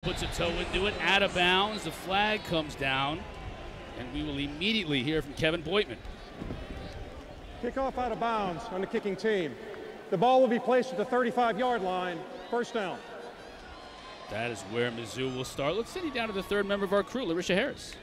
puts a toe into it, out of bounds. The flag comes down, and we will immediately hear from Kevin Boitman. Kickoff out of bounds on the kicking team. The ball will be placed at the 35-yard line. First down. That is where Mizzou will start. Let's send you down to the third member of our crew, Larisha Harris.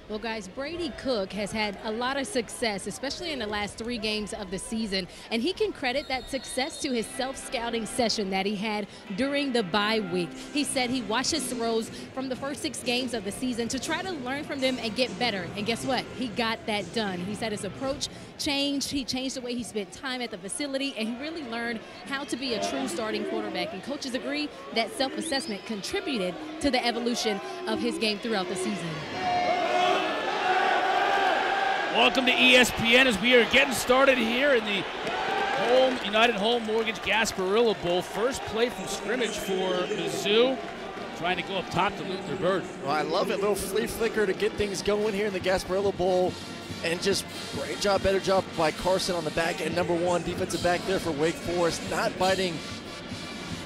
Well, guys, Brady Cook has had a lot of success, especially in the last 3 games of the season, and he can credit that success to his self-scouting session that he had during the bye week. He said he watched his throws from the first 6 games of the season to try to learn from them and get better, and guess what? He got that done. He said his approach changed. He changed the way he spent time at the facility, and he really learned how to be a true starting quarterback, and coaches agree that self-assessment contributed to the evolution of his game throughout the season. Welcome to ESPN as we are getting started here in the United Home Mortgage Gasparilla Bowl. First play from scrimmage for Mizzou, trying to go up top to Luther Burden. Well, I love it. Little flea flicker to get things going here in the Gasparilla Bowl. And just great job, better job by Carson on the back end. Number 1 defensive back there for Wake Forest, not biting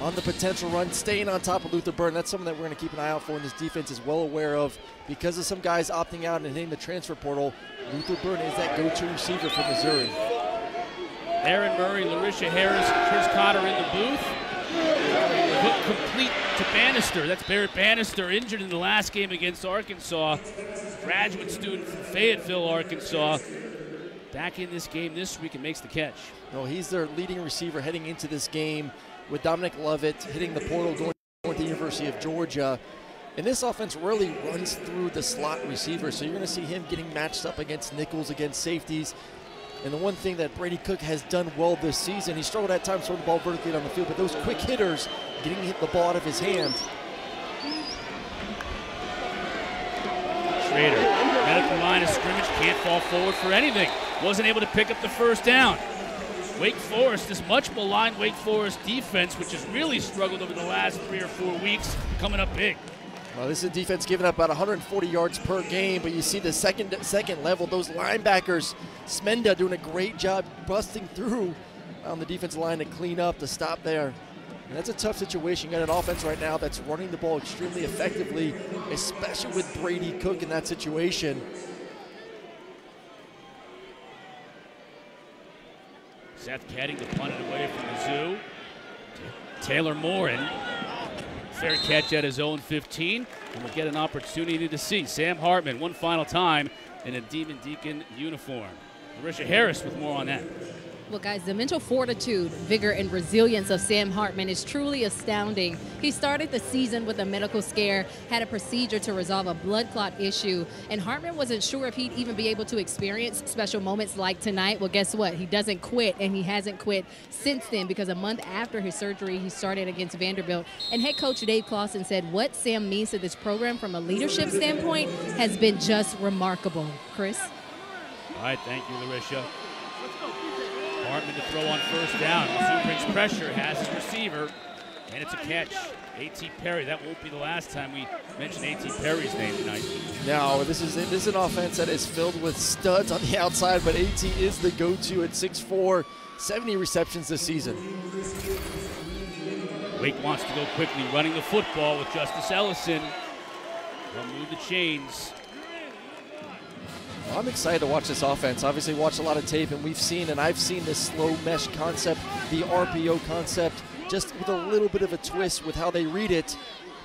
on the potential run, staying on top of Luther Burden. That's something that we're going to keep an eye out for, and this defense is well aware of. Because of some guys opting out and hitting the transfer portal, Luther Burden is that go-to receiver for Missouri. Aaron Murray, Larisha Harris, Chris Cotter in the booth. Hook complete to Bannister. That's Barrett Bannister, injured in the last game against Arkansas. Graduate student from Fayetteville, Arkansas. Back in this game this week and makes the catch. No, he's their leading receiver heading into this game with Dominic Lovett hitting the portal going to the University of Georgia. And this offense really runs through the slot receiver, so you're going to see him getting matched up against nickels, against safeties. And the one thing that Brady Cook has done well this season, he struggled at times throwing the ball vertically down the field, but those quick hitters getting hit the ball out of his hand. Schrader, medical line of scrimmage, can't fall forward for anything. Wasn't able to pick up the first down. Wake Forest, this much maligned Wake Forest defense, which has really struggled over the last 3 or 4 weeks, coming up big. Well, this is a defense giving up about 140 yards per game, but you see the second level, those linebackers, Smenda doing a great job busting through on the defensive line to clean up, to stop there. And that's a tough situation. You got an offense right now that's running the ball extremely effectively, especially with Brady Cook in that situation. Seth Ketting to punt it away from Mizzou. Taylor Morin. Fair catch at his own 15, and we'll get an opportunity to see Sam Hartman one final time in a Demon Deacon uniform. Larisha Harris with more on that. Well, guys, the mental fortitude, vigor, and resilience of Sam Hartman is truly astounding. He started the season with a medical scare, had a procedure to resolve a blood clot issue, and Hartman wasn't sure if he'd even be able to experience special moments like tonight. Well, guess what? He doesn't quit, and he hasn't quit since then, because a month after his surgery, he started against Vanderbilt. And head coach Dave Clawson said what Sam means to this program from a leadership standpoint has been just remarkable. Chris? All right, thank you, Larisha. Hartman to throw on first down. Mizzou brings pressure, has his receiver, and it's a catch. A.T. Perry. That won't be the last time we mention A.T. Perry's name tonight. No, this is an offense that is filled with studs on the outside, but A.T. is the go-to at 6'4", 70 receptions this season. Wake wants to go quickly, running the football with Justice Ellison. They'll move the chains. I'm excited to watch this offense. Obviously, watched a lot of tape, and I've seen this slow mesh concept, the RPO concept, just with a little bit of a twist with how they read it.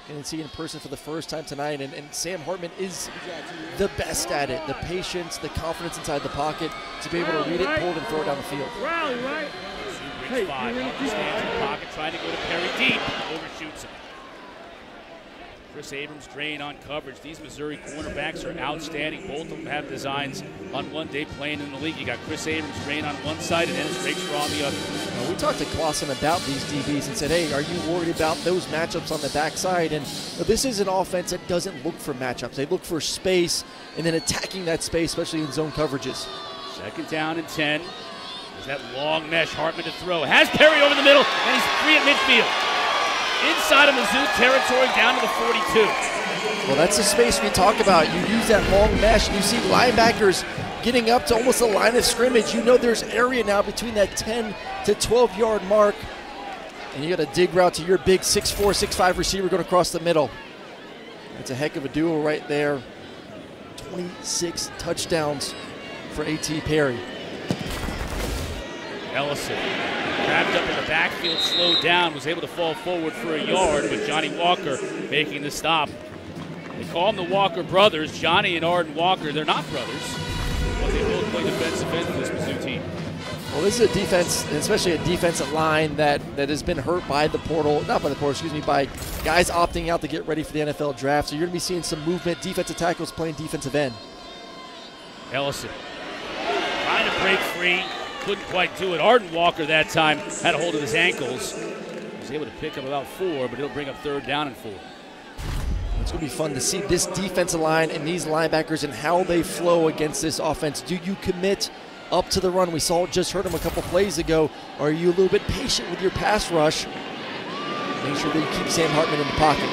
And see in person for the first time tonight, and Sam Hartman is the best at it. The patience, the confidence inside the pocket to be able to read it, pull it, and throw it down the field. Rally, right? Brings 5, stands in the pocket, trying to go to Perry deep, overshoots him. Chris Abrams drain on coverage. These Missouri cornerbacks are outstanding. Both of them have designs on one day playing in the league. You got Chris Abrams drain on one side and Ennis Rakestraw on the other. Now, we talked to Clawson about these DBs and said, hey, are you worried about those matchups on the backside? And this is an offense that doesn't look for matchups. They look for space and then attacking that space, especially in zone coverages. Second down and 10. There's that long mesh. Hartman to throw. Has Perry over the middle, and he's free at midfield. Inside of Mizzou territory, down to the 42. Well, that's the space we talk about. You use that long mesh, and you see linebackers getting up to almost the line of scrimmage. You know there's area now between that 10 to 12-yard mark. and you got a dig route to your big 6'4", 6'5" receiver going across the middle. That's a heck of a duo right there. 26 touchdowns for A.T. Perry. Ellison wrapped up in the backfield, slowed down, was able to fall forward for a yard, but Johnny Walker making the stop. They call them the Walker brothers. Johnny and Arden Walker, they're not brothers, but they both play defensive end for this Mizzou team. Well, this is a defense, especially a defensive line that has been hurt by the portal, not by the portal, excuse me, by guys opting out to get ready for the NFL draft. So you're going to be seeing some movement, defensive tackles playing defensive end. Ellison trying to break free, couldn't quite do it. Arden Walker that time had a hold of his ankles. He was able to pick up about 4, but he'll bring up 3rd down and 4. It's going to be fun to see this defensive line and these linebackers and how they flow against this offense. Do you commit up to the run? We just heard him a couple plays ago. Are you a little bit patient with your pass rush? Make sure that you keep Sam Hartman in the pocket.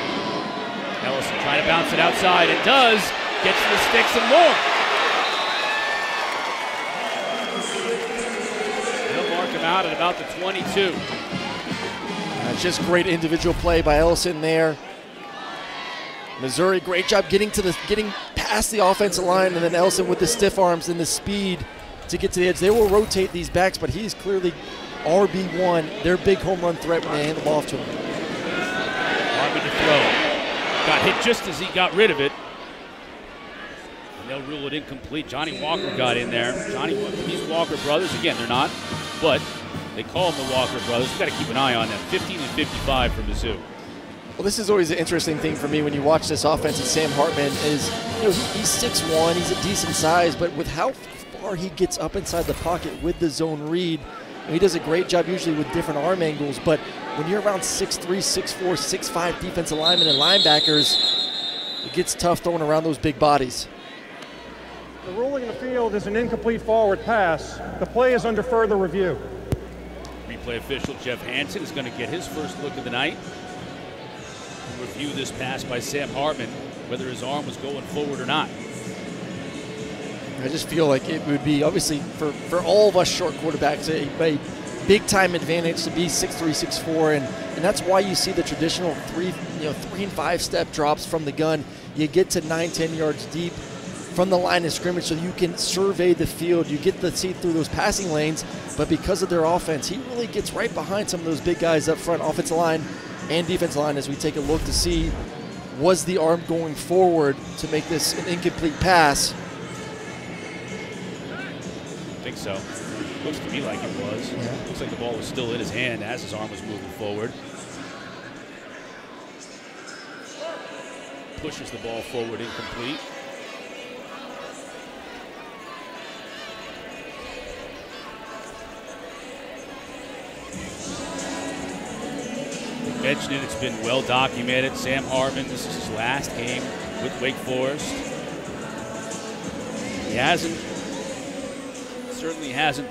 Ellison trying to bounce it outside. It does. Gets to the sticks and more. They'll mark him out at about the 22. That's just great individual play by Ellison there. Missouri, great job getting past the offensive line, and then Ellison with the stiff arms and the speed to get to the edge. They will rotate these backs, but he's clearly RB1, their big home run threat when they hand the ball off to him. Hartman to throw. Got hit just as he got rid of it. And they'll rule it incomplete. Johnny Walker got in there. These Walker brothers, again, they're not, but they call them the Walker brothers. We've got to keep an eye on them. 15 and 55 for Mizzou. Well, this is always an interesting thing for me when you watch this offense. And Sam Hartman is, he's 6'1", he's a decent size, but with how far he gets up inside the pocket with the zone read, and he does a great job usually with different arm angles. But when you're around 6'3", 6'4", 6'5" defensive linemen and linebackers, it gets tough throwing around those big bodies. The ruling in the field is an incomplete forward pass. The play is under further review. Replay official Jeff Hansen is going to get his first look of the night. Review this pass by Sam Hartman, whether his arm was going forward or not. I just feel like it would be, obviously, for all of us short quarterbacks, a big-time advantage to be 6'3", 6'4", and that's why you see the traditional 3 and 5 step drops from the gun. You get to 9, 10 yards deep from the line of scrimmage so you can survey the field. You get to see through those passing lanes, but because of their offense, he really gets right behind some of those big guys up front, offensive line and defensive line, as we take a look to see, was the arm going forward to make this an incomplete pass? I think so. Looks to me like it was. Yeah. Looks like the ball was still in his hand as his arm was moving forward. Pushes the ball forward, incomplete. Mentioned it, it's been well documented. Sam Hartman, this is his last game with Wake Forest. He certainly hasn't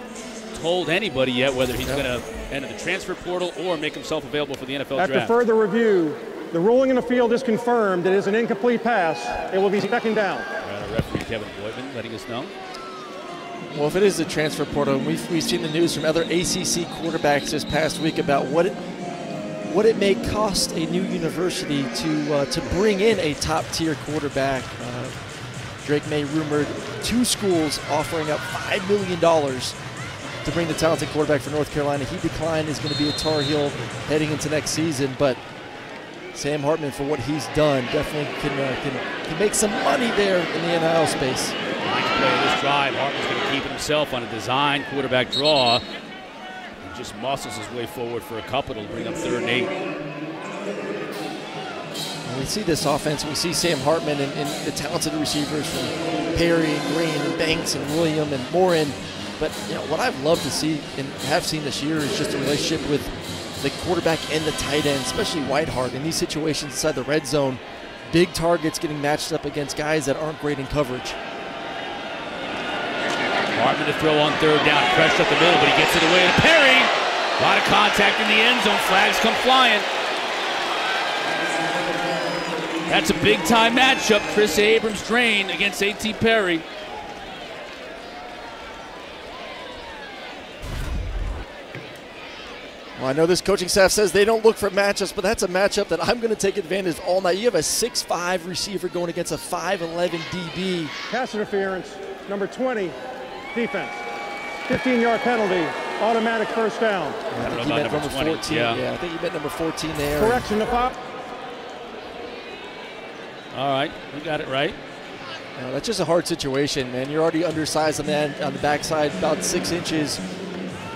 told anybody yet whether he's going to enter the transfer portal or make himself available for the NFL draft. After further review, the ruling in the field is confirmed. It is an incomplete pass. It will be 2nd down. Referee Kevin Boydman letting us know. Well, if it is the transfer portal, we've seen the news from other ACC quarterbacks this past week about what it may cost a new university to bring in a top-tier quarterback. Drake May rumored 2 schools offering up $5 million to bring the talented quarterback for North Carolina. He declined. Is going to be a Tar Heel heading into next season, but Sam Hartman, for what he's done, definitely can make some money there in the NIL space. Nice play of this drive. Hartman's going to keep it himself on a design quarterback draw. Just muscles his way forward for a couple to bring up 3rd and 8. When we see this offense, we see Sam Hartman and the talented receivers from Perry and Green and Banks and William and Morin. But what I've loved to see and have seen this year is just a relationship with the quarterback and the tight end, especially Whitehart in these situations inside the red zone. Big targets getting matched up against guys that aren't great in coverage. Hartman to throw on 3rd down, pressure up the middle, but he gets it away to Perry. A lot of contact in the end zone, flags come flying. That's a big-time matchup, Chris Abrams-Drain against A.T. Perry. Well, I know this coaching staff says they don't look for matchups, but that's a matchup that I'm going to take advantage of all night. You have a 6'5" receiver going against a 5'11" DB. Pass interference, number 20, defense. 15-yard penalty, automatic first down. I think he meant number 14. Yeah, I think he meant number 14 there. Correction to 5. All right, we got it right. No, that's just a hard situation, man. You're already undersized on the backside, about 6 inches.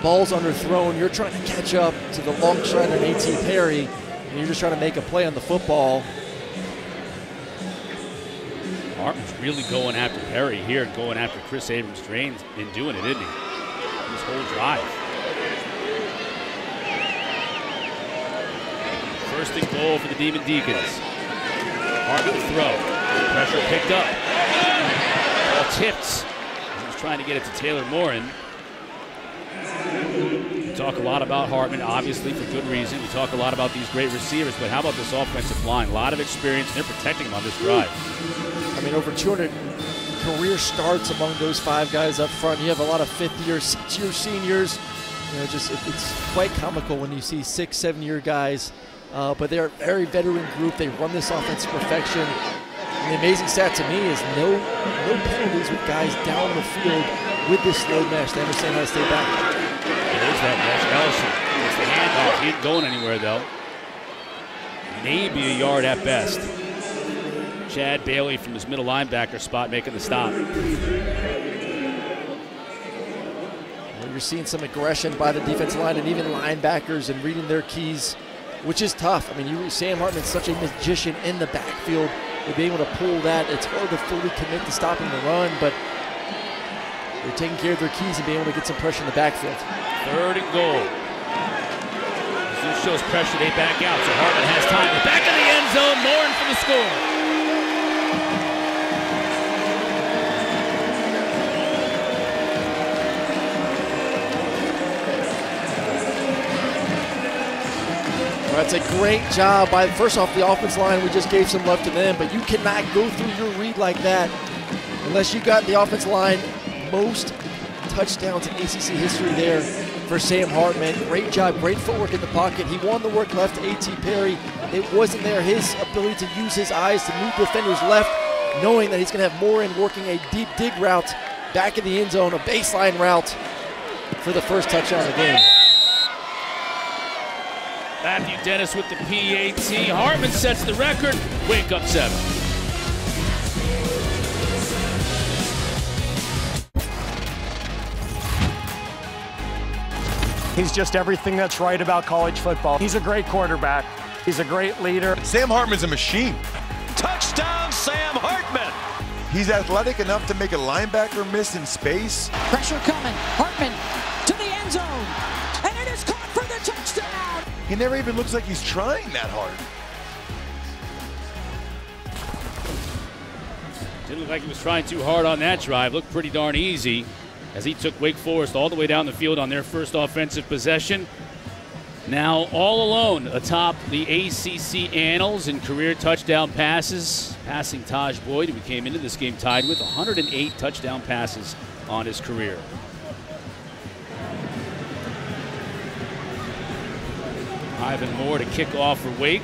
Ball's underthrown. You're trying to catch up to the long strider A.T. Perry, and you're just trying to make a play on the football. Hartman's really going after Perry here, going after Chris Abrams-Drain and doing it, isn't he? This whole drive. First and goal for the Demon Deacons. Hartman to throw. Pressure picked up. Ball tipped. He's trying to get it to Taylor Morin. We talk a lot about Hartman, obviously, for good reason. We talk a lot about these great receivers, but how about this offensive line? A lot of experience, and they're protecting him on this drive. I mean, over 200 career starts among those 5 guys up front. You have a lot of 5th-year, 6th-year seniors. You know, it's quite comical when you see 6-, 7-year guys. But they're a very veteran group. They run this offense to perfection. And the amazing stat to me is no penalties with guys down the field with this slow mesh. They understand how to stay back. There's that mesh. Ellison gets the handoff. He ain't going anywhere, though. Maybe a yard at best. Chad Bailey from his middle linebacker spot making the stop. Well, you're seeing some aggression by the defensive line and even linebackers and reading their keys, which is tough. I mean, Sam Hartman's such a magician in the backfield. To be able to pull that, it's hard to fully commit to stopping the run, but they're taking care of their keys and being able to get some pressure in the backfield. 3rd and goal. Zoo shows pressure, they back out, so Hartman has time. We're back in the end zone, Morin for the score. Well, that's a great job by, first off, the offense line. We just gave some love to them, but you cannot go through your read like that unless you got the offense line most touchdowns in ACC history there for Sam Hartman. Great job, great footwork in the pocket. He won the work left to A.T. Perry. It wasn't there. His ability to use his eyes to move defenders left, knowing that he's going to have Morin working a deep dig route back in the end zone, a baseline route for the first touchdown of the game. Matthew Dennis with the PAT. Hartman sets the record. Wake up 7. He's just everything that's right about college football. He's a great quarterback. He's a great leader. Sam Hartman's a machine. Touchdown, Sam Hartman. He's athletic enough to make a linebacker miss in space. Pressure coming. Hartman to the end zone. And it is caught for the touchdown. He never even looks like he's trying that hard. Didn't look like he was trying too hard on that drive. Looked pretty darn easy as he took Wake Forest all the way down the field on their first offensive possession. Now all alone atop the ACC annals in career touchdown passes, passing Taj Boyd, who we came into this game tied with 108 touchdown passes on his career. Ivan Moore to kick off for Wake.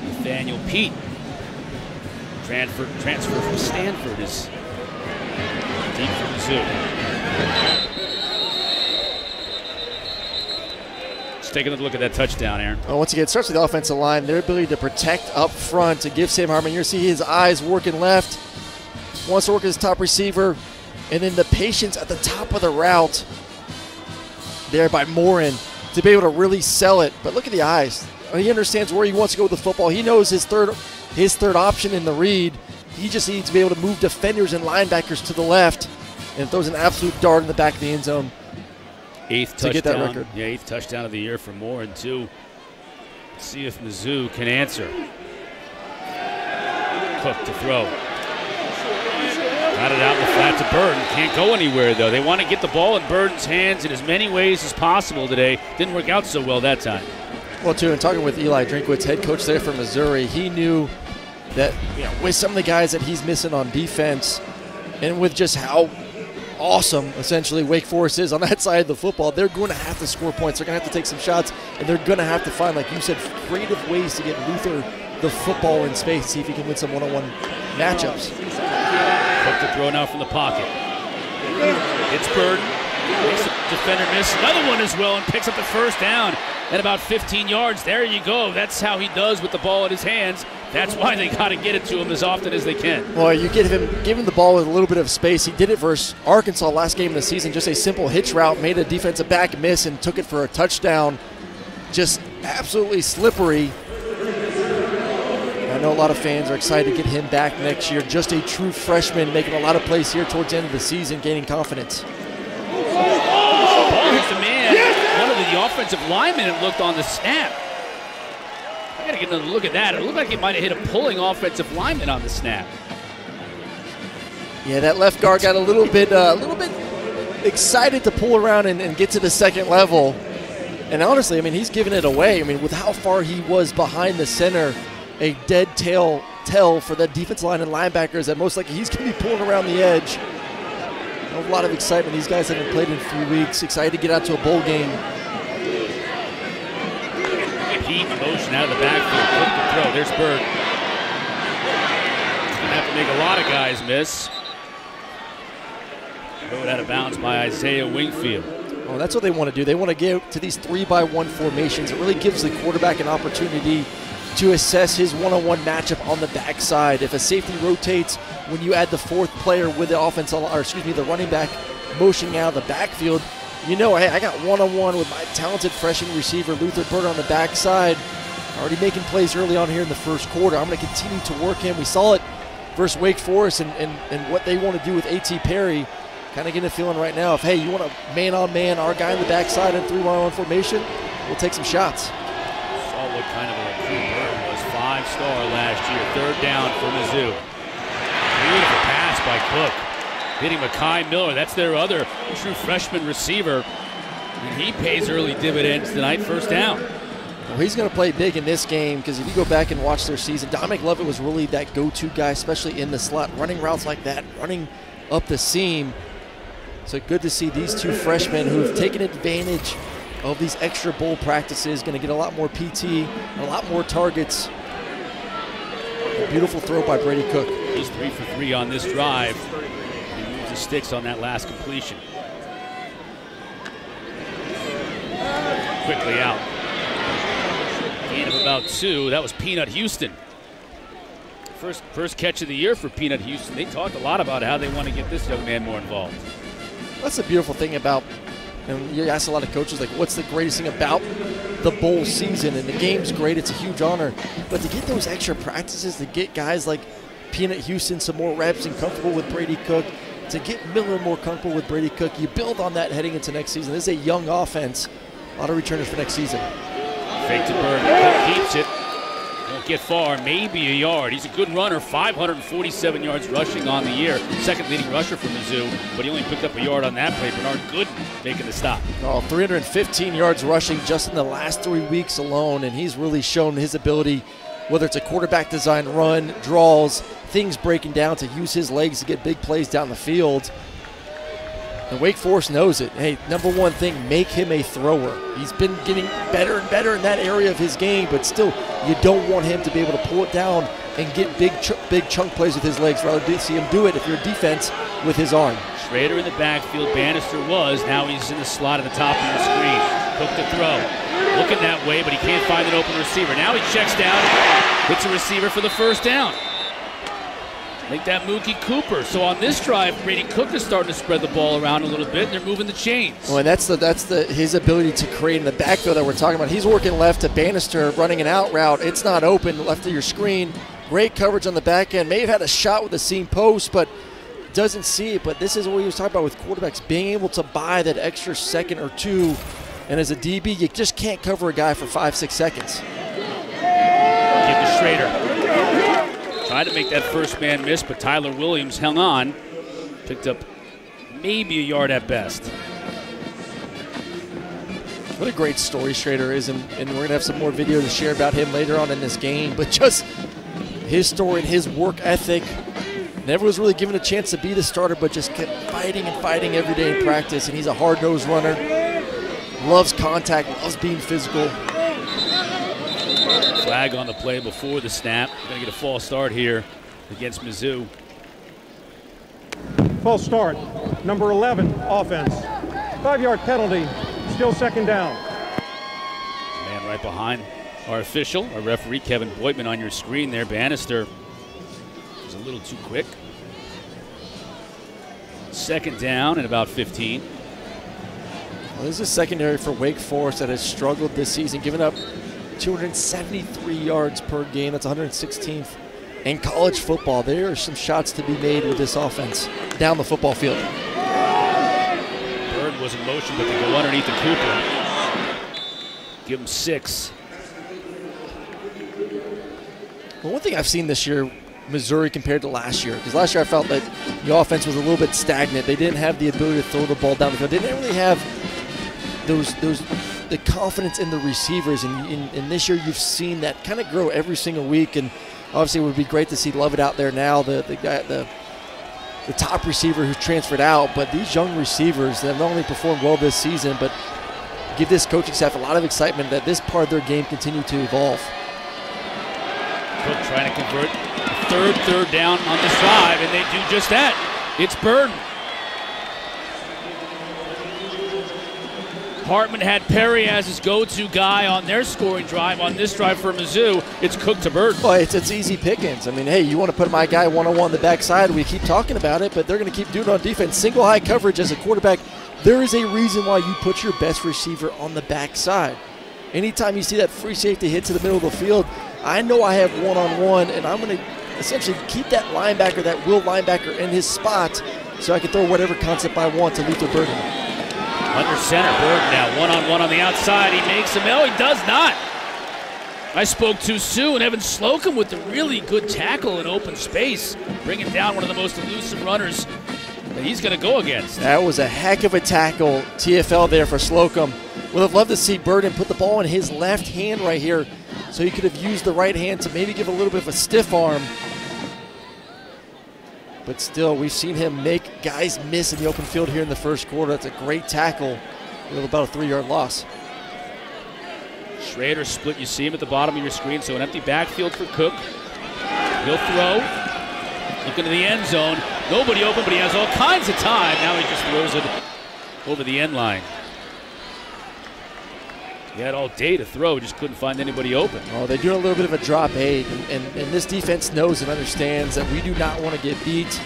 Nathaniel Pete, transfer from Stanford, is deep from Mizzou. Let's take another look at that touchdown, Aaron. Well, once again, it starts with the offensive line, their ability to protect up front, to give Sam Hartman. You're going to see his eyes working left, wants to work his top receiver, and then the patience at the top of the route there by Morin to be able to really sell it. But look at the eyes. He understands where he wants to go with the football. He knows his third option in the read. He just needs to be able to move defenders and linebackers to the left and throws an absolute dart in the back of the end zone. 8th touchdown. To get that record. Yeah, 8th touchdown of the year for Moore, and 2. Let's see if Mizzou can answer. Cook to throw. Got it out in the flat to Burden. Can't go anywhere, though. They want to get the ball in Burden's hands in as many ways as possible today. Didn't work out so well that time. Well, too, and talking with Eli Drinkwitz, head coach there for Missouri, he knew that, you know, with some of the guys that he's missing on defense and with just how awesome, essentially, Wake Forest is on that side of the football, they're going to have to score points. They're going to have to take some shots, and they're going to have to find, like you said, creative ways to get Luther the football in space, see if he can win some one-on-one matchups. Cook to throw now from the pocket. It's Burden. Makes the defender miss. Another one as well, and picks up the first down at about 15 yards. There you go. That's how he does with the ball in his hands. That's why they got to get it to him as often as they can. Well, you give him the ball with a little bit of space. He did it versus Arkansas last game of the season. Just a simple hitch route, made a defensive back miss, and took it for a touchdown. Just absolutely slippery. I know a lot of fans are excited to get him back next year. Just a true freshman, making a lot of plays here towards the end of the season, gaining confidence. Ball hits the man. One of the offensive linemen it looked on the snap. I got to get another look at that. It looked like he might have hit a pulling offensive lineman on the snap. Yeah, that left guard got a little bit excited to pull around and get to the second level. And honestly, I mean, he's giving it away. I mean, with how far he was behind the center, a dead tell for the defensive line and linebackers that most likely he's going to be pulling around the edge. A lot of excitement. These guys haven't played in 3 weeks. Excited to get out to a bowl game. Pete motion out of the backfield. Quick to throw. There's Bird. He's going to have to make a lot of guys miss. Throw it out of bounds by Isaiah Wingfield. Oh, that's what they want to do. They want to get to these 3-by-1 formations. It really gives the quarterback an opportunity to assess his one-on-one matchup on the backside. If a safety rotates, when you add the fourth player with the running back motioning out of the backfield, you know, hey, I got one-on-one with my talented freshman receiver, Luther Bird, on the backside. Already making plays early on here in the first quarter. I'm going to continue to work him. We saw it versus Wake Forest and what they want to do with A.T. Perry. Kind of getting a feeling right now, if, hey, you want a man-on-man, our guy in the backside in 3-by-1 formation, we'll take some shots. Saw what kind of a recruit Bird was. 5-star last year. Third down for Mizzou. Beautiful pass by Cook. Hitting Mekhi Miller. That's their other true freshman receiver. And he pays early dividends tonight. First down. Well, he's going to play big in this game because if you go back and watch their season, Dominic Lovett was really that go-to guy, especially in the slot, running routes like that, running up the seam. So good to see these two freshmen who have taken advantage of these extra bowl practices, going to get a lot more PT, and a lot more targets. A beautiful throw by Brady Cook. He's 3 for 3 on this drive. He moves the sticks on that last completion. Quickly out. Gain of about 2. That was Peanut Houston. First catch of the year for Peanut Houston. They talked a lot about how they want to get this young man more involved. That's the beautiful thing about, and you ask a lot of coaches, like, what's the greatest thing about the bowl season? And the game's great, it's a huge honor. But to get those extra practices, to get guys like Peanut Houston some more reps and comfortable with Brady Cook, to get Miller more comfortable with Brady Cook, you build on that heading into next season. This is a young offense. A lot of returners for next season. Fake to Bird. Cook keeps it. Won't get far, maybe a yard. He's a good runner, 547 yards rushing on the year. Second leading rusher for Mizzou, but he only picked up a yard on that play. Bernard Gooden making the stop. Oh, 315 yards rushing just in the last 3 weeks alone, and he's really shown his ability, whether it's a quarterback design run, draws, things breaking down, to use his legs to get big plays down the field. And Wake Forest knows it. Hey, number one thing, make him a thrower. He's been getting better and better in that area of his game, but still, you don't want him to be able to pull it down and get big chunk plays with his legs. Rather see him do it, if you're a defense, with his arm. Schrader in the backfield. Bannister was. Now he's in the slot at the top of the screen. Cook to throw. Looking that way, but he can't find an open receiver. Now he checks down, hits a receiver for the first down. Make that Mookie Cooper. So on this drive, Brady Cook is starting to spread the ball around a little bit, and they're moving the chains. Well, and that's his ability to create in the backfield that we're talking about. He's working left to Bannister, running an out route. It's not open, left of your screen. Great coverage on the back end. May have had a shot with the seam post, but doesn't see it. But this is what he was talking about with quarterbacks, being able to buy that extra second or two. And as a DB, you just can't cover a guy for 5-6 seconds. Give to Schrader. Tried to make that first man miss, but Tyler Williams hung on. Picked up maybe a yard at best. What a great story Schrader is, and we're going to have some more video to share about him later on in this game. But just his story and his work ethic. never was really given a chance to be the starter, but just kept fighting and fighting every day in practice. And he's a hard-nosed runner, loves contact, loves being physical. Flag on the play before the snap. Going to get a false start here against Mizzou. False start, number 11, offense. 5-yard penalty, still second down. Man right behind our official, our referee, Kevin Boitman, on your screen there. Bannister was a little too quick. Second down and about 15. Well, this is a secondary for Wake Forest that has struggled this season, giving up 273 yards per game. That's 116th. In college football, there are some shots to be made with this offense down the football field. Bird was in motion, but they go underneath the Cooper. Give him 6. Well, one thing I've seen this year, Missouri compared to last year, because last year I felt that the offense was a little bit stagnant. They didn't have the ability to throw the ball down the field. They didn't really have the confidence in the receivers, and this year you've seen that kind of grow every single week. And obviously it would be great to see Lovett out there now, the top receiver who's transferred out. But these young receivers that have not only performed well this season, but give this coaching staff a lot of excitement that this part of their game continue to evolve. Cook trying to convert third down on this drive, and they do just that. It's Burden. Hartman had Perry as his go-to guy on their scoring drive. On this drive for Mizzou, it's Cook to Burden. Well, it's easy pickings. I mean, hey, you want to put my guy one-on-one on the backside, we keep talking about it, but they're going to keep doing it on defense. Single high coverage as a quarterback, there is a reason why you put your best receiver on the backside. Anytime you see that free safety hit to the middle of the field, I know I have one-on-one, and I'm going to essentially keep that linebacker, that will linebacker, in his spot so I can throw whatever concept I want to Luther Burden. Under center, Burden now one-on-one on the outside. He makes him. No, he does not. I spoke too soon. Evan Slocum with a really good tackle in open space, bringing down one of the most elusive runners that he's going to go against. That was a heck of a tackle, TFL there for Slocum. Would have loved to see Burden put the ball in his left hand right here, so he could have used the right hand to maybe give a little bit of a stiff arm. But still, we've seen him make guys miss in the open field here in the first quarter. That's a great tackle with about a 3-yard loss. Schrader split. You see him at the bottom of your screen, so an empty backfield for Cook. He'll throw. Looking to the end zone. Nobody open, but he has all kinds of time. Now he just throws it over the end line. He had all day to throw, just couldn't find anybody open. Oh, they're doing a little bit of a drop eight, and this defense knows and understands that we do not want to get beat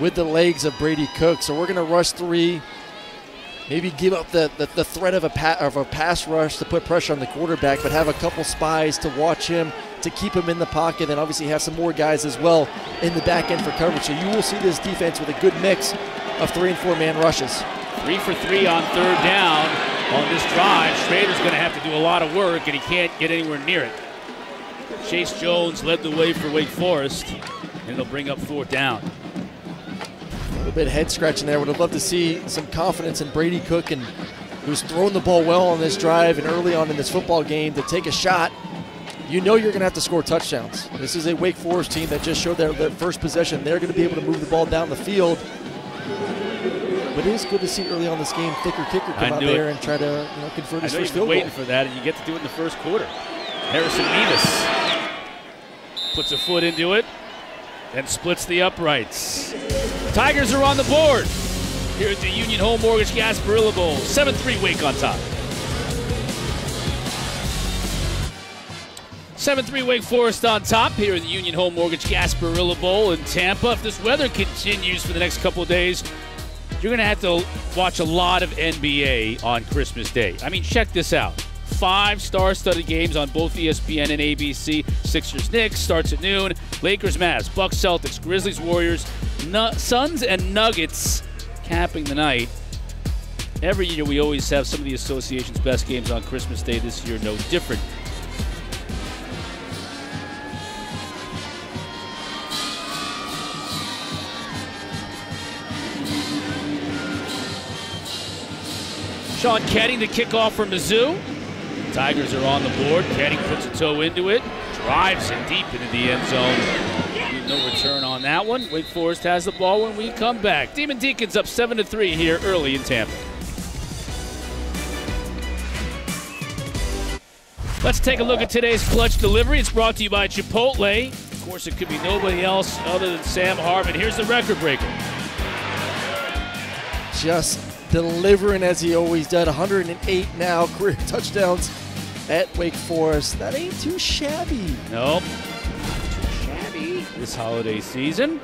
with the legs of Brady Cook. So we're going to rush 3, maybe give up the threat of a pass rush to put pressure on the quarterback, but have a couple spies to watch him, to keep him in the pocket, and obviously have some more guys as well in the back end for coverage. So you will see this defense with a good mix of 3- and 4-man rushes. 3 for 3 on third down on this drive. Schrader's going to have to do a lot of work, and he can't get anywhere near it. Chase Jones led the way for Wake Forest, and they'll bring up 4th down. A little bit head scratching there. Would have loved to see some confidence in Brady Cook, and who's thrown the ball well on this drive and early on in this football game, to take a shot. You know you're going to have to score touchdowns. This is a Wake Forest team that just showed their first possession. They're going to be able to move the ball down the field. But it is good to see early on this game Thicker Kicker come out there and try to convert his first field goal. Waiting for that, and you get to do it in the first quarter. Harrison Mevis puts a foot into it and splits the uprights. Tigers are on the board here at the Union Home Mortgage Gasparilla Bowl. 7-3 Wake on top. 7-3 Wake Forest on top here in the Union Home Mortgage Gasparilla Bowl in Tampa. If this weather continues for the next couple of days, you're going to have to watch a lot of NBA on Christmas Day. I mean, check this out. 5 star-studded games on both ESPN and ABC. Sixers-Knicks starts at noon. Lakers-Mavs, Bucks-Celtics, Grizzlies-Warriors, Suns and Nuggets capping the night. Every year we always have some of the association's best games on Christmas Day. This year, no different. Sean Ketting to kick off for Mizzou. Tigers are on the board. Ketting puts a toe into it, drives it deep into the end zone. No return on that one. Wake Forest has the ball when we come back. Demon Deacons up 7-3 here early in Tampa. Let's take a look at today's clutch delivery. It's brought to you by Chipotle. Of course, it could be nobody else other than Sam Hartman. Here's the record breaker. Just delivering as he always did. 108 now career touchdowns at Wake Forest. That ain't too shabby. Nope. Not too shabby this holiday season.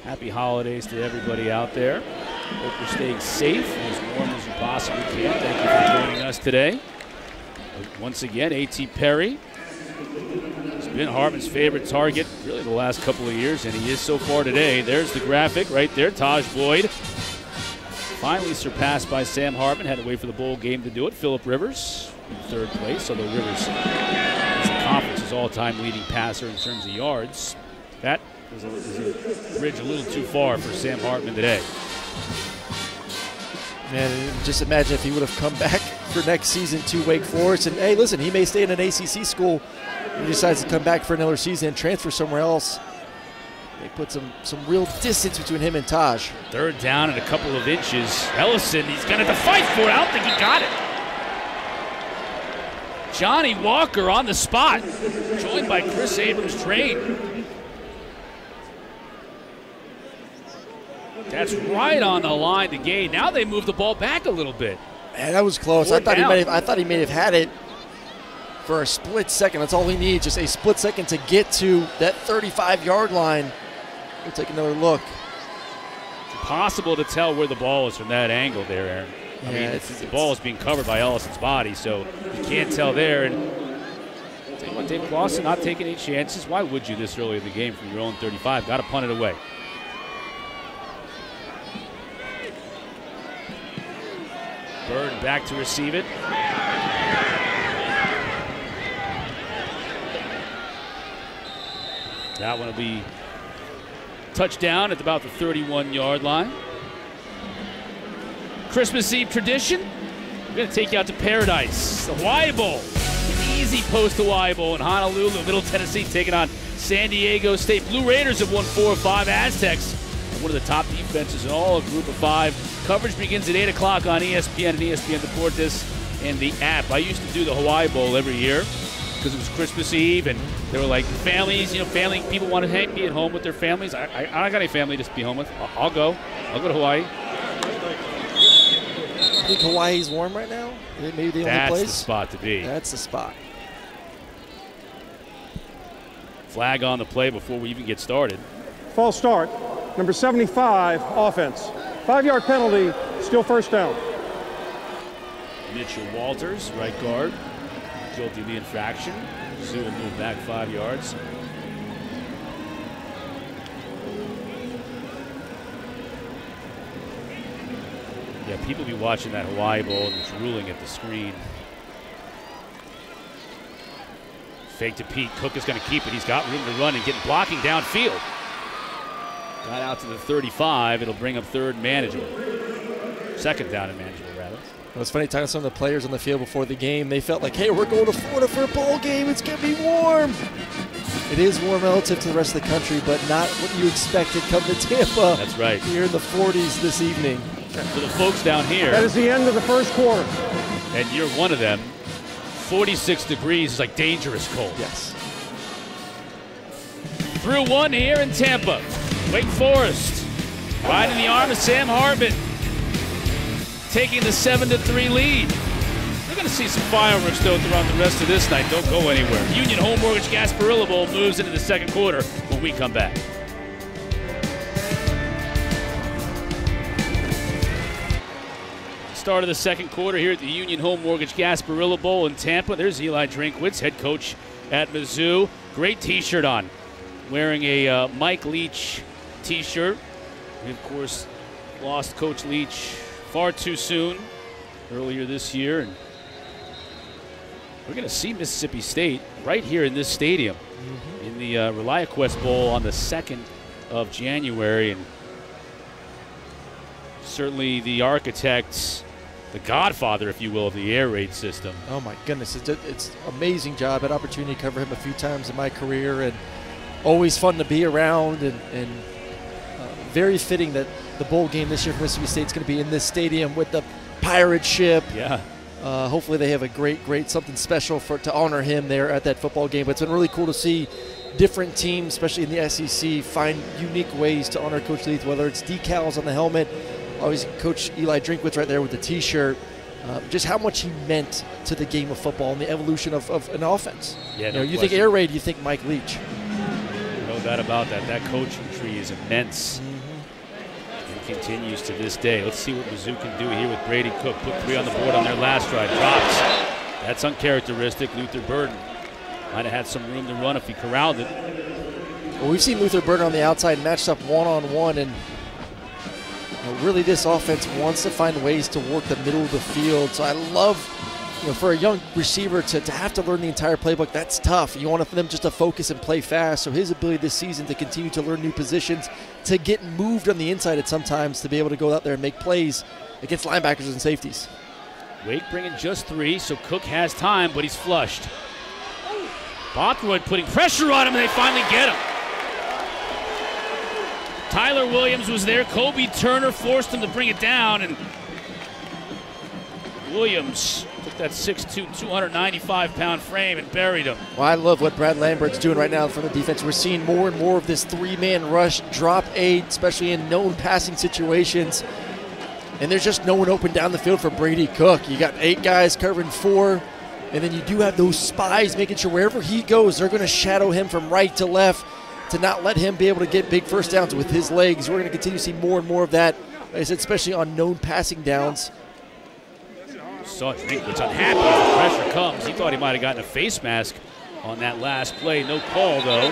Happy holidays to everybody out there. Hope you're staying safe and as warm as you possibly can. Thank you for joining us today. Once again, A.T. Perry has been Hartman's favorite target really the last couple of years, and he is so far today. There's the graphic right there. Taj Boyd finally surpassed by Sam Hartman. Had to wait for the bowl game to do it. Phillip Rivers in third place, although Rivers is the conference's all-time leading passer in terms of yards. That is a bridge a little too far for Sam Hartman today. Man, just imagine if he would have come back for next season to Wake Forest. And, hey, listen, he may stay in an ACC school. He decides to come back for another season and transfer somewhere else. They put some real distance between him and Taj. Third down and a couple of inches. Ellison, he's going to have to fight for it. I don't think he got it. Johnny Walker on the spot, joined by Chris Abrams-Train. That's right on the line to gain. Now they move the ball back a little bit. Man, that was close. I thought he may have had it for a split second. That's all he needs, just a split second to get to that 35-yard line. We'll take another look. It's impossible to tell where the ball is from that angle there, Aaron. I mean, the ball is being covered by Ellison's body, so you can't tell there. And I'll tell you what, David Clawson not taking any chances. Why would you this early in the game from your own 35? Got to punt it away. Bird back to receive it. That one will be touchdown at about the 31-yard line. Christmas Eve tradition. We're going to take you out to paradise. The Hawaii Bowl. An easy post-Hawaii Bowl in Honolulu, Middle Tennessee, taking on San Diego State. Blue Raiders have won 4 of 5. Aztecs, one of the top defenses in all, a group of 5. Coverage begins at 8 o'clock on ESPN and ESPN Deportes and the app. I used to do the Hawaii Bowl every year because it was Christmas Eve, and there were like families, family people want to be at home with their families. I don't got any family to be home with. I'll go to Hawaii. I think Hawaii's warm right now. Maybe the only place. That's the spot to be. That's the spot. Flag on the play before we even get started. False start. Number 75, offense. 5-yard penalty, still first down. Mitchell Walters, right guard, guilty of the infraction. Zoo will move back 5 yards. Yeah, people be watching that Hawaii Bowl and it's ruling at the screen. Fake to Pete. Cook is going to keep it. He's got room to run and getting blocking downfield. Got out to the 35. It'll bring up third manageable. Second down and manageable, rather. It was funny talking to some of the players on the field before the game. They felt like, hey, we're going to Florida for a bowl game. It's going to be warm. It is warm relative to the rest of the country, but not what you expected come to Tampa. That's right. Here in the 40s this evening. For the folks down here. That is the end of the first quarter. And you're one of them. 46 degrees is like dangerous cold. Yes. Through one here in Tampa. Wake Forest riding the arm of Sam Hartman, taking the 7-3 lead. We're going to see some fireworks, though, throughout the rest of this night. Don't go anywhere. Union Home Mortgage Gasparilla Bowl moves into the second quarter when we come back. Start of the second quarter here at the Union Home Mortgage Gasparilla Bowl in Tampa. There's Eli Drinkwitz, head coach at Mizzou. Great T-shirt on. Wearing a Mike Leach T-shirt. We, of course, lost Coach Leach far too soon earlier this year. And we're going to see Mississippi State right here in this stadium in the ReliaQuest Bowl on the 2nd of January. And certainly the architects, the godfather, if you will, of the air raid system. Oh, my goodness. It's an amazing job. I had opportunity to cover him a few times in my career. And always fun to be around, and very fitting that the bowl game this year for Mississippi State is going to be in this stadium with the pirate ship. Yeah. Hopefully they have a great something special to honor him there at that football game. But it's been really cool to see different teams, especially in the SEC, find unique ways to honor Coach Leith, whether it's decals on the helmet, always Coach Eli Drinkwitz right there with the T-shirt, just how much he meant to the game of football and the evolution of an offense. Yeah, you think Air Raid, you think Mike Leach. No doubt about that. That coaching tree is immense. And continues to this day. Let's see what Mizzou can do here with Brady Cook. Put 3 on the board on their last drive. Drops. That's uncharacteristic. Luther Burden might have had some room to run if he corralled it. Well, we've seen Luther Burden on the outside matched up one-on-one, and really this offense wants to find ways to work the middle of the field. So I love, for a young receiver to have to learn the entire playbook, that's tough. You want them just to focus and play fast. So his ability this season to continue to learn new positions, to get moved on the inside at sometimes, to be able to go out there and make plays against linebackers and safeties. Wake bringing just 3, so Cook has time, but he's flushed. Bothroyd putting pressure on him, and they finally get him. Tyler Williams was there. Kobe Turner forced him to bring it down, and Williams took that 6'2", 295-pound frame and buried him. Well, I love what Brad Lambert's doing right now from the defense. We're seeing more and more of this 3-man rush, drop 8, especially in known passing situations. And there's just no one open down the field for Brady Cook. You got 8 guys covering 4. And then you do have those spies making sure wherever he goes, they're going to shadow him from right to left to not let him be able to get big first downs with his legs. We're going to continue to see more and more of that, like I said, especially on known passing downs. Saw Drinkwitz unhappy as the pressure comes. He thought he might have gotten a face mask on that last play. No call, though.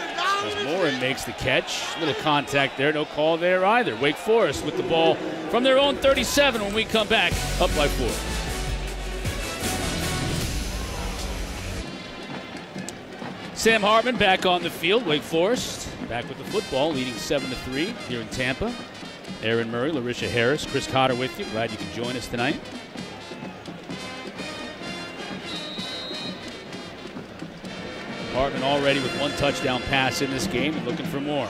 As Morin makes the catch. Little contact there. No call there either. Wake Forest with the ball from their own 37 when we come back up by 4. Sam Hartman back on the field. Wake Forest back with the football, leading 7-3 here in Tampa. Aaron Murray, Larisha Harris, Chris Cotter with you. Glad you could join us tonight. Hartman already with 1 touchdown pass in this game and looking for more.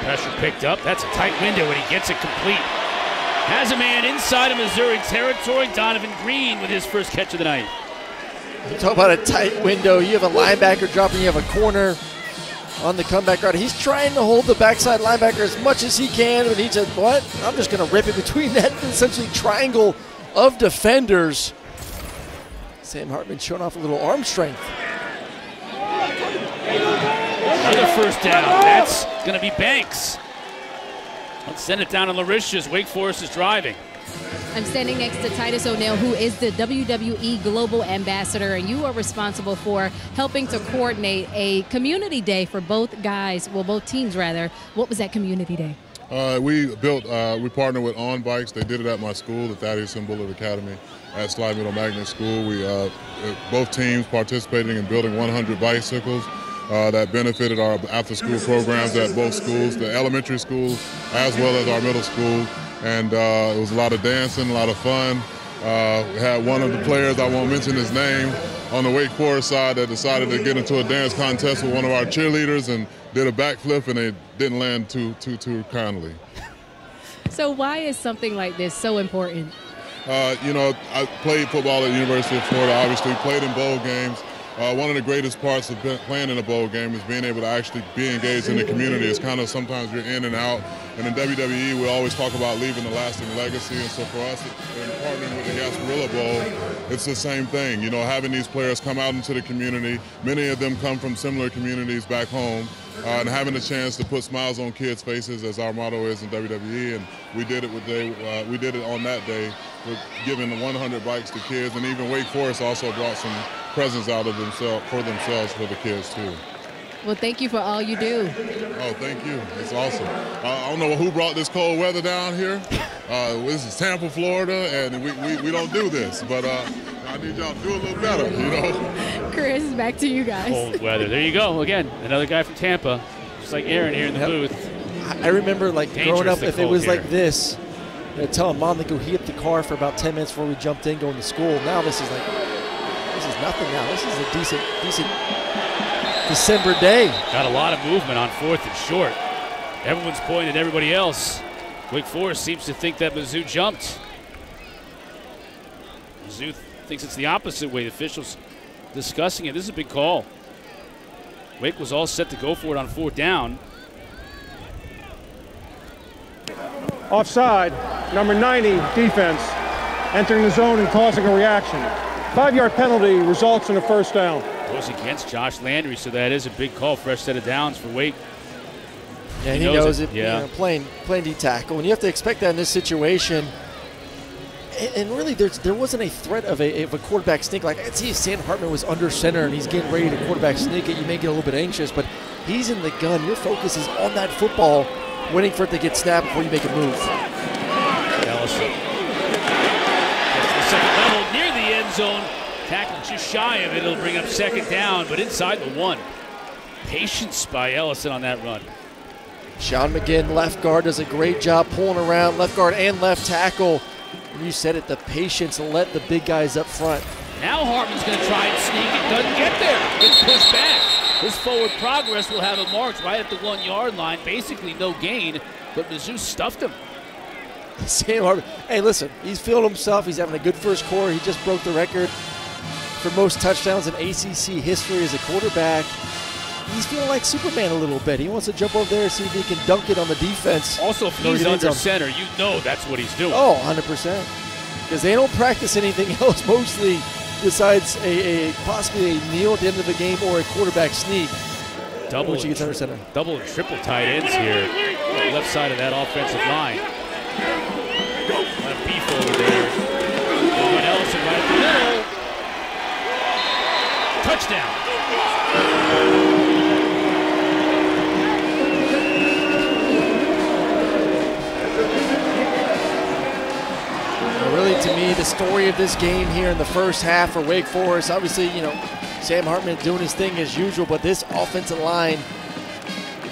Pressure picked up. That's a tight window, and he gets it complete. Has a man inside of Missouri territory. Donovan Green with his first catch of the night. You talk about a tight window. You have a linebacker dropping. You have a corner on the comeback route. He's trying to hold the backside linebacker as much as he can, and he said, what? I'm just going to rip it between that essentially triangle of defenders. Sam Hartman showing off a little arm strength. Another first down. That's going to be Banks. Let's send it down to Larisha's. Wake Forest is driving. I'm standing next to Titus O'Neil, who is the WWE Global Ambassador, and you are responsible for helping to coordinate a community day for both guys, well, both teams rather. What was that community day? We partnered with On Bikes. They did it at my school, the Thaddeus and Bullard Academy at Slide Middle Magnet School. We both teams participating in building 100 bicycles that benefited our after-school programs at both schools, the elementary schools as well as our middle school. And it was a lot of dancing, a lot of fun. We had one of the players, I won't mention his name, on the Wake Forest side that decided to get into a dance contest with one of our cheerleaders and did a backflip, and it didn't land too kindly. So why is something like this so important? I played football at the University of Florida, obviously, played in bowl games. One of the greatest parts of playing in a bowl game is being able to actually be engaged in the community. It's kind of sometimes you're in and out. And in WWE, we always talk about leaving a lasting legacy. And so for us, in partnering with the Gasparilla Bowl, it's the same thing. You know, having these players come out into the community, many of them come from similar communities back home, and having a chance to put smiles on kids' faces, as our motto is in WWE. And we did it on that day with giving 100 bikes to kids. And even Wake Forest also brought some presents out of themselves for the kids too. Well, thank you for all you do. Oh, thank you. It's awesome. I don't know who brought this cold weather down here. This is Tampa, Florida, and we don't do this, but I need y'all to do a little better, you know. Chris, back to you guys. Cold weather. There you go. Again, another guy from Tampa, just like Aaron here in the booth. I remember, like, growing up, if it was like this, telling Mom to go heat up the car for about 10 minutes before we jumped in going to school. Now this is nothing now. This is a decent December day. Got a lot of movement on 4th and short. Everyone's pointing at everybody else. Wake Forest seems to think that Mizzou jumped. Mizzou thinks it's the opposite way. The officials discussing it. This is a big call. Wake was all set to go for it on 4th down. Offside, number 90, defense, entering the zone and causing a reaction. 5-yard penalty results in a first down. Goes against Josh Landry, so that is a big call. Fresh set of downs for Wake. Yeah, he knows it. Yeah. You know, playing D tackle, and you have to expect that in this situation. And really, there wasn't a threat of a quarterback sneak. Like, I'd see if Sam Hartman was under center and he's getting ready to quarterback sneak it, you may get a little bit anxious, but he's in the gun. Your focus is on that football, waiting for it to get snapped before you make a move. Ellison gets to the second level near the end zone. Tackle just shy of it. It'll bring up 2nd down, but inside the 1. Patience by Ellison on that run. Sean McGinn, left guard, does a great job pulling around left guard and left tackle. And you said it, the patience to let the big guys up front. Now Hartman's going to try and sneak it. Doesn't get there. Gets pushed back. His forward progress will have him marked right at the 1-yard line. Basically no gain, but Mizzou stuffed him. Sam Hartman, hey, listen, he's feeling himself. He's having a good first quarter. He just broke the record for most touchdowns in ACC history as a quarterback. He's feeling like Superman a little bit. He wants to jump over there and see if he can dunk it on the defense. Also, if he's under center, you know that's what he's doing. Oh, 100%. Because they don't practice anything else mostly besides possibly a kneel at the end of the game or a quarterback sneak. Double when she gets under center. Double and triple tight ends here on the left side of that offensive line. A lot of beef over there. Ellison right at the middle. Touchdown. Really, to me, the story of this game here in the first half for Wake Forest, obviously, you know, Sam Hartman doing his thing as usual, but this offensive line,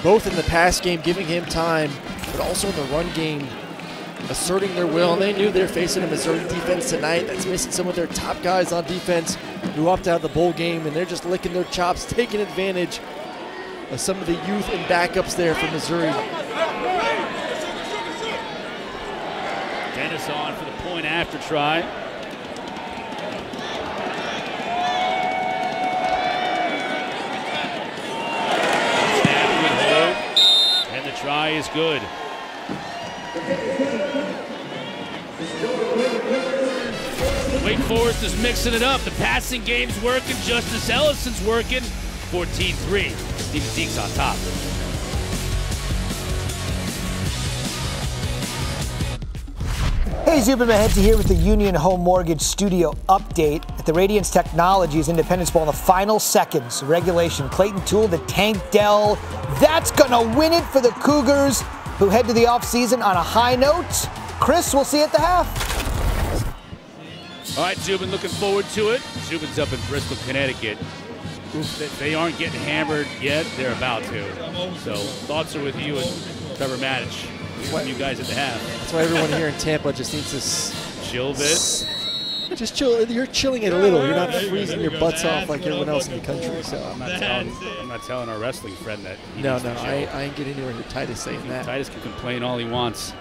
both in the pass game, giving him time, but also in the run game, asserting their will. And they knew they're facing a Missouri defense tonight that's missing some of their top guys on defense who opted out of the bowl game, and they're just licking their chops, taking advantage of some of the youth and backups there for Missouri. Dennis on for the point after try. Snap, good hold, and the try is good. Wake Forest is mixing it up. The passing game's working. Justice Ellison's working. 14-3. Stephen Deeks on top. Hey, Zubin Mehenti here with the Union Home Mortgage Studio update. At the Radiance Technologies Independence Bowl in the final seconds, regulation, Clayton Toole to Tank Dell. That's going to win it for the Cougars, who head to the offseason on a high note. Chris, we'll see you at the half. All right, Zubin, looking forward to it. Zubin's up in Bristol, Connecticut. They aren't getting hammered yet. They're about to. So thoughts are with you and Trevor Maddich. You guys at the half. That's why everyone here in Tampa just needs to chill a bit. Just chill. You're chilling it a little. You're not freezing your butts off like everyone else in the country. So I'm not telling our wrestling friend that. No, I ain't getting anywhere near Titus saying that. Titus can complain all he wants.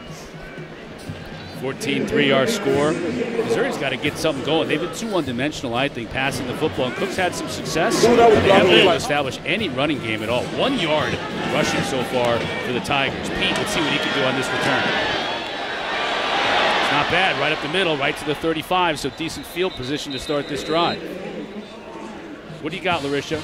14-3 our score. Missouri's got to get something going. They've been too one-dimensional, I think, passing the football. And Cook's had some success. They haven't been able to establish any running game at all. 1 yard rushing so far for the Tigers. Pete, let's see what he can do on this return. It's not bad. Right up the middle, right to the 35. So decent field position to start this drive. What do you got, Larisha?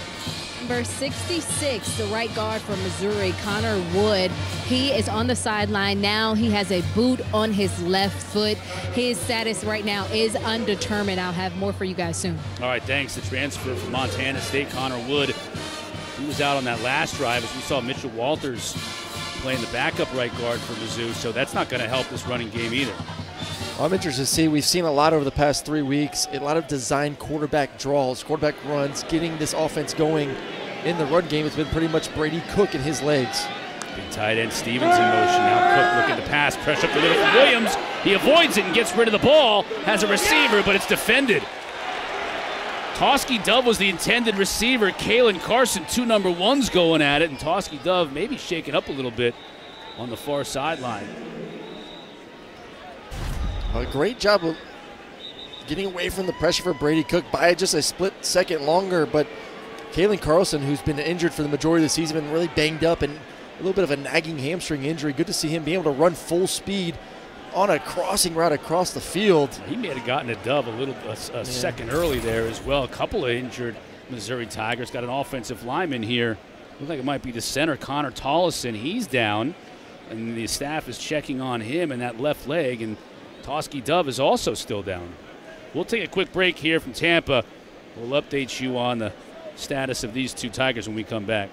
Number 66, the right guard from Missouri, Connor Wood. He is on the sideline now. He has a boot on his left foot. His status right now is undetermined. I'll have more for you guys soon. All right, thanks. The transfer from Montana State, Connor Wood. He was out on that last drive as we saw Mitchell Walters playing the backup right guard for Mizzou, so that's not going to help this running game either. Well, I'm interested to see. We've seen a lot over the past 3 weeks, a lot of designed quarterback draws, quarterback runs, getting this offense going in the run game. It's been pretty much Brady Cook and his legs. Big tight end Stevens in motion. Now Cook looking to pass. Pressure up the middle from Williams. He avoids it and gets rid of the ball. Has a receiver, but it's defended. Tosky Dove was the intended receiver. Kalen Carson, 2 number 1s going at it, and Tosky Dove maybe shaking up a little bit on the far sideline. A great job of getting away from the pressure for Brady Cook by just a split second longer, but Kalen Carlson, who's been injured for the majority of the season, been really banged up and a little bit of a nagging hamstring injury. Good to see him be able to run full speed on a crossing route across the field. He may have gotten a Dove a second early there as well. A couple of injured Missouri Tigers. Got an offensive lineman here. Looks like it might be the center, Connor Tollison. He's down, and the staff is checking on him and that left leg, and Tosky Dove is also still down. We'll take a quick break here from Tampa. We'll update you on the status of these 2 Tigers when we come back.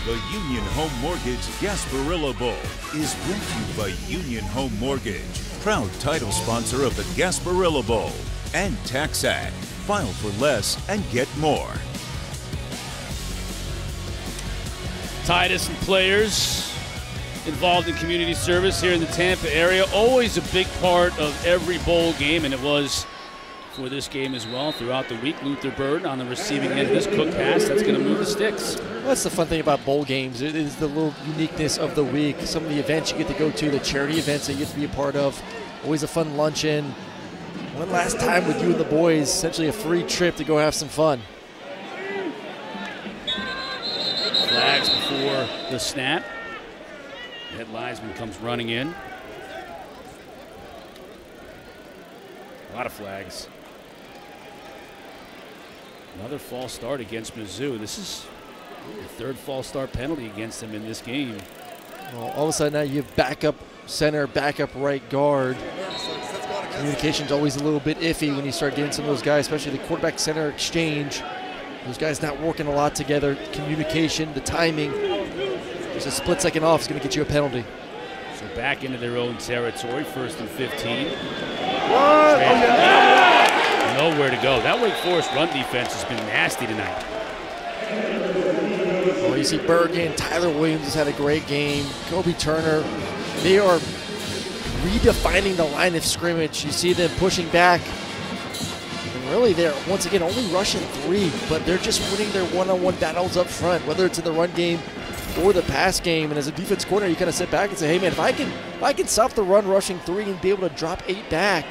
The Union Home Mortgage Gasparilla Bowl is brought to you by Union Home Mortgage, proud title sponsor of the Gasparilla Bowl, and TaxAct. File for less and get more. Titus and players involved in community service here in the Tampa area. Always a big part of every bowl game, and it was for this game as well throughout the week. Luther Bird on the receiving end of this Cook pass. That's going to move the sticks. Well, that's the fun thing about bowl games. It is the little uniqueness of the week. Some of the events you get to go to, the charity events that you get to be a part of. Always a fun luncheon. One last time with you and the boys. Essentially a free trip to go have some fun. Flags before the snap. Head linesman comes running in. A lot of flags. Another false start against Mizzou. This is the 3rd false start penalty against them in this game. Well, all of a sudden now you have backup center, backup right guard. Communication's always a little bit iffy when you start getting some of those guys, especially the quarterback center exchange. Those guys not working a lot together. Communication, the timing. Just a split second off is going to get you a penalty. So back into their own territory, 1st and 15. Nowhere to go. That Wake Forest run defense has been nasty tonight. Well, you see Bergen, Tyler Williams has had a great game. Kobe Turner, they are redefining the line of scrimmage. You see them pushing back. And really, they're once again only rushing 3, but they're just winning their one-on-one battles up front, whether it's in the run game or the pass game. And as a defense coordinator, you kind of sit back and say, hey man, if I can stop the run rushing 3 and be able to drop 8 back,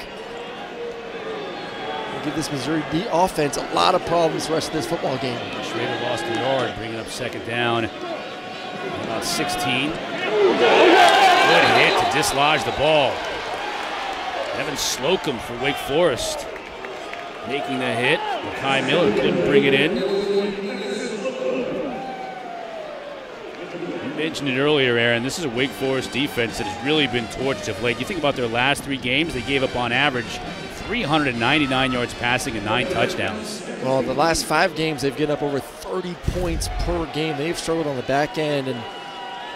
I'll give this Missouri offense a lot of problems the rest of this football game. Schrader lost a yard, bringing up 2nd down. About 16. Good hit to dislodge the ball. Evan Slocum for Wake Forest making the hit. Kai Miller couldn't bring it in. You mentioned it earlier, Aaron. This is a Wake Forest defense that has really been torched of late. You think about their last 3 games, they gave up on average 399 yards passing and 9 touchdowns. Well, the last 5 games, they've given up over 30 points per game. They've struggled on the back end, and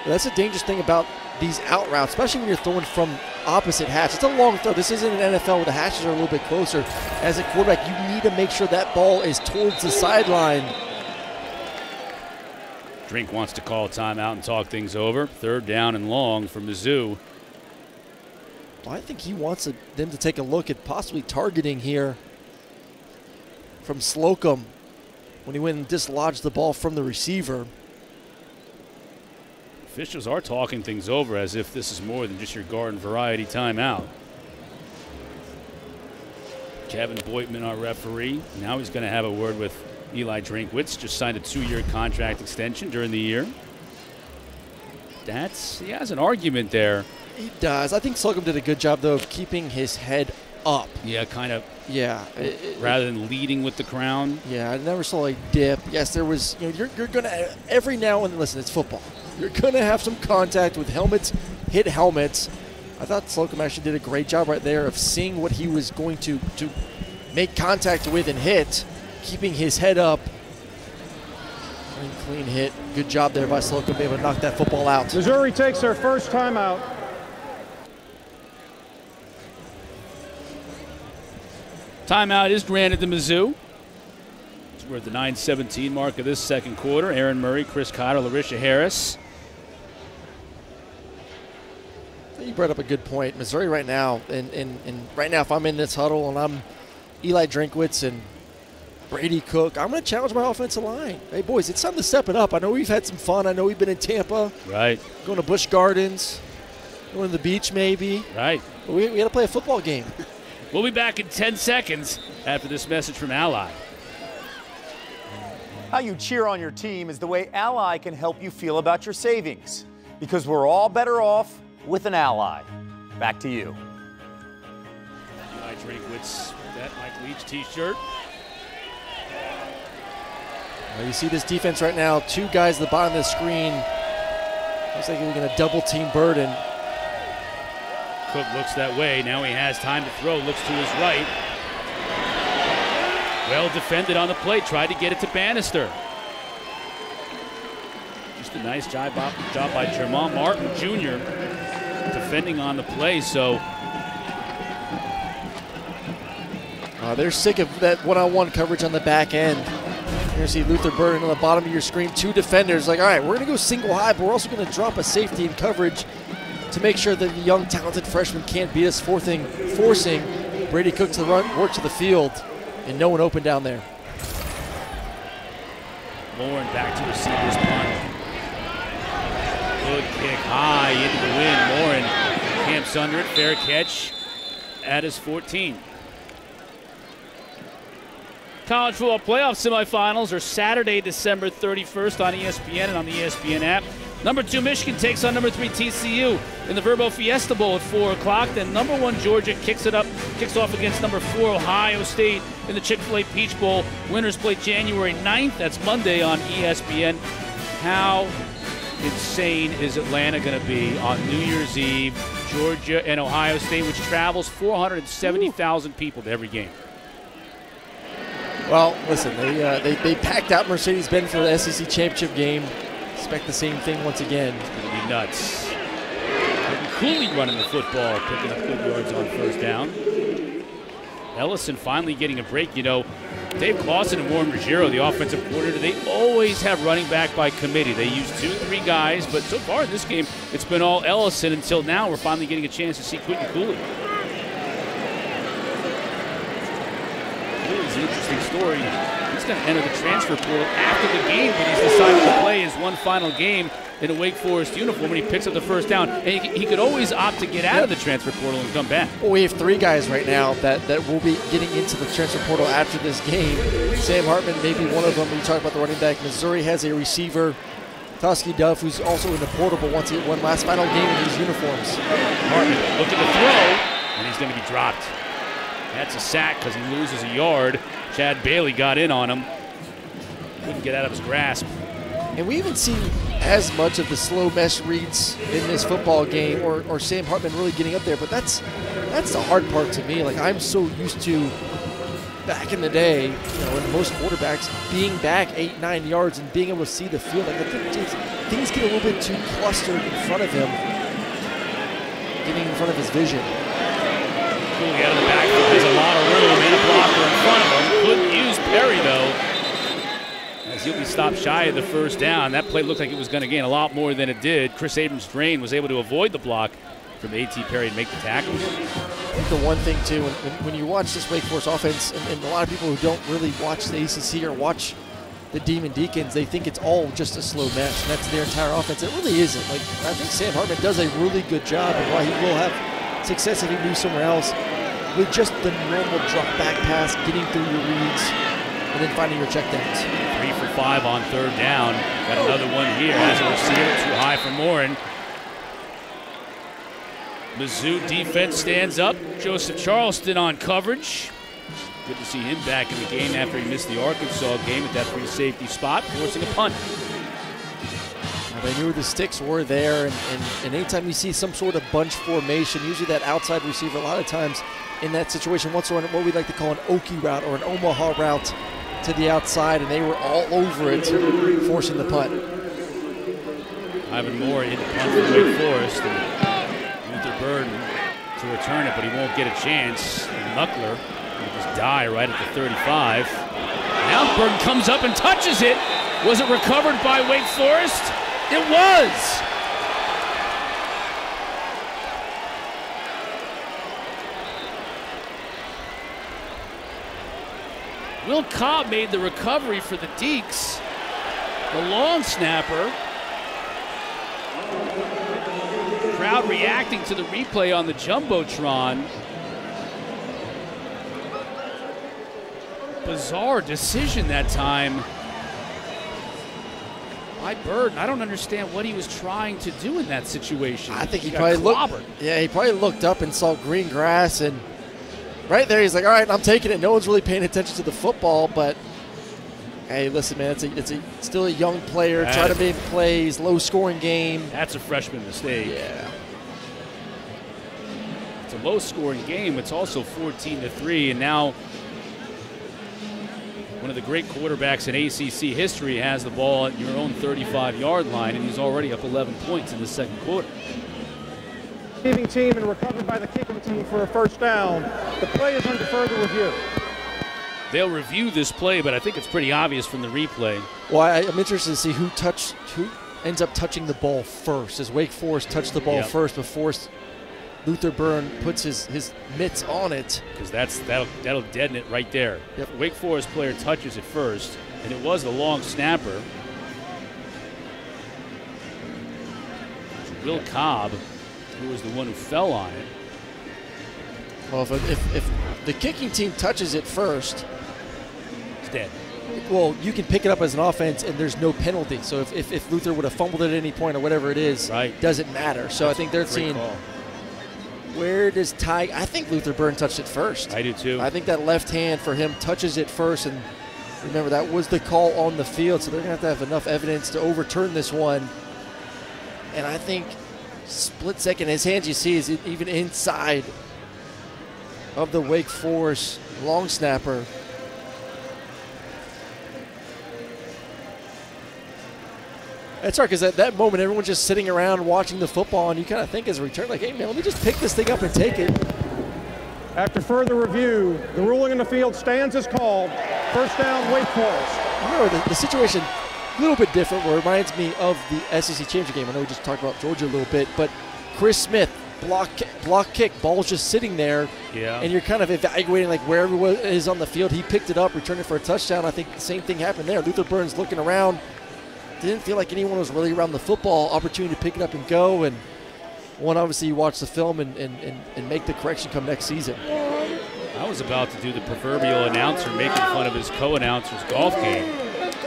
that's a dangerous thing about these out routes, especially when you're throwing from opposite hatch. It's a long throw. This isn't an NFL where the hatches are a little bit closer. As a quarterback, you need to make sure that ball is towards the sideline. Drink wants to call a timeout and talk things over. 3rd down and long for Mizzou. Well, I think he wants them to take a look at possibly targeting here from Slocum when he went and dislodged the ball from the receiver. Officials are talking things over as if this is more than just your garden variety timeout. Kevin Boitman, our referee. Now he's going to have a word with Eli Drinkwitz. Just signed a 2-year contract extension during the year. He has an argument there. He does. I think Slocum did a good job, though, of keeping his head up. Yeah, kind of. Yeah. Rather than leading with the crown. Yeah, I never saw a dip. Yes, there was, you're going to, every now and then, listen, it's football. You're going to have some contact with helmets, hit helmets. I thought Slocum actually did a great job right there of seeing what he was going to make contact with and hit, keeping his head up. Clean hit. Good job there by Slocum, able to knock that football out. Missouri takes their first timeout. Timeout is granted to Mizzou. We're at the 9:17 mark of this second quarter. Aaron Murray, Chris Cotter, Larisha Harris. You brought up a good point. Missouri right now, and right now if I'm in this huddle and I'm Eli Drinkwitz and Brady Cook, I'm going to challenge my offensive line. Hey, boys, it's time to step it up. I know we've had some fun. I know we've been in Tampa. Right. Going to Busch Gardens, going to the beach maybe. Right. But we got to play a football game. We'll be back in 10 seconds after this message from Ally. How you cheer on your team is the way Ally can help you feel about your savings. Because we're all better off with an Ally. Back to you. Eli Drinkwitz, that Mike Leach t-shirt. Well, you see this defense right now, two guys at the bottom of the screen. Looks like we're going to double team Burden. Cook looks that way. Now he has time to throw. Looks to his right. Well defended on the play. Tried to get it to Bannister. Just a nice job by Jermon Martin Jr. defending on the play. So they're sick of that one-on-one coverage on the back end. You're going to see Luther Burden on the bottom of your screen. Two defenders like, all right, we're going to go single high, but we're also going to drop a safety in coverage to make sure that the young, talented freshman can't beat us, forcing Brady Cook to run, work to the field, and no one open down there. Lauren back to receiver's punt. Good kick high into the wind. Lauren camps under it. Fair catch at his 14. College football playoff semifinals are Saturday, December 31st on ESPN and on the ESPN app. Number 2 Michigan takes on number 3 TCU in the Verbo Fiesta Bowl at 4 o'clock. Then number 1 Georgia kicks off against number 4 Ohio State in the Chick-fil-A Peach Bowl. Winners play January 9th. That's Monday on ESPN. How insane is Atlanta going to be on New Year's Eve? Georgia and Ohio State, which travels 470,000 people to every game. Well, listen, they packed out Mercedes-Benz for the SEC championship game. Expect the same thing once again. It's going to be nuts. Cooley running the football, picking up good yards on first down. Ellison finally getting a break. You know, Dave Clawson and Warren Ruggiero, the offensive coordinator, they always have running back by committee. They use 2-3 guys, but so far in this game, it's been all Ellison until now. We're finally getting a chance to see Quentin Cooley. Cooley's an interesting story. He's going to enter the transfer portal after the game, but he's decided to play his one final game in a Wake Forest uniform, and he picks up the first down. And he could always opt to get out of the transfer portal and come back. Well, we have 3 guys right now that will be getting into the transfer portal after this game. Sam Hartman may be one of them. You talk about the running back. Missouri has a receiver, Tusky Duff, who's also in the portal, but wants to get one last final game in these uniforms. Hartman looking to throw, and he's going to be dropped. That's a sack because he loses a yard. Chad Bailey got in on him. Couldn't get out of his grasp. And we haven't seen as much of the slow mesh reads in this football game or Sam Hartman really getting up there, but that's the hard part to me. Like, I'm so used to back in the day, you know, when most quarterbacks being back 8-9 yards and being able to see the field. Like, I think things get a little bit too clustered in front of him, getting in front of his vision. Cooley out of the backfield. There's a lot of room and a blocker in front of him. Couldn't use Perry, though, as he'll be stopped shy of the first down. That play looked like it was going to gain a lot more than it did. Chris Abrams-Drain was able to avoid the block from A.T. Perry and make the tackle. I think the one thing, too, when you watch this Wake Forest offense, and a lot of people who don't really watch the ACC or watch the Demon Deacons, they think it's all just a slow mesh, and that's their entire offense. It really isn't. Like, I think Sam Hartman does a really good job, and while he will have success if he moves somewhere else, with just the normal drop back pass, getting through your reads, and then finding your checkdowns. 3 for 5 on third down. Got another one here as a receiver, too high for Morin. Mizzou defense stands up. Joseph Charleston on coverage. Good to see him back in the game after he missed the Arkansas game at that free safety spot, forcing a punt. They knew the sticks were there, and anytime you see some sort of bunch formation, usually that outside receiver, a lot of times in that situation, wants to run what we like to call an Okie route or an Omaha route to the outside, and they were all over it, forcing the punt. Ivan Moore in the punt for Wake Forest, and Luther Burden to return it, but he won't get a chance. And Knuckler will just die right at the 35. Now Burton comes up and touches it. Was it recovered by Wake Forest? It was. Will Cobb made the recovery for the Deeks. The long snapper. Crowd reacting to the replay on the Jumbotron. Bizarre decision that time by Burton. I don't understand what he was trying to do in that situation. I think he probably looked. Yeah, he probably looked up and saw green grass, and right there he's like, "All right, I'm taking it." No one's really paying attention to the football, but hey, listen, man, it's still a young player trying to make plays, low-scoring game. That's a freshman mistake. Yeah. It's a low-scoring game. It's also 14-3, and now one of the great quarterbacks in ACC history has the ball at your own 35-yard line, and he's already up 11 points in the second quarter. Receiving team and recovered by the kicking team for a first down. The play is under further review. They'll review this play, but I think it's pretty obvious from the replay. Well, I'm interested to see who ends up touching the ball first. Does Wake Forest touch the ball first before Luther Burn puts his mitts on it? Because that'll deaden it right there. Yep. Wake Forest player touches it first, and it was the long snapper. Will Cobb, who was the one who fell on it. Well, if the kicking team touches it first, it's dead. Well, you can pick it up as an offense, and there's no penalty. So if Luther would have fumbled it at any point or whatever it is, doesn't matter. So I think they're seeing where does Ty. I think Luther Burn touched it first. I do too. I think that left hand for him touches it first, and remember that was the call on the field. So they're going to have enough evidence to overturn this one. And I think split second, his hands you see is even inside of the Wake Forest long snapper. That's right, because at that moment, everyone's just sitting around watching the football, and you kind of think as a return, like, hey, man, let me just pick this thing up and take it. After further review, the ruling in the field stands as called. First down, Wake Forest. Remember, the situation a little bit different, where it reminds me of the SEC championship game. I know we just talked about Georgia a little bit, but Chris Smith, block kick, ball's just sitting there, and you're kind of evaluating like where everyone is on the field. He picked it up, returned it for a touchdown. I think the same thing happened there. Luther Burns looking around, didn't feel like anyone was really around the football. Opportunity to pick it up and go, and one, obviously you watch the film and make the correction come next season. I was about to do the proverbial announcer making fun of his co-announcer's golf game,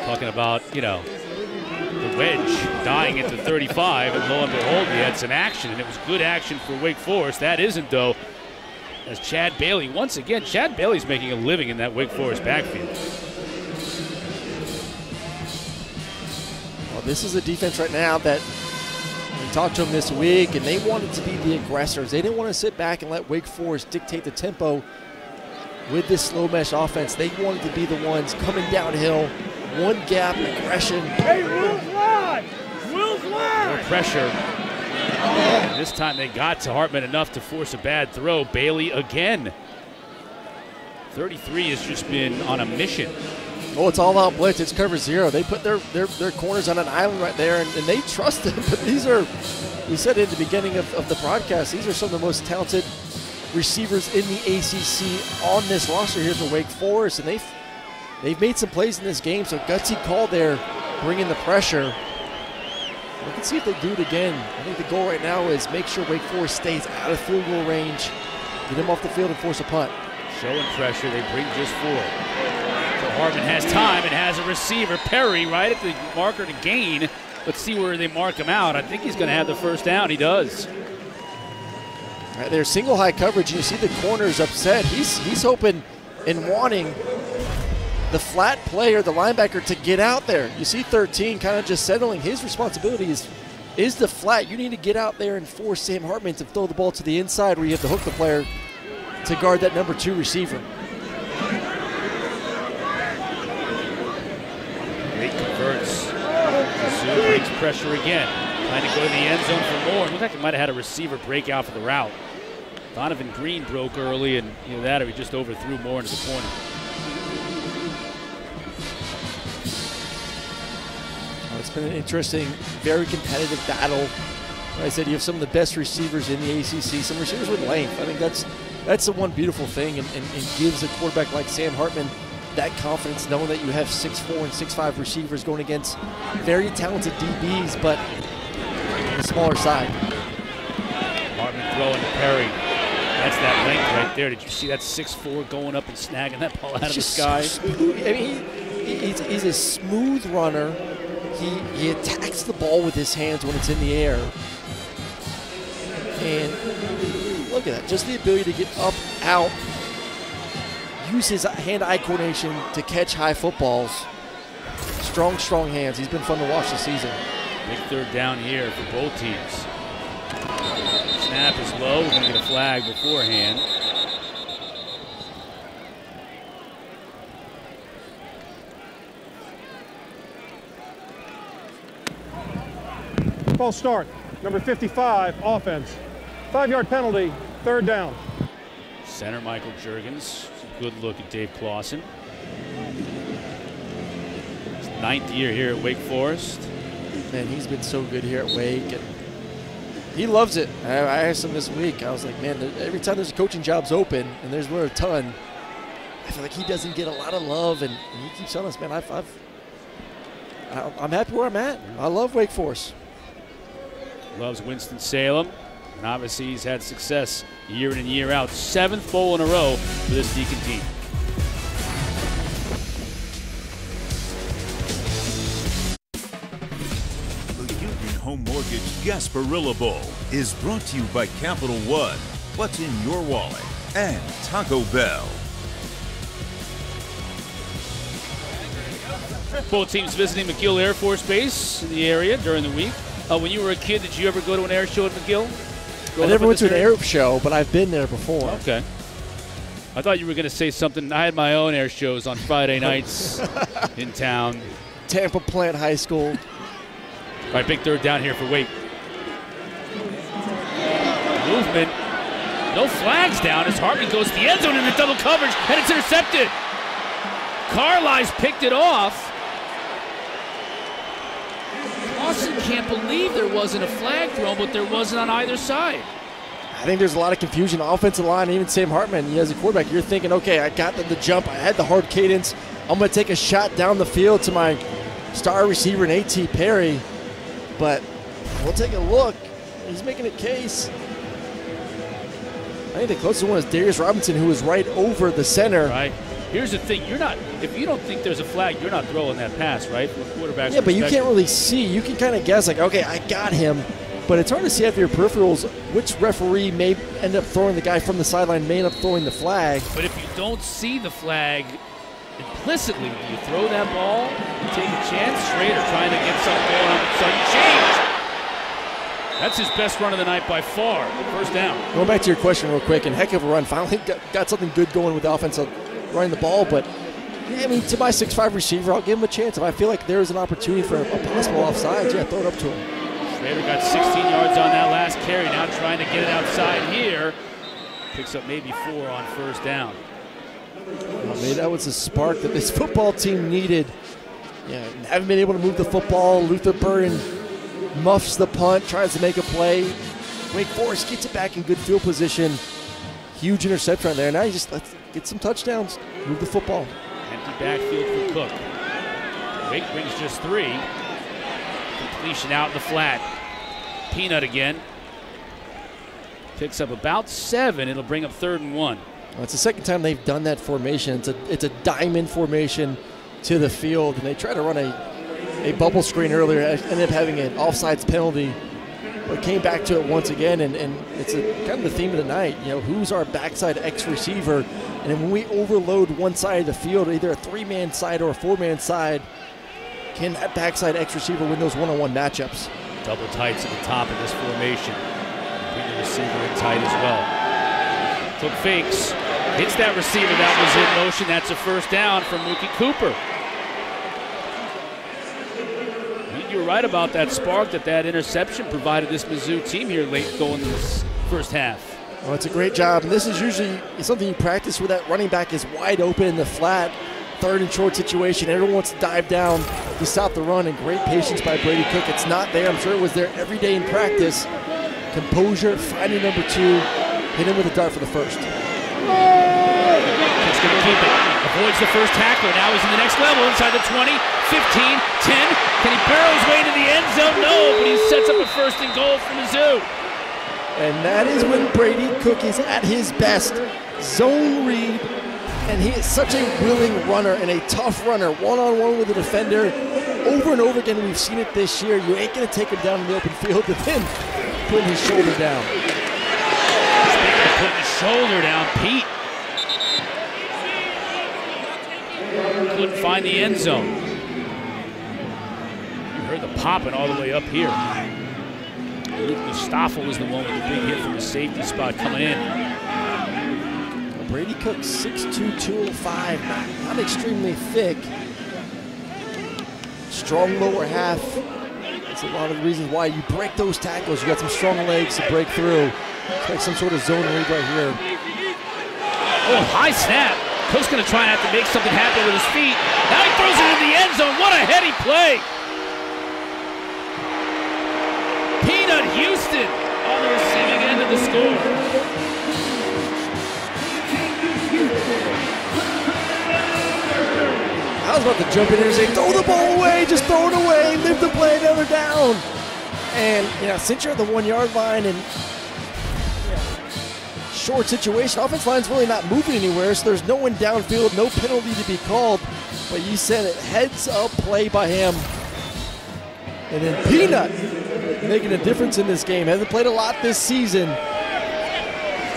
talking about, you know, the wedge dying at the 35, and lo and behold, we had some action, and it was good action for Wake Forest. That isn't, though, as Chad Bailey, once again, Chad Bailey's making a living in that Wake Forest backfield. Well, this is a defense right now that we talked to them this week, and they wanted to be the aggressors. They didn't want to sit back and let Wake Forest dictate the tempo with this slow mesh offense. They wanted to be the ones coming downhill, one gap aggression. Hey, Will's line! Will's line! More pressure. And this time they got to Hartman enough to force a bad throw. Bailey again. 33 has just been on a mission. Oh, it's all out blitz. It's cover zero. They put their corners on an island right there, and they trust them. But these are, we said it at the beginning of the broadcast, these are some of the most talented receivers in the ACC on this roster here for Wake Forest, and they've made some plays in this game. So gutsy call there, bringing the pressure. We can see if they do it again. I think the goal right now is make sure Wake Forest stays out of field goal range, get them off the field and force a punt. Showing pressure, they bring just 4. So Hartman has time and has a receiver, Perry, right at the marker to gain. Let's see where they mark him out. I think he's going to have the first down. He does. All right, there's single high coverage, and you see the corners upset. He's hoping and wanting the flat player, the linebacker, to get out there. You see 13 kind of just settling. His responsibility is the flat. You need to get out there and force Sam Hartman to throw the ball to the inside, where you have to hook the player to guard that number 2 receiver. Great converts. Zoo brings pressure again. Trying to go to the end zone for more. It looked like he might have had a receiver break out for the route. Donovan Green broke early, and that or he just overthrew more into the corner. been an interesting, very competitive battle. Like I said, you have some of the best receivers in the ACC, some receivers with length. I think that's the one beautiful thing, and gives a quarterback like Sam Hartman that confidence, knowing that you have 6'4" and 6'5" receivers going against very talented DBs, but on the smaller side. Hartman throwing to Perry. That's that length right there. Did you see that 6'4" going up and snagging that ball out of the sky? So I mean, he's a smooth runner. He attacks the ball with his hands when it's in the air. And look at that, just the ability to get up, out, use his hand-eye coordination to catch high footballs. Strong, strong hands. He's been fun to watch this season. Big third down here for both teams. Snap is low. We're going to get a flag beforehand. False start. Number 55, offense. 5-yard penalty, third down. Center Michael Juergens. Good look at Dave Clawson. His 9th year here at Wake Forest. Man, he's been so good here at Wake. And he loves it. I asked him this week. I was like, man, every time there's coaching jobs open, and there's a ton, I feel like he doesn't get a lot of love, and he keeps telling us, man, I'm happy where I'm at. I love Wake Forest. Loves Winston-Salem. And obviously he's had success year in and year out. 7th bowl in a row for this Deacon team. The Union Home Mortgage Gasparilla Bowl is brought to you by Capital One, What's in Your Wallet, and Taco Bell. Both teams visiting McGill Air Force Base in the area during the week. When you were a kid, did you ever go to an air show at McGill? I never went to an air show, but I've been there before. Okay. I thought you were going to say something. I had my own air shows on Friday nights in town. Tampa Plant High School. All right, big third down here for Wake. Movement. No flags down as Hartman goes to the end zone in the double coverage, and it's intercepted. Carlisle's picked it off. Clawson can't believe there wasn't a flag thrown, but there wasn't on either side. I think there's a lot of confusion. Offensive line, even Sam Hartman, as a quarterback, you're thinking, okay, I got the jump. I had the hard cadence. I'm going to take a shot down the field to my star receiver in A.T. Perry. But we'll take a look. He's making a case. I think the closest one is Darius Robinson, who was right over the center. Right. Here's the thing, if you don't think there's a flag, you're not throwing that pass, right? From a quarterback's but you can't really see. You can kind of guess, like, okay, I got him, but it's hard to see after your peripherals which referee may end up throwing the guy from the sideline, may end up throwing the flag. But if you don't see the flag implicitly, do you throw that ball and take a chance? Schrader trying to get something going on the sudden change. That's his best run of the night by far. First down. Going back to your question real quick, and heck of a run. Finally got something good going with the offense running the ball, but I mean, to my 6'5" receiver, I'll give him a chance. If I feel like there's an opportunity for a possible offsides, throw it up to him. Schrader got 16 yards on that last carry, now trying to get it outside here. Picks up maybe 4 on first down. I mean, that was a spark that this football team needed. Yeah, haven't been able to move the football. Luther Burden muffs the punt, tries to make a play. Wake Forest gets it back in good field position. Huge interception right there. Now you just let's get some touchdowns, move the football. Empty backfield for Cook. Wake brings just 3. Completion out in the flat. Peanut again. Picks up about 7. It'll bring up 3rd and 1. Well, it's the second time they've done that formation. It's a diamond formation to the field, and they try to run a bubble screen earlier, ended up having an offsides penalty, but came back to it once again, and it's kind of the theme of the night. Who's our backside X receiver? And then when we overload one side of the field, either a 3-man side or a 4-man side, can that backside X receiver win those one-on-one matchups? Double tights at the top of this formation. Bring the receiver in tight as well. Cook fakes, hits that receiver that was in motion. That's a first down for Mookie Cooper. I think you're right about that spark that interception provided this Mizzou team here late going in this first half. Well, it's a great job, and this is usually something you practice where that running back is wide open in the flat. third and short situation. Everyone wants to dive down to stop the run, and great patience by Brady Cook. It's not there. I'm sure it was there every day in practice. Composure, finding number 2, hit him with a dart for the first. He's going to keep it. Avoids the first tackler. Now he's in the next level, inside the 20, 15, 10. Can he barrel his way into the end zone? No, but he sets up a first and goal for Mizzou. And that is when Brady Cook is at his best. Zone read, and he is such a willing runner and a tough runner, one-on-one with the defender. Over and over again, we've seen it this year. You ain't going to take him down in the open field with him putting his shoulder down. Speaking of putting his shoulder down, Pete couldn't find the end zone. You heard the popping all the way up here. Luke Mustafa was the one with the big hit from the safety spot coming in. Brady Cook, 6'2", 205, not extremely thick. Strong lower half. That's a lot of the reasons why you break those tackles. You got some strong legs to break through. It's like some sort of zone read right here. Oh, high snap. Cook's going to try and have to make something happen with his feet. Now he throws it in the end zone. What a heady play. Peanut Houston on the receiving end of the score. I was about to jump in here and say, throw the ball away, just throw it away, live the play, another down. And, since you're at the 1 yard line and short situation, offense line's really not moving anywhere, so there's no one downfield, no penalty to be called. But you said it, heads up play by him. And then Peanut making a difference in this game. Hasn't played a lot this season.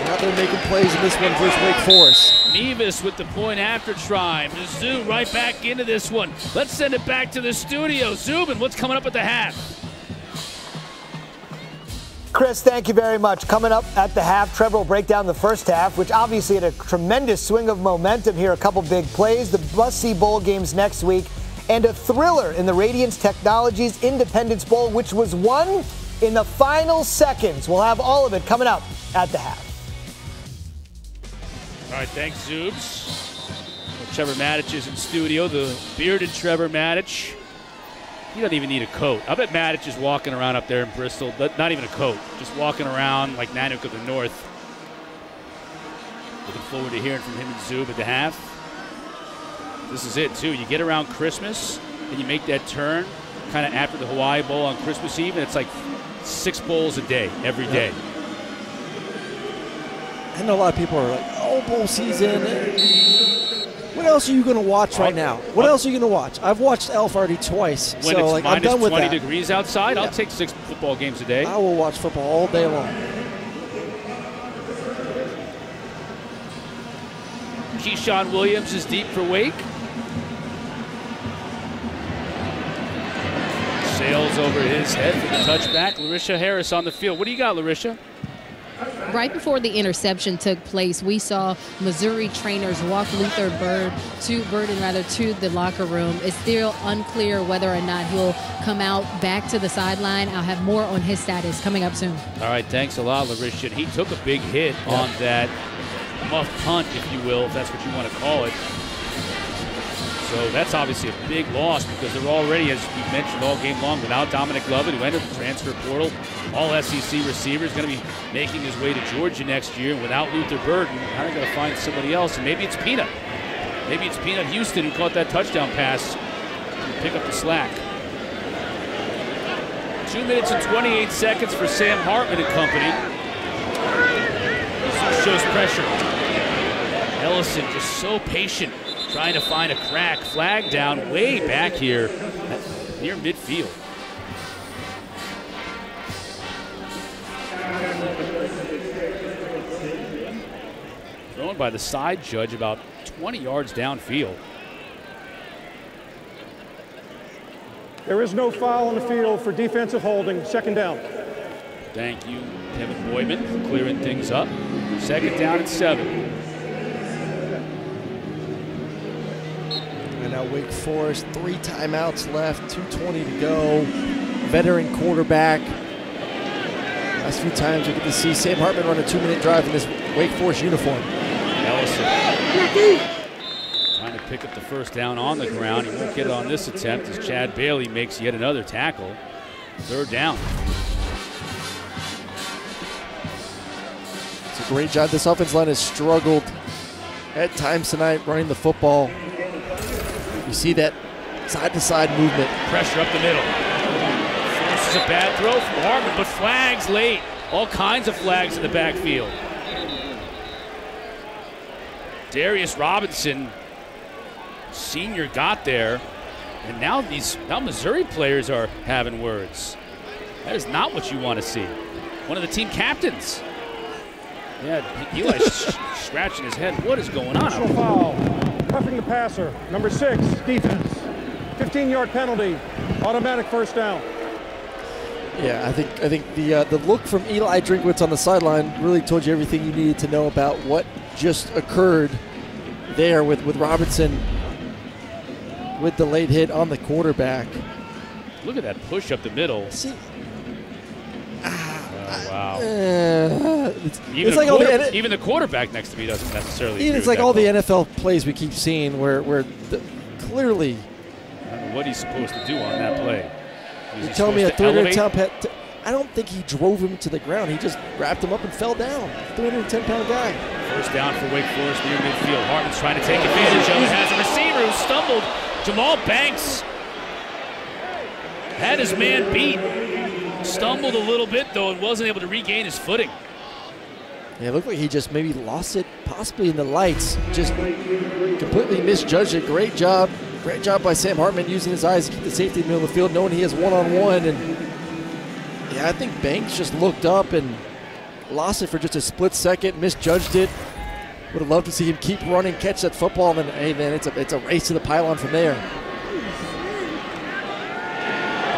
Out there making plays in this one versus Wake Forest. Mevis with the point after try. Mizzou right back into this one. Let's send it back to the studio. Zubin, what's coming up at the half? Chris, thank you very much. Coming up at the half, Trevor will break down the first half, which obviously had a tremendous swing of momentum here. A couple big plays, the must-see bowl games next week, and a thriller in the Radiance Technologies Independence Bowl, which was won in the final seconds. We'll have all of it coming up at the half. All right, thanks, Zoobs. Trevor Matich is in studio, the bearded Trevor Matich. He doesn't even need a coat. I bet Matich is walking around up there in Bristol, not even a coat, just walking around like Nanook of the North. Looking forward to hearing from him and Zoob at the half. This is it, too. You get around Christmas, and you make that turn kind of after the Hawaii Bowl on Christmas Eve, and it's like 6 bowls a day, every day. I know a lot of people are like, oh, bowl season. What else are you going to watch right now? What else are you going to watch? I've watched Elf already twice. When so, it's I'm done with minus 20 that. degrees outside, I'll take 6 football games a day. I will watch football all day long. Keyshawn Williams is deep for Wake. Sails over his head for the touchback. Larisha Harris on the field. What do you got, Larisha? Right before the interception took place, we saw Missouri trainers walk Luther Burden to the locker room. It's still unclear whether or not he'll come out back to the sideline. I'll have more on his status coming up soon. All right, thanks a lot, Larisha. He took a big hit on that muff punt, if you will, if that's what you want to call it. So that's obviously a big loss because they're already, as we mentioned all game long, without Dominic Lovett, who entered the transfer portal, all SEC receivers, going to be making his way to Georgia next year. And without Luther Burden, how are they going to find somebody else? And maybe it's Peanut. Maybe it's Peanut Houston who caught that touchdown pass to pick up the slack. 2 minutes and 28 seconds for Sam Hartman and company. This shows pressure. Ellison just so patient, trying to find a crack. Flag down way back here near midfield. Thrown by the side judge about 20 yards downfield. There is no foul on the field for defensive holding. Second down. Thank you, Kevin Boyman, for clearing things up. Second down and 7. And now Wake Forest, 3 timeouts left, 2:20 to go. Veteran quarterback. Last few times we get to see Sam Hartman run a 2-minute drive in this Wake Forest uniform. Ellison trying to pick up the first down on the ground. He won't get it on this attempt as Chad Bailey makes yet another tackle. Third down. It's a great job. This offensive line has struggled at times tonight running the football. You see that side-to-side movement. Pressure up the middle. This is a bad throw from Hartman, but flags late. All kinds of flags in the backfield. Darius Robinson, senior, got there, and now Missouri players are having words. That is not what you want to see. One of the team captains. Yeah, Eli's scratching his head. What is going on? Personal foul. Roughing the passer. Number 6, defense. 15-yard penalty. Automatic first down. Yeah, I think the look from Eli Drinkwitz on the sideline really told you everything you needed to know about what just occurred there with Robinson with the late hit on the quarterback. Look at that push up the middle. See, wow. Even the quarterback next to me doesn't necessarily. It's like all the NFL plays we keep seeing where clearly. I don't know what he's supposed to do on that play. You're telling me a 300-pound I don't think he drove him to the ground. He just wrapped him up and fell down. 310-pound guy. First down for Wake Forest near midfield. Hartman's trying to take advantage of it. Has a receiver who stumbled. Jamal Banks had his man beat. Stumbled a little bit, though, and wasn't able to regain his footing. Yeah, it looked like he just maybe lost it, possibly in the lights. Just completely misjudged it. Great job. Great job by Sam Hartman using his eyes to keep the safety in the middle of the field, knowing he has one-on-one. And yeah, I think Banks just looked up and lost it for just a split second, misjudged it. Would have loved to see him keep running, catch that football, and then, hey, man, it's a race to the pylon from there.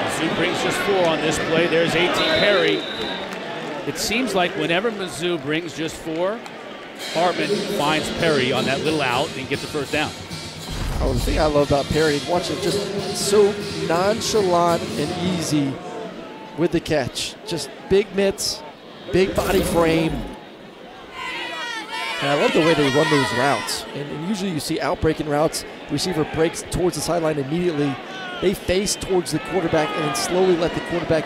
Mizzou brings just 4 on this play. There's A.T. Perry. It seems like whenever Mizzou brings just 4, Hartman finds Perry on that little out and gets the first down. Oh, the thing I love about Perry, watch it, just so nonchalant and easy with the catch. Just big mitts, big body frame. And I love the way they run those routes. And usually you see out-breaking routes, receiver breaks towards the sideline immediately. They face towards the quarterback and then slowly let the quarterback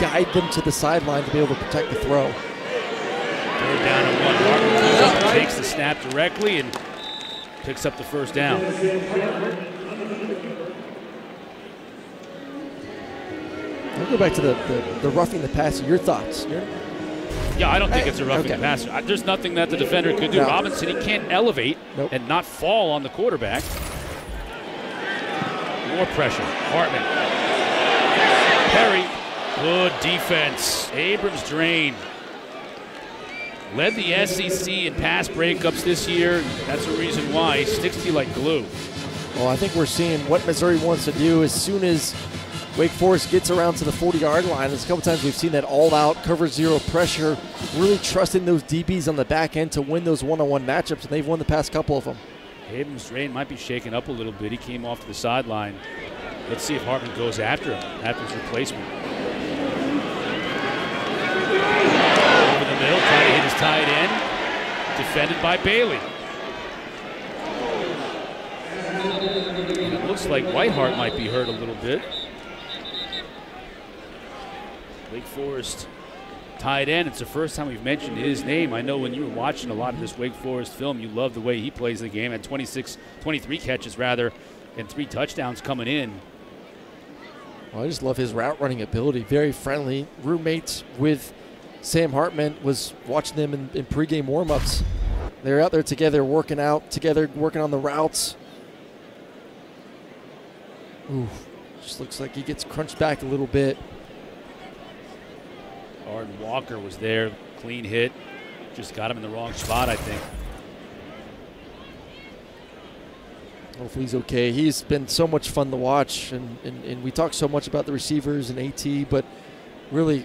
guide them to the sideline to be able to protect the throw. Third down and 1. Hartman goes up and takes the snap directly and picks up the first down. I'll go back to the roughing the passer. Your thoughts? Yeah, I don't think it's a roughing the passer. There's nothing that the defender could do. No. Robinson, he can't elevate and not fall on the quarterback. More pressure. Hartman. Perry. Good defense. Abrams drained. Led the SEC in pass breakups this year. That's a reason why. He sticks to you like glue. Well, I think we're seeing what Missouri wants to do as soon as Wake Forest gets around to the 40-yard line. There's a couple times we've seen that all-out cover zero pressure, really trusting those DBs on the back end to win those one-on-one matchups, and they've won the past couple of them. Abrams drain might be shaken up a little bit. He came off to the sideline. Let's see if Hartman goes after him, after his replacement. Over the middle, trying to hit his tight end. Defended by Bailey. And it looks like Whitehart might be hurt a little bit. Wake Forest tight end. It's the first time we've mentioned his name. I know when you were watching a lot of this Wake Forest film, you love the way he plays the game. Had 23 catches rather, and 3 touchdowns coming in. Well, I just love his route running ability. Very friendly. Roommates with Sam Hartman. Was watching them in pregame warmups. They're out there together, working out together, working on the routes. Ooh, just looks like he gets crunched back a little bit. Arden Walker was there, clean hit. Just got him in the wrong spot, I think. Hopefully he's okay. He's been so much fun to watch, and we talk so much about the receivers and AT, but really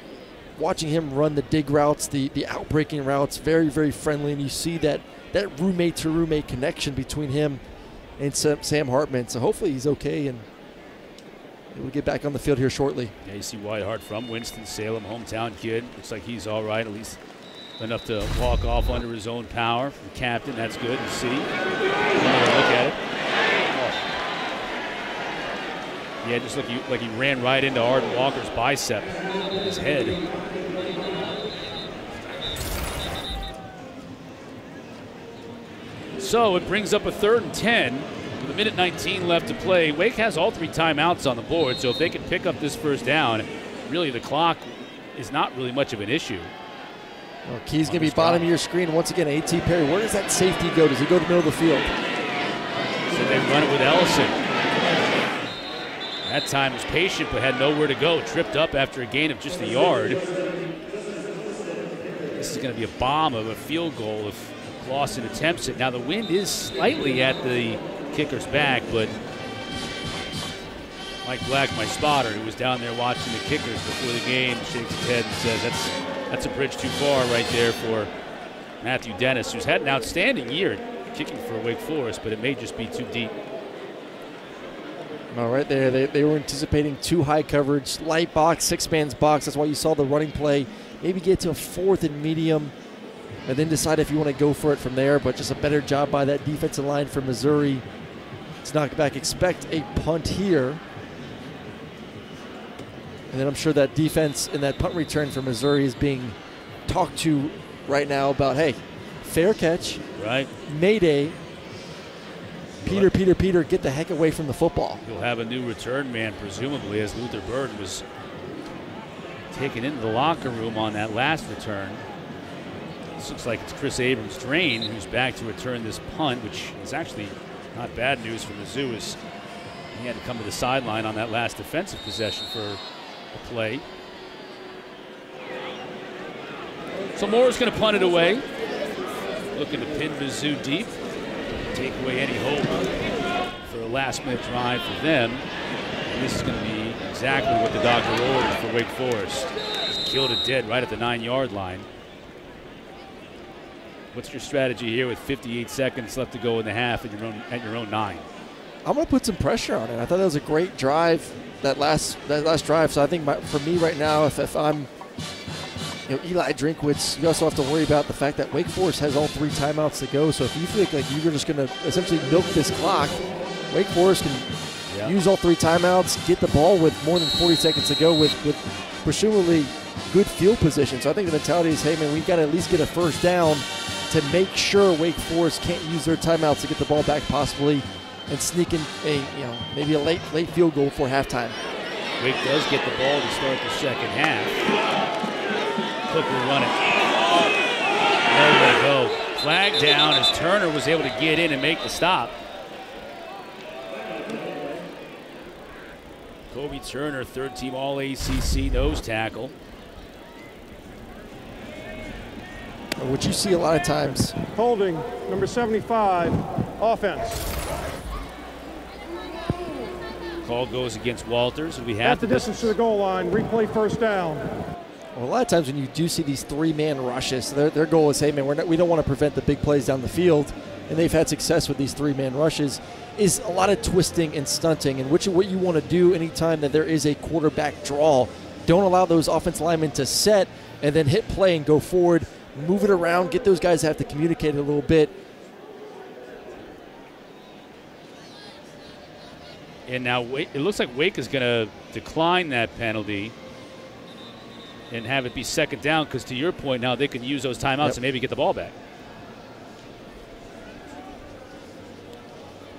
watching him run the dig routes, the outbreaking routes, very, very friendly, and you see that roommate-to-roommate connection between him and Sam Hartman. So hopefully he's okay, and we'll get back on the field here shortly. Yeah, you see Whitehart from Winston-Salem, hometown kid. Looks like he's all right, at least enough to walk off under his own power from captain. That's good to see. Another look at it. Yeah, just like he ran right into Arden Walker's bicep, his head. So it brings up a 3rd and 10 with a minute 19 left to play. Wake has all 3 timeouts on the board, so if they can pick up this first down, really the clock is not really much of an issue. Well, key's going to be bottom of your screen. Once again, A.T. Perry, where does that safety go? Does he go to the middle of the field? So they run it with Ellison. That time was patient but had nowhere to go. Tripped up after a gain of just a yard. This is going to be a bomb of a field goal if Clausen attempts it. Now the wind is slightly at the kicker's back, but Mike Black, my spotter, who was down there watching the kickers before the game, shakes his head and says that's a bridge too far right there for Matthew Dennis, who's had an outstanding year kicking for Wake Forest, but it may just be too deep. No, right there, they were anticipating too high coverage, light box, 6-man's box. That's why you saw the running play. Maybe get to a 4th and medium, and then decide if you want to go for it from there. But just a better job by that defensive line for Missouri to knock it back. Expect a punt here. And then I'm sure that defense and that punt return for Missouri is being talked to right now about, hey, fair catch. Right. Mayday. Peter, get the heck away from the football. You'll have a new return man, presumably, as Luther Burden was taken into the locker room on that last return. This looks like it's Chris Abrams-Drain who's back to return this punt, which is actually not bad news for Mizzou, as he had to come to the sideline on that last defensive possession for a play. So Moore's going to punt it away. Looking to pin Mizzou deep. Take away any hope for a last-minute drive for them. And this is going to be exactly what the doctor ordered for Wake Forest. Just killed it dead right at the 9-yard line. What's your strategy here with 58 seconds left to go in the half at your own 9? I'm going to put some pressure on it. I thought that was a great drive, that last drive. So I think for me right now, if I'm Eli Drinkwitz, you also have to worry about the fact that Wake Forest has all 3 timeouts to go. So if you think like you're just going to essentially milk this clock, Wake Forest can use all 3 timeouts, get the ball with more than 40 seconds to go with presumably good field position. So I think the mentality is, hey, man, we've got to at least get a first down to make sure Wake Forest can't use their timeouts to get the ball back possibly and sneak in maybe a late field goal before halftime. Wake does get the ball to start the second half. Cook will run it. Nowhere to go. Flag down as Turner was able to get in and make the stop. Kobe Turner, 3rd-team All-ACC nose tackle. What you see a lot of times. Holding, number 75, offense. Call goes against Walters. We have at the distance to the goal line, replay first down. Well, a lot of times when you do see these 3-man rushes, their goal is, hey, man, we don't want to prevent the big plays down the field, and they've had success with these 3-man rushes, is a lot of twisting and stunting, and what you want to do anytime that there is a quarterback draw. Don't allow those offensive linemen to set and then hit play and go forward, move it around, get those guys to have to communicate a little bit. And now it looks like Wake is going to decline that penalty and have it be second down, because to your point, now they can use those timeouts and maybe get the ball back.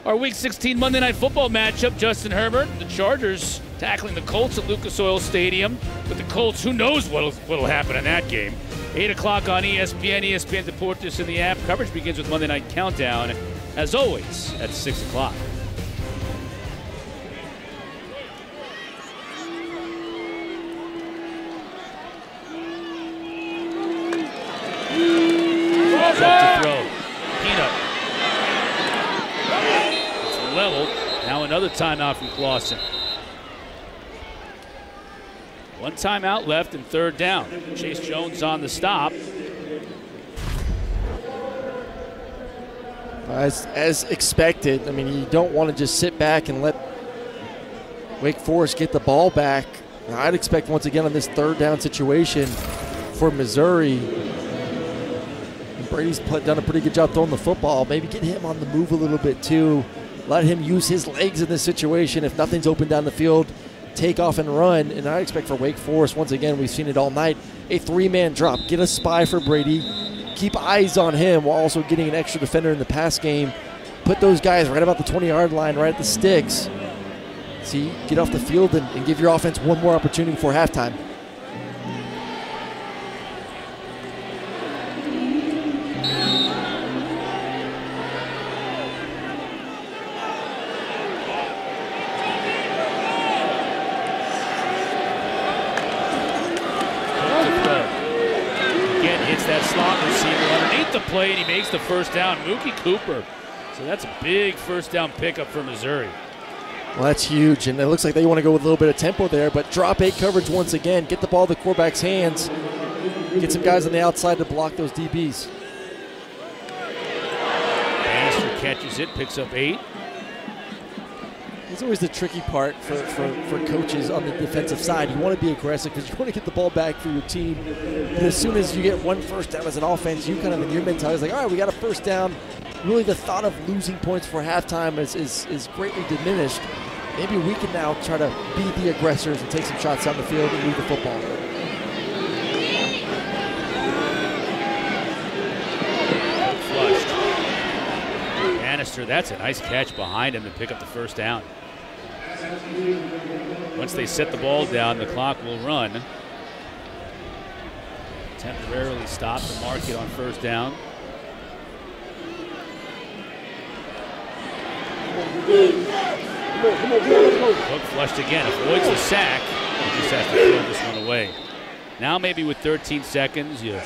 Our Week 16 Monday Night Football matchup, Justin Herbert, the Chargers tackling the Colts at Lucas Oil Stadium. But the Colts, who knows what'll happen in that game. 8 o'clock on ESPN, ESPN Deportes in the app. Coverage begins with Monday Night Countdown, as always, at 6 o'clock. Up to throw. Peanut. It's leveled. Now another timeout from Clausen. 1 timeout left and 3rd down. Chase Jones on the stop. As expected, I mean, you don't want to just sit back and let Wake Forest get the ball back. I'd expect once again on this 3rd down situation for Missouri. And Brady's done a pretty good job throwing the football. Maybe get him on the move a little bit too. let him use his legs in this situation. If nothing's open down the field, take off and run. And I expect for Wake Forest, once again, we've seen it all night, a 3-man drop. Get a spy for Brady. Keep eyes on him while also getting an extra defender in the pass game. Put those guys right about the 20-yard line, right at the sticks. See, get off the field and give your offense one more opportunity before halftime. Again, hits that slot receiver underneath the play, and he makes the first down. Mookie Cooper. So that's a big first down pickup for Missouri. Well, that's huge, and it looks like they want to go with a little bit of tempo there, but drop 8 coverage once again. Get the ball in the quarterback's hands. Get some guys on the outside to block those DBs. Bannister catches it, picks up 8. It's always the tricky part for coaches on the defensive side. You want to be aggressive because you want to get the ball back for your team. But as soon as you get one first down as an offense, you kind of in your mentality is like, all right, we got a first down. Really the thought of losing points for halftime is greatly diminished. Maybe we can now try to be the aggressors and take some shots down the field and move the football. Flushed. Bannister, that's a nice catch behind him to pick up the first down. Once they set the ball down, the clock will run. Temporarily stop the market on first down. Hook flushed again, avoids the sack. He just has to throw this one away. Now maybe with 13 seconds, you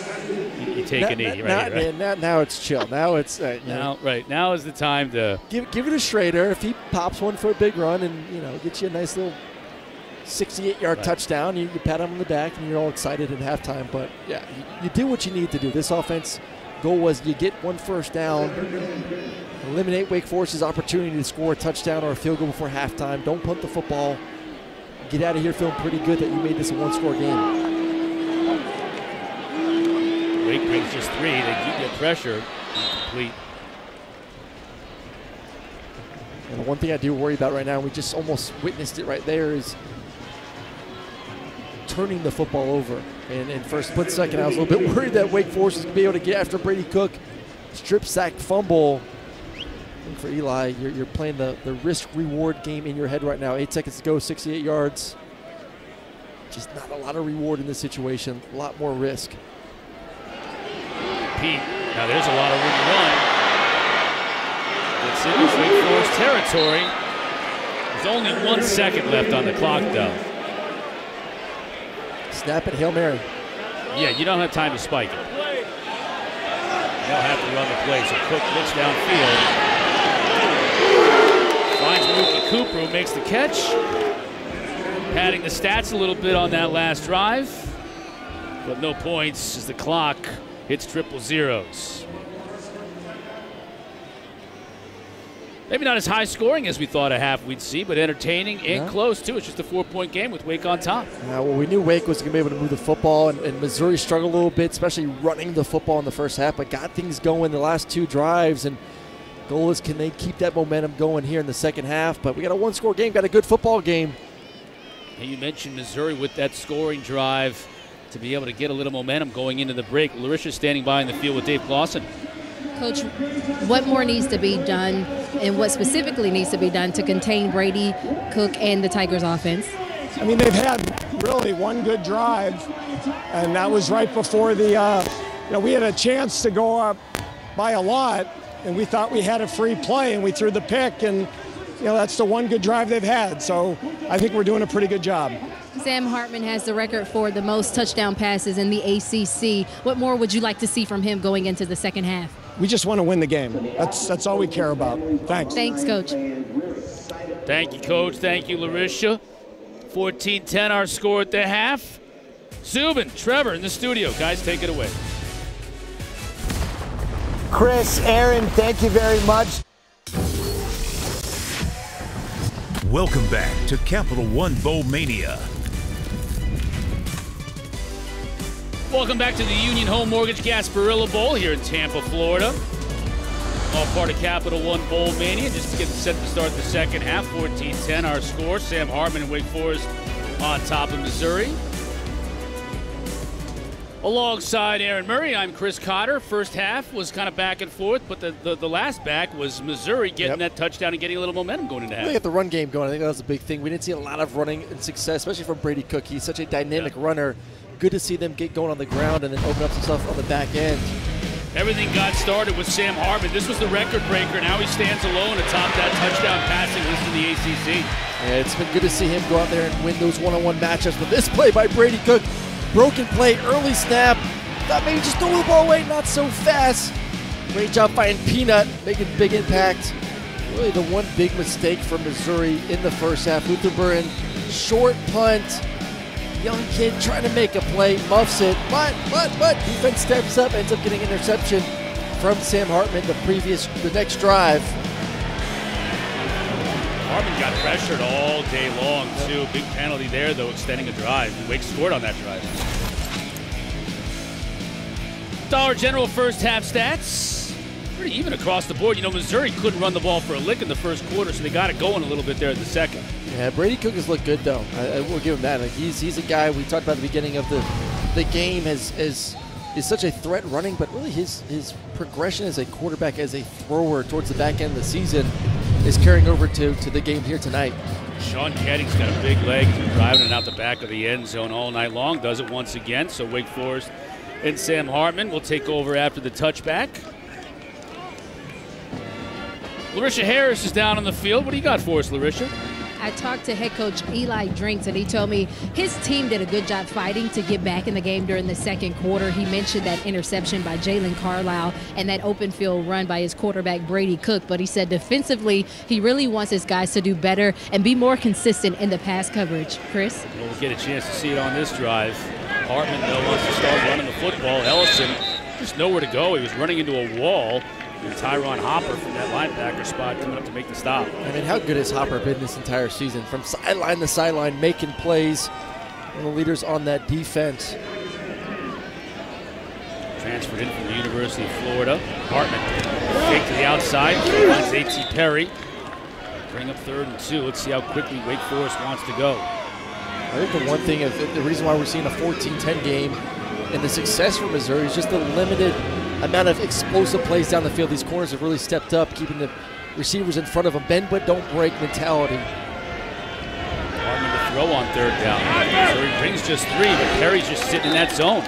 take a knee. Now it's chill. Now it's now is the time to give it to Schrader. If he pops one for a big run and get you a nice little 68-yard touchdown, you pat him on the back and you're all excited at halftime. But yeah, you do what you need to do. This offense goal was you get one first down, eliminate Wake Forest's opportunity to score a touchdown or a field goal before halftime. Don't punt the football. Get out of here feeling pretty good that you made this a one-score game. Wake brings just 3. They keep their pressure incomplete. And the one thing I do worry about right now, we just almost witnessed it right there, is turning the football over. And for a split second, I was a little bit worried that Wake Forest was going to be able to get after Brady Cook. Strip sack fumble. And for Eli, you're playing the risk-reward game in your head right now. 8 seconds to go, 68 yards. Just not a lot of reward in this situation. A lot more risk. Pete, now there's a lot of room to run. It's in Wake Forest territory. There's only 1 second left on the clock, though. Snap it, Hail Mary. Yeah, you don't have time to spike it. They'll have to run the play, so Cook looks downfield. Finds Mookie Cooper, who makes the catch. Padding the stats a little bit on that last drive. But no points as the clock hits triple zeros. Maybe not as high scoring as we thought a half we'd see, but entertaining and close too. It's just a 4-point game with Wake on top. Yeah, well, we knew Wake was going to be able to move the football, and Missouri struggled a little bit, especially running the football in the first half, but got things going the last 2 drives. And goal is, can they keep that momentum going here in the second half? But we got a 1-score game, got a good football game. And you mentioned Missouri with that scoring drive to be able to get a little momentum going into the break. Larisha standing by in the field with Dave Clausen. Coach, what more needs to be done and what specifically needs to be done to contain Brady, Cook, and the Tigers offense? I mean, they've had really one good drive, and that was right before the, we had a chance to go up by a lot, and we thought we had a free play, and we threw the pick, and, that's the one good drive they've had. So I think we're doing a pretty good job. Sam Hartman has the record for the most touchdown passes in the ACC. What more would you like to see from him going into the second half? We just want to win the game. That's all we care about. Thanks. Thanks, Coach. Thank you, Coach. Thank you, Larisha. 14-10 our score at the half. Zubin, Trevor in the studio. Guys, take it away. Chris, Aaron, thank you very much. Welcome back to Capital One Bowl Mania. Welcome back to the Union Home Mortgage Gasparilla Bowl here in Tampa, Florida. All part of Capital One Bowl Mania. Just getting set to start the second half. 14-10 our score. Sam Hartman and Wake Forest on top of Missouri. Alongside Aaron Murray, I'm Chris Cotter. First half was kind of back and forth, but the last back was Missouri getting that touchdown and getting a little momentum going into half. They got the run game going. I think that was a big thing. We didn't see a lot of running and success, especially from Brady Cook. He's such a dynamic runner. Good to see them get going on the ground and then open up some stuff on the back end. Everything got started with Sam Hartman. This was the record breaker. Now he stands alone atop that touchdown passing list in the ACC. Yeah, it's been good to see him go out there and win those one-on-one matchups. But this play by Brady Cook, broken play, early snap. Thought maybe just throw the ball away, not so fast. Great job finding Peanut, making big impact. Really the one big mistake from Missouri in the first half. Luther Burden, short punt. Young kid trying to make a play, muffs it, but defense steps up, ends up getting an interception from Sam Hartman the next drive. Hartman got pressured all day long, too. Big penalty there, though, extending a drive. Wake scored on that drive. Dollar General first half stats. Pretty even across the board. You know, Missouri couldn't run the ball for a lick in the first quarter, so they got it going a little bit there in the second. Yeah, Brady Cook has looked good, though. We'll give him that. Like, he's a guy we talked about at the beginning of the game is such a threat running, but really his progression as a quarterback, as a thrower towards the back end of the season is carrying over to the game here tonight. Sean Kedding's got a big leg. He's been driving it out the back of the end zone all night long. Does it once again. So Wake Forest and Sam Hartman will take over after the touchback. Larisha Harris is down on the field. What do you got for us, Larisha? I talked to head coach Eli Drinks, and he told me his team did a good job fighting to get back in the game during the second quarter. He mentioned that interception by Jalen Carlisle and that open field run by his quarterback Brady Cook, but he said defensively he really wants his guys to do better and be more consistent in the pass coverage. Chris? Well, we'll get a chance to see it on this drive. Hartman, though, wants to start running the football. Ellison just nowhere to go. He was running into a wall. And Tyron Hopper from that linebacker spot coming up to make the stop. I mean, how good has Hopper been this entire season? From sideline to sideline, making plays. One of the leaders on that defense. Transferred in from the University of Florida. Hartman, fake to the outside. Finds A.T. Perry. Bring up 3rd and 2. Let's see how quickly Wake Forest wants to go. I think the one thing, the reason why we're seeing a 14-10 game and the success for Missouri is just the limited amount of explosive plays down the field. These corners have really stepped up, keeping the receivers in front of them. Bend but don't break mentality. Hartman to throw on 3rd down. Missouri brings just 3, but Perry's just sitting in that zone.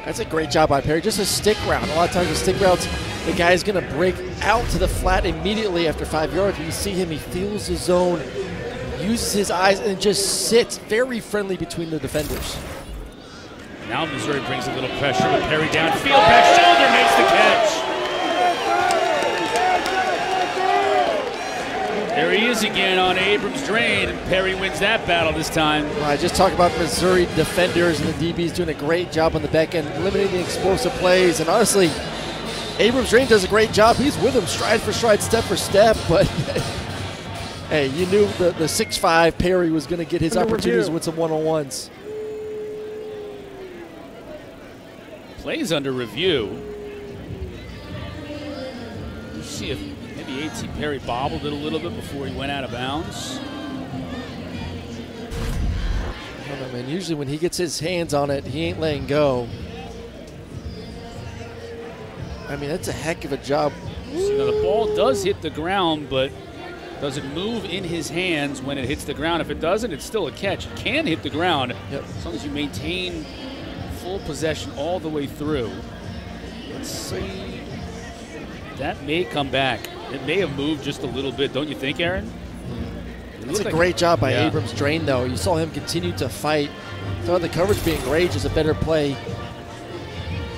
That's a great job by Perry. Just a stick route. A lot of times with stick routes, the guy's going to break out to the flat immediately after 5 yards. When you see him, he feels the zone, uses his eyes, and just sits very friendly between the defenders. Now Missouri brings a little pressure with Perry downfield. Back shoulder makes the catch. There he is again on Abrams drain, and Perry wins that battle this time. I just talked about Missouri defenders and the DBs doing a great job on the back end, limiting the explosive plays. And honestly, Abrams drain does a great job. He's with him stride for stride, step for step. But hey, you knew the 6'5" Perry was going to get his opportunities with some one-on-ones. Plays under review. Let's see if maybe A.T. Perry bobbled it a little bit before he went out of bounds. I don't know, man. Usually when he gets his hands on it, he ain't letting go. I mean, that's a heck of a job. See, now the ball does hit the ground, but does it move in his hands when it hits the ground? If it doesn't, it's still a catch. It can hit the ground as long as you maintain full possession all the way through. Let's see. That may come back. It may have moved just a little bit, don't you think, Aaron? That's a great job by Abrams Drain, though. You saw him continue to fight. Thought the coverage being great is a better play.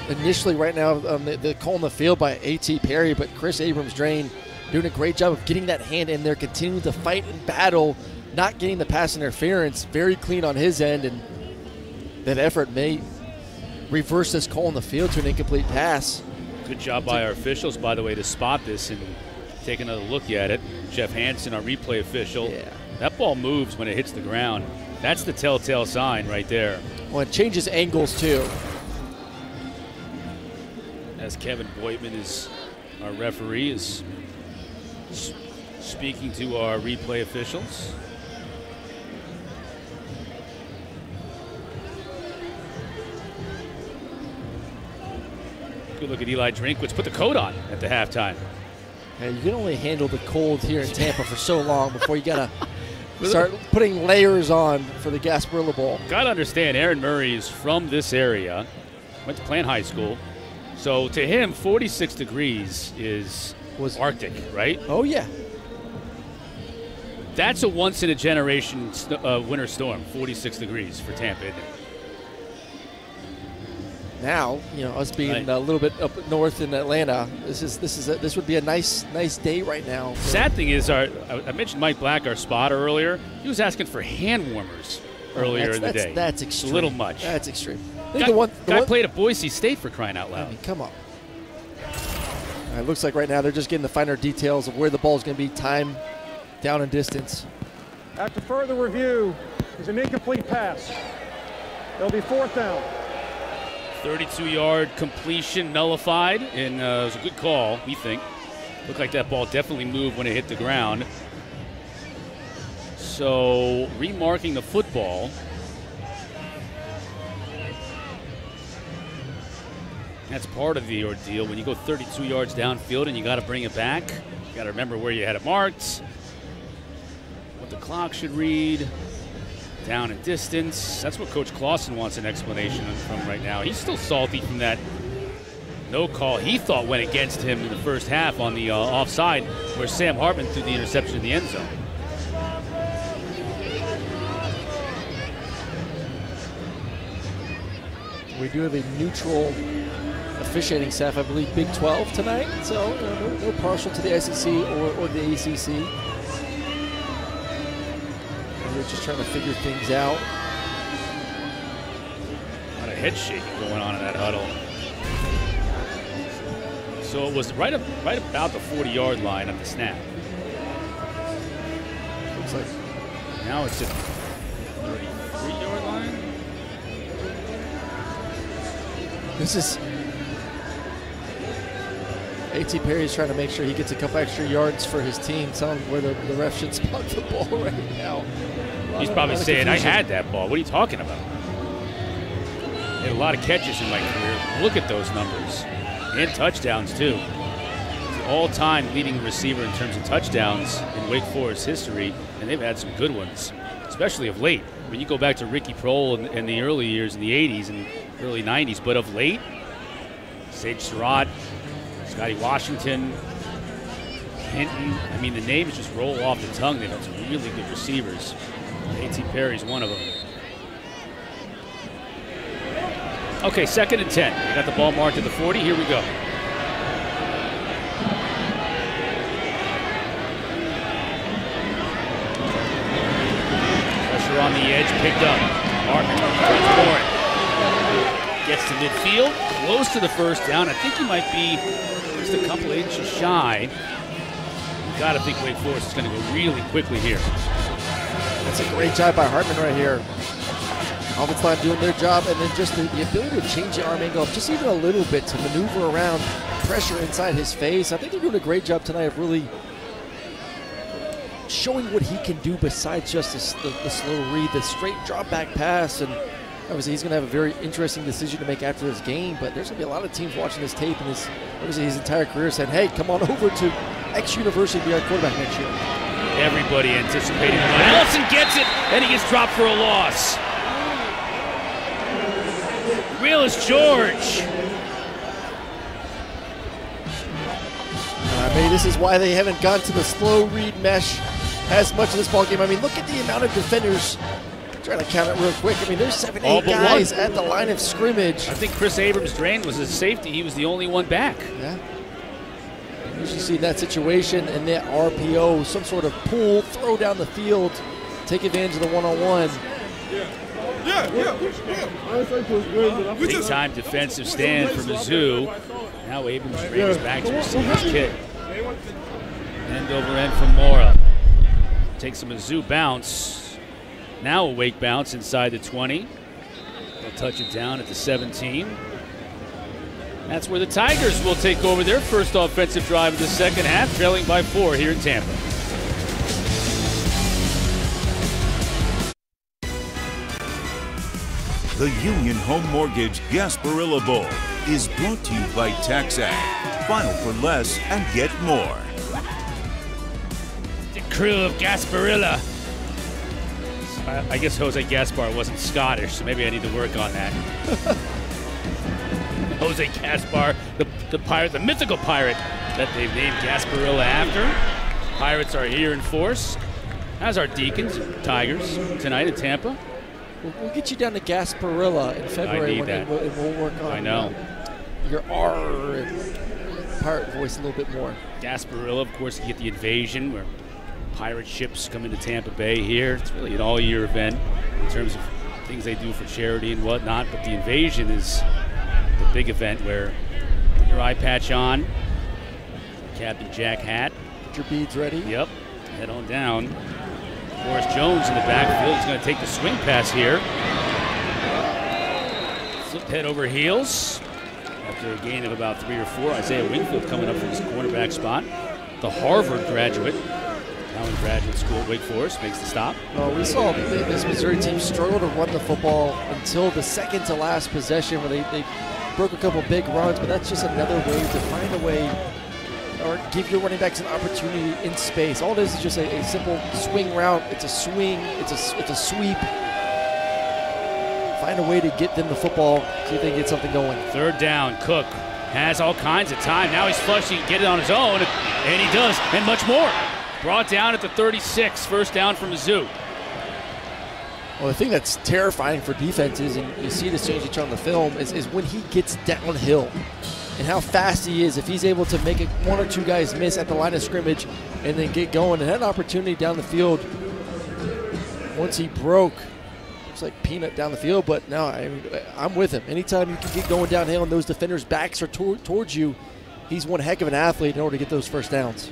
Initially, right now, the call on the field by A.T. Perry, but Chris Abrams Drain doing a great job of getting that hand in there, continuing to fight and battle, not getting the pass interference. Very clean on his end, and that effort may reverse this call on the field to an incomplete pass. Good job by our officials, by the way, to spot this and take another look at it. Jeff Hansen, our replay official. Yeah. That ball moves when it hits the ground. That's the telltale sign right there. Well, it changes angles, too. As Kevin Boitman is our referee, is speaking to our replay officials. Good look at Eli Drinkwitz. Put the coat on at the halftime. Yeah, you can only handle the cold here in Tampa for so long before you gotta start putting layers on for the Gasparilla Bowl. Gotta understand, Aaron Murray is from this area, went to Plant High School. So to him, 46 degrees was Arctic, right? Oh yeah. That's a once in a generation winter storm, 46 degrees for Tampa, isn't it? Now, you know, us being a little bit up north in Atlanta, this would be a nice day right now. Sad thing is, I mentioned Mike Black, our spotter, earlier. He was asking for hand warmers earlier in the day. That's extreme. It's a little much. That's extreme. Guy played at Boise State for crying out loud. I mean, come on. It looks like right now they're just getting the finer details of where the ball is going to be, time, down, and distance. After further review, is an incomplete pass. It'll be 4th down. 32-yard completion nullified, and it was a good call, we think. Looked like that ball definitely moved when it hit the ground. So, remarking the football. That's part of the ordeal. When you go 32 yards downfield and you got to bring it back, you got to remember where you had it marked, what the clock should read. Down and distance. That's what Coach Clausen wants an explanation from right now. He's still salty from that no call he thought went against him in the first half on the offside, where Sam Hartman threw the interception in the end zone. We do have a neutral officiating staff, I believe, Big 12 tonight. So no partial to the SEC or the ACC. They're just trying to figure things out. A lot of head shaking going on in that huddle. So it was right about the 40-yard line at the snap. Looks like now it's at the 33-yard line. This is A.T. Perry's trying to make sure he gets a couple extra yards for his team. Tell him where the ref should spot the ball right now. He's probably saying, I had that ball. What are you talking about? He had a lot of catches in my career. Look at those numbers. And touchdowns, too. He's the all-time leading receiver in terms of touchdowns in Wake Forest history, and they've had some good ones, especially of late. When you go back to Ricky Prohl in the early years, in the 80s and early 90s, but of late, Sage Surratt, Scotty Washington, Hinton. I mean, the names just roll off the tongue. They've had some really good receivers. A.T. Perry's one of them. Okay, 2nd and 10. We got the ball marked at the 40. Here we go. Pressure on the edge, picked up. Hartman gets to midfield, close to the first down. I think he might be just a couple of inches shy. You got to think Wake Forest is going to go really quickly here. That's a great job by Hartman right here. Offensive line doing their job, and then just the ability to change the arm angle up just even a little bit to maneuver around pressure inside his face. I think they're doing a great job tonight of really showing what he can do besides just the slow read, the straight drop back pass. And obviously he's going to have a very interesting decision to make after this game, but there's going to be a lot of teams watching this tape and his entire career saying, hey, come on over to X University to be our quarterback next year. Everybody anticipating that. Ellison gets it, and he gets dropped for a loss. Real is George. I mean, this is why they haven't gone to the slow read mesh as much of this ball game. I mean, look at the amount of defenders. Trying to count it real quick. I mean, there's 7, 8 guys at the line of scrimmage. I think Chris Abrams-Drain was his safety. He was the only one back. Yeah. You usually see that situation and that RPO, some sort of pull, throw down the field, take advantage of the one-on-one. Big time defensive stand for Mizzou. Now Abrams-Drain is back to receive his kick. End over end from Mora. Takes a Mizzou bounce. Now a Wake bounce inside the 20. They'll touch it down at the 17. That's where the Tigers will take over their first offensive drive of the second half, trailing by 4 here in Tampa. The Union Home Mortgage Gasparilla Bowl is brought to you by TaxAct. File for less and get more. The crew of Gasparilla. I guess Jose Gaspar wasn't Scottish, so maybe I need to work on that. Jose Gaspar, the pirate, the mythical pirate that they've named Gasparilla after. Pirates are here in force, as are Deacons, Tigers, tonight in Tampa. We'll get you down to Gasparilla in February. I need that. We'll work on I know. Your R and pirate voice a little bit more. Gasparilla, of course, you get the invasion where pirate ships come into Tampa Bay here. It's really an all-year event in terms of things they do for charity and whatnot, but the invasion is the big event where put your eye patch on, Captain Jack hat. Get your beads ready. Yep, head on down. Morris Jones in the backfield. He's going to take the swing pass here. Flip head over heels. After a gain of about 3 or 4, Isaiah Wingfield coming up from his cornerback spot. The Harvard graduate, now in graduate school at Wake Forest, makes the stop. Well, we saw this Missouri team struggle to run the football until the second to last possession where they broke a couple big runs, but that's just another way to find a way or give your running backs an opportunity in space. All it is just a simple swing route. It's a swing, it's a sweep. Find a way to get them the football, see if they can get something going. Third down, Cook has all kinds of time. Now he's flush, he can get it on his own, and he does, and much more. Brought down at the 36, first down from Mizzou. Well, the thing that's terrifying for defenses, and you see this change on the film, is when he gets downhill and how fast he is. If he's able to make one or two guys miss at the line of scrimmage and then get going, and had an opportunity down the field once he broke. Looks like peanut down the field, but no, I'm with him. Anytime you can get going downhill and those defenders' backs are towards you, he's one heck of an athlete in order to get those first downs.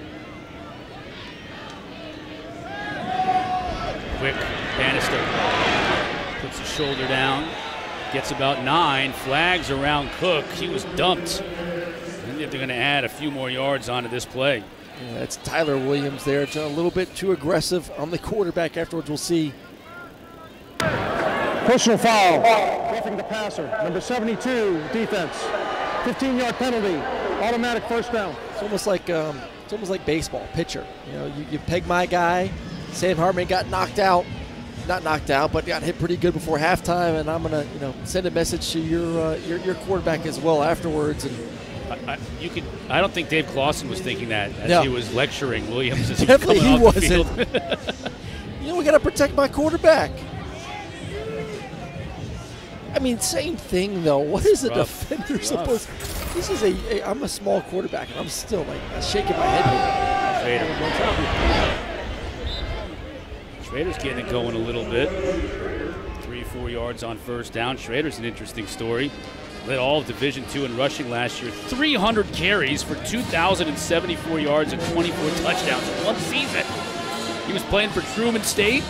Quick, Bannister puts his shoulder down, gets about 9, flags around Cook. He was dumped. And they're going to add a few more yards onto this play. Yeah, it's Tyler Williams there. It's a little bit too aggressive on the quarterback. Afterwards, we'll see. Personal foul, roughing the passer, number 72, defense. 15-yard penalty, automatic first down. It's almost like baseball, pitcher. You know, you peg my guy. Sam Hartman got knocked out, not knocked out, but got hit pretty good before halftime, and I'm gonna, send a message to your quarterback as well afterwards. And I don't think Dave Clawson was thinking that as he was lecturing Williams as he was definitely coming off the field. We got to protect my quarterback. I mean, same thing though. What is a defender supposed? This is I'm a small quarterback, and I'm still like shaking my head here. Schrader's getting it going a little bit. 3-4 yards on first down. Schrader's an interesting story. Led all of Division II in rushing last year. 300 carries for 2,074 yards and 24 touchdowns in one season. He was playing for Truman State.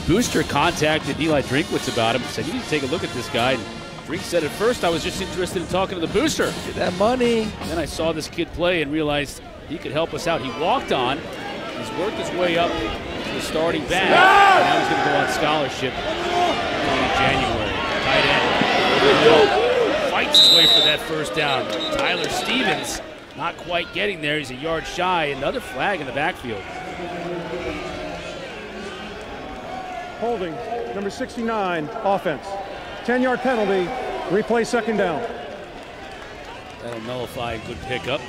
Booster contacted Eli Drinkwitz about him and said, "You need to take a look at this guy." And Drink said, "At first I was just interested in talking to the booster. Get that money." And then I saw this kid play and realized he could help us out. He walked on. He's worked his way up to the starting back. And now he's going to go on scholarship in January. Tight end. Fights his way for that first down. Tyler Stevens not quite getting there. He's a yard shy. Another flag in the backfield. Holding, number 69, offense. 10-yard penalty, replay second down. That'll nullify a good pickup.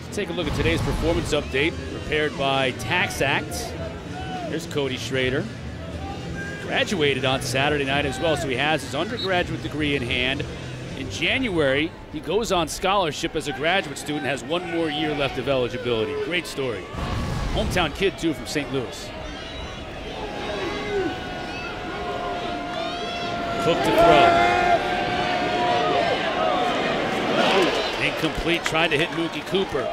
Let's take a look at today's performance update, prepared by TaxAct. There's Cody Schrader. Graduated on Saturday night as well, so he has his undergraduate degree in hand. In January, he goes on scholarship as a graduate student, has one more year left of eligibility. Great story. Hometown kid, too, from St. Louis. Cook to throw. Incomplete, tried to hit Mookie Cooper.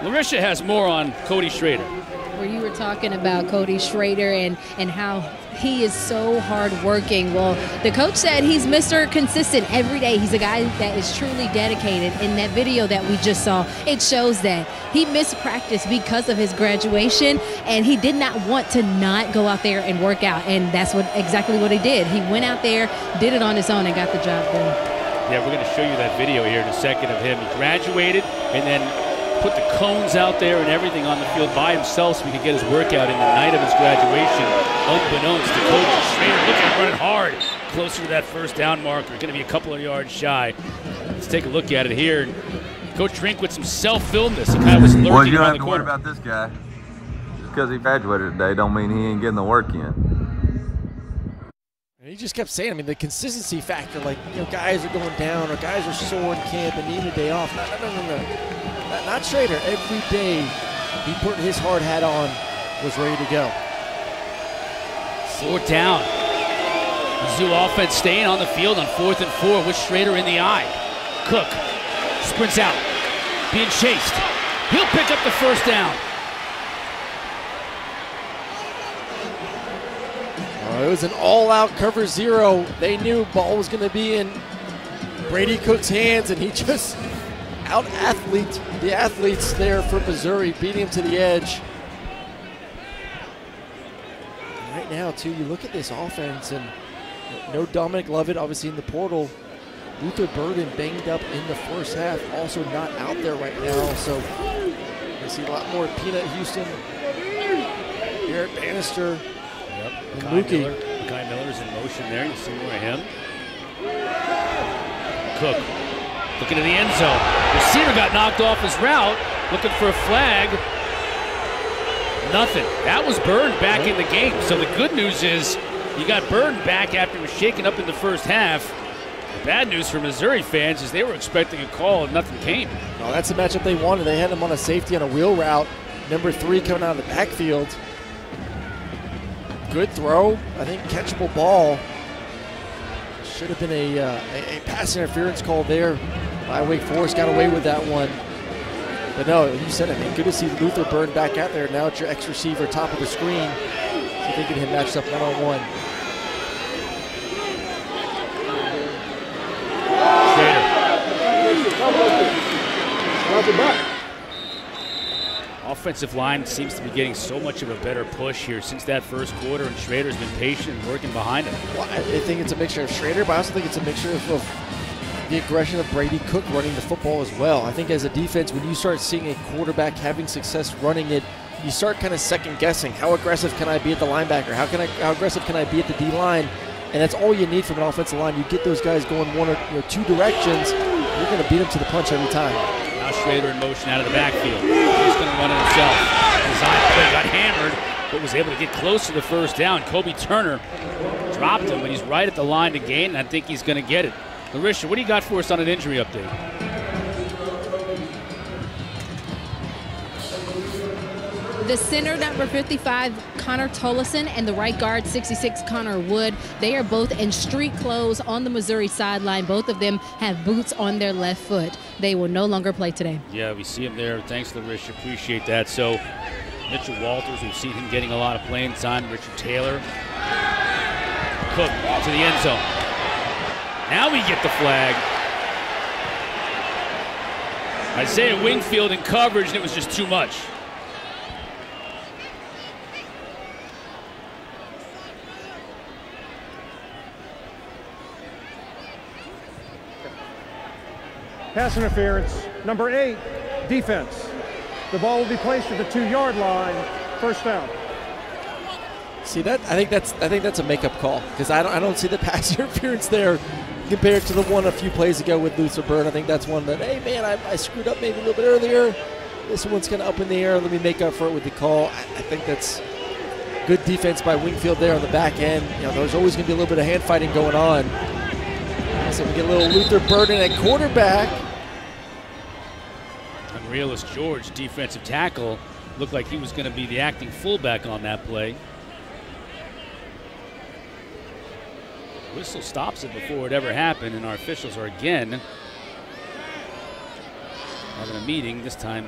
Larisha has more on Cody Schrader. Where you were talking about Cody Schrader and how he is so hardworking. Well, the coach said he's Mr. Consistent every day. He's a guy that is truly dedicated. In that video that we just saw, it shows that he missed practice because of his graduation, and he did not want to not go out there and work out, and that's exactly what he did. He went out there, did it on his own, and got the job done. Yeah, we're going to show you that video here in a second of him. He graduated and then put the cones out there and everything on the field by himself so he could get his workout in the night of his graduation, unbeknownst to Coach Schrader. Looking at running hard, closer to that first down marker. Going to be a couple of yards shy. Let's take a look at it here. Coach Drinkwitz himself filmed this. He kind of was lurking well, you around have the to worry corner. about this guy. Just because he graduated today don't mean he ain't getting the work in. He just kept saying, I mean, the consistency factor, like, you know, guys are going down or guys are sore in camp and need a day off. No. Not Schrader. Every day he put his hard hat on, was ready to go. 4th down. Mizzou offense staying on the field on 4th and 4 with Schrader in the eye. Cook sprints out, being chased. He'll pick up the first down. It was an all-out cover 0. They knew ball was going to be in Brady Cook's hands, and he just out-athletes the athletes there for Missouri, beating him to the edge. And right now, too, you look at this offense, and no Dominic Lovett, obviously, in the portal. Luther Burden banged up in the first half, also not out there right now. So I see a lot more Peanut Houston, Garrett Bannister. Yep, and Mookie Miller's in motion there. You see more of him. Cook looking at the end zone. Receiver got knocked off his route, looking for a flag. Nothing. That was Byrne back in the game. So the good news is you got Byrne back after he was shaken up in the first half. The bad news for Missouri fans is they were expecting a call and nothing came. No, that's the matchup they wanted. They had him on a safety on a wheel route. Number 3 coming out of the backfield. Good throw. I think catchable ball. Should have been a pass interference call there by Wake Forest. Got away with that one. But no, you said it, man. Good to see Luther Byrne back out there. Now it's your X receiver top of the screen. So they get him matched up one-on-one. Offensive line seems to be getting so much of a better push here since that first quarter, and Schrader's been patient and working behind him. Well, I think it's a mixture of Schrader, but I also think it's a mixture of the aggression of Brady Cook running the football as well. I think as a defense, when you start seeing a quarterback having success running it, you start kind of second guessing. How aggressive can I be at the linebacker? How aggressive can I be at the D-line? And that's all you need from an offensive line. You get those guys going one or 2 directions, you're going to beat them to the punch every time. Now Schrader in motion out of the backfield. He's going to run it himself. Design play, got hammered, but was able to get close to the first down. Kobe Turner dropped him, but he's right at the line to gain, and I think he's going to get it. Larisha, what do you got for us on an injury update? The center, number 55, Connor Tollison, and the right guard, 66, Connor Wood. They are both in street clothes on the Missouri sideline. Both of them have boots on their left foot. They will no longer play today. Yeah, we see him there. Thanks, Larisha. Appreciate that. So, Mitchell Walters, we've seen him getting a lot of playing time. Richard Taylor. Cook to the end zone. Now we get the flag. Isaiah Wingfield in coverage, and it was just too much. Pass interference, number 8, defense. The ball will be placed at the 2-yard line, first down. See that? I think that's a makeup call because I don't see the pass interference there compared to the one a few plays ago with Luther Byrne. I think that's one that, hey man, I screwed up maybe a little bit earlier. This one's kind of up in the air. Let me make up for it with the call. I think that's good defense by Wingfield there on the back end. You know, there's always going to be a little bit of hand fighting going on. So we get a little Luther Burden at quarterback. Unrealist George, defensive tackle, looked like he was going to be the acting fullback on that play. Whistle stops it before it ever happened, and our officials are again having a meeting. This time,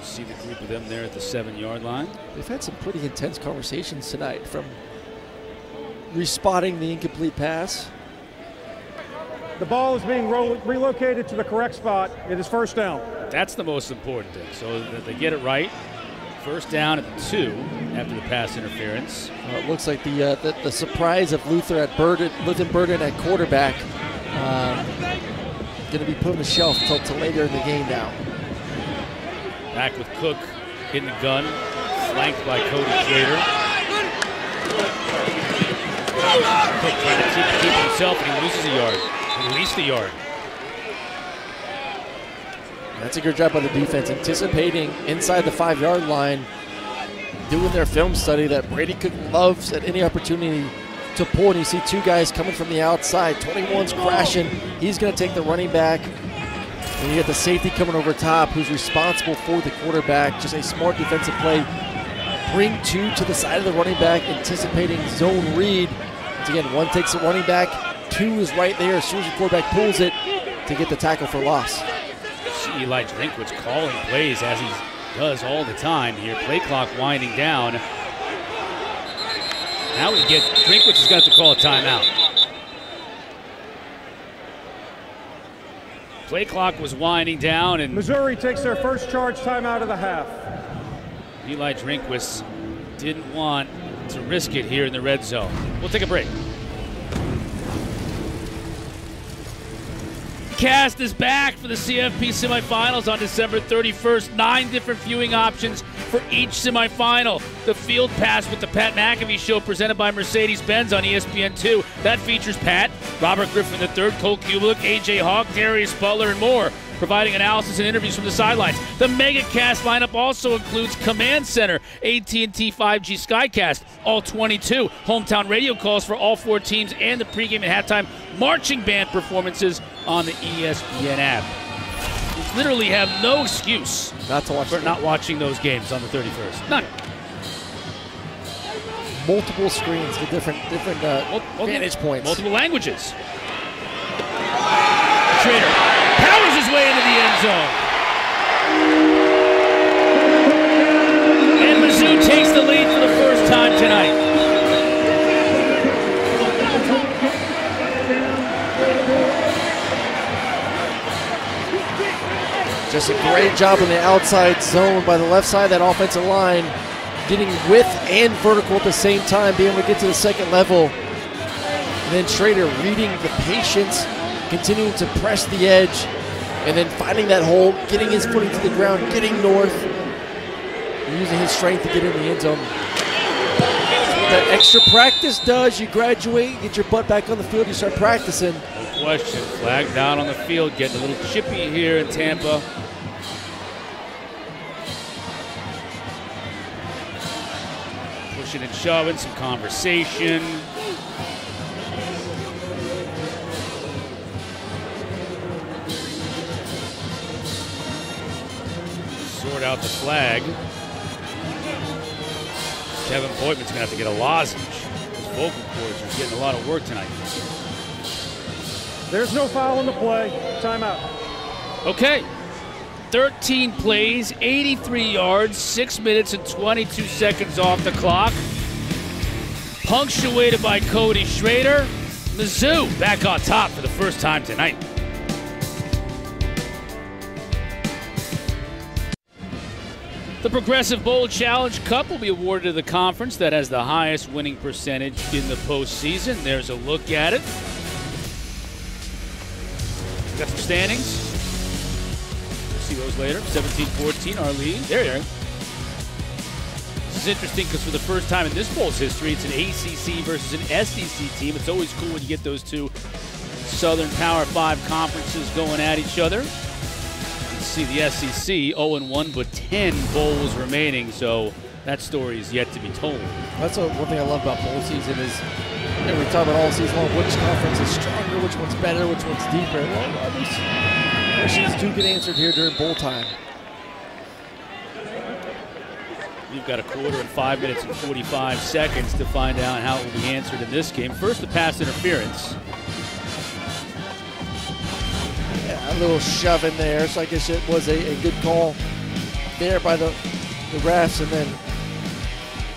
See the group of them there at the 7-yard line. They've had some pretty intense conversations tonight, from respotting the incomplete pass. The ball is being relocated to the correct spot. It is first down. That's the most important thing, so that they get it right. First down at the 2 after the pass interference. It looks like the surprise of Luther Burden at quarterback going to be put on the shelf till later in the game now. Back with Cook in the gun, flanked by Cody Schrader. Cook trying to keep himself, and he loses a yard, at least a yard. That's a good job by the defense, anticipating inside the 5-yard line, doing their film study that Brady Cook loves at any opportunity to pull. And you see two guys coming from the outside. 21's crashing. He's going to take the running back. And you get the safety coming over top, who's responsible for the quarterback. Just a smart defensive play. Bring 2 to the side of the running back, anticipating zone read. Once again, 1 takes the running back. 2 is right there as soon as the quarterback pulls it to get the tackle for loss. See Eli Drinkwitz calling plays as he does all the time here. Play clock winding down. Now we get Drinkwitz has got to call a timeout. Play clock was winding down, and Missouri takes their first charge timeout of the half. Eli Drinkwitz didn't want to risk it here in the red zone. We'll take a break. Cast is back for the CFP semifinals on December 31st. 9 different viewing options for each semifinal. The Field Pass with the Pat McAfee Show presented by Mercedes-Benz on ESPN2. That features Pat, Robert Griffin III, Cole Kubelik, AJ Hawk, Darius Butler, and more, providing analysis and interviews from the sidelines. The MegaCast lineup also includes Command Center, AT&T 5G Skycast, all 22, hometown radio calls for all 4 teams, and the pregame and halftime marching band performances on the ESPN app. You literally have no excuse for not watching those games on the 31st. None. Multiple screens with different vantage points. Multiple languages. Schrader powers his way into the end zone. And Mizzou takes the lead for the first time tonight. Just a great job in the outside zone by the left side of that offensive line, getting width and vertical at the same time, being able to get to the second level. And then Schrader reading the patience, continuing to press the edge, and then finding that hole, getting his footing to the ground, getting north, and using his strength to get in the end zone. What that extra practice does, you graduate, get your butt back on the field, you start practicing. No question. Flag down on the field, getting a little chippy here in Tampa. Pushing and shoving, some conversation. Sort out the flag. Kevin Boydman's going to have to get a lozenge. His vocal cords are getting a lot of work tonight. There's no foul on the play. Timeout. Okay. 13 plays, 83 yards, 6 minutes and 22 seconds off the clock. Punctuated by Cody Schrader. Mizzou back on top for the first time tonight. The Progressive Bowl Challenge Cup will be awarded to the conference that has the highest winning percentage in the postseason. There's a look at it. Got some standings. We'll see those later. 17-14, our lead. There you are. This is interesting because for the first time in this bowl's history, it's an ACC versus an SEC team. It's always cool when you get those two Southern Power 5 conferences going at each other. You see the SEC 0-1, but 10 bowls remaining, so that story is yet to be told. That's one thing I love about bowl season is, we talk about all season long, which conference is stronger, which one's better, which one's deeper. Well, these questions do get answered here during bowl time. You've got a quarter and 5 minutes and 45 seconds to find out how it will be answered in this game. First, the pass interference. Yeah, a little shove in there, so I guess it was a good call there by the refs, and then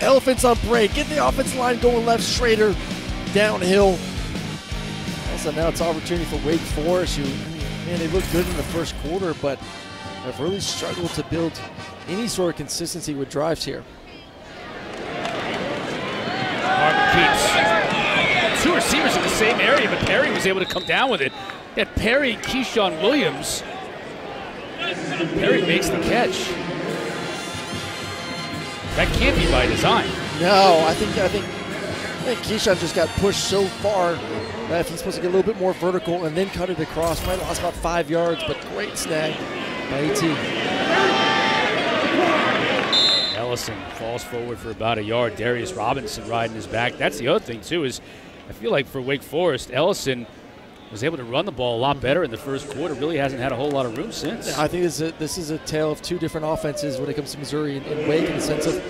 Elephants on break. Get the offensive line going left, Schrader downhill. Also now it's opportunity for Wake Forest, who, man, they looked good in the first quarter, but have really struggled to build any sort of consistency with drives here. Hartman keeps two receivers in the same area, but Perry was able to come down with it. That Perry, Keyshawn Williams. Perry makes the catch. That can't be by design. No, I think Keyshawn just got pushed so far that if he's supposed to get a little bit more vertical and then cut it across, might have lost about 5 yards, but great snag by AT. Ellison falls forward for about a yard. Darius Robinson riding his back. That's the other thing, too, is I feel like for Wake Forest, Ellison was able to run the ball a lot better in the first quarter. Really hasn't had a whole lot of room since. I think this is a tale of two different offenses when it comes to Missouri and Wake, in the sense of,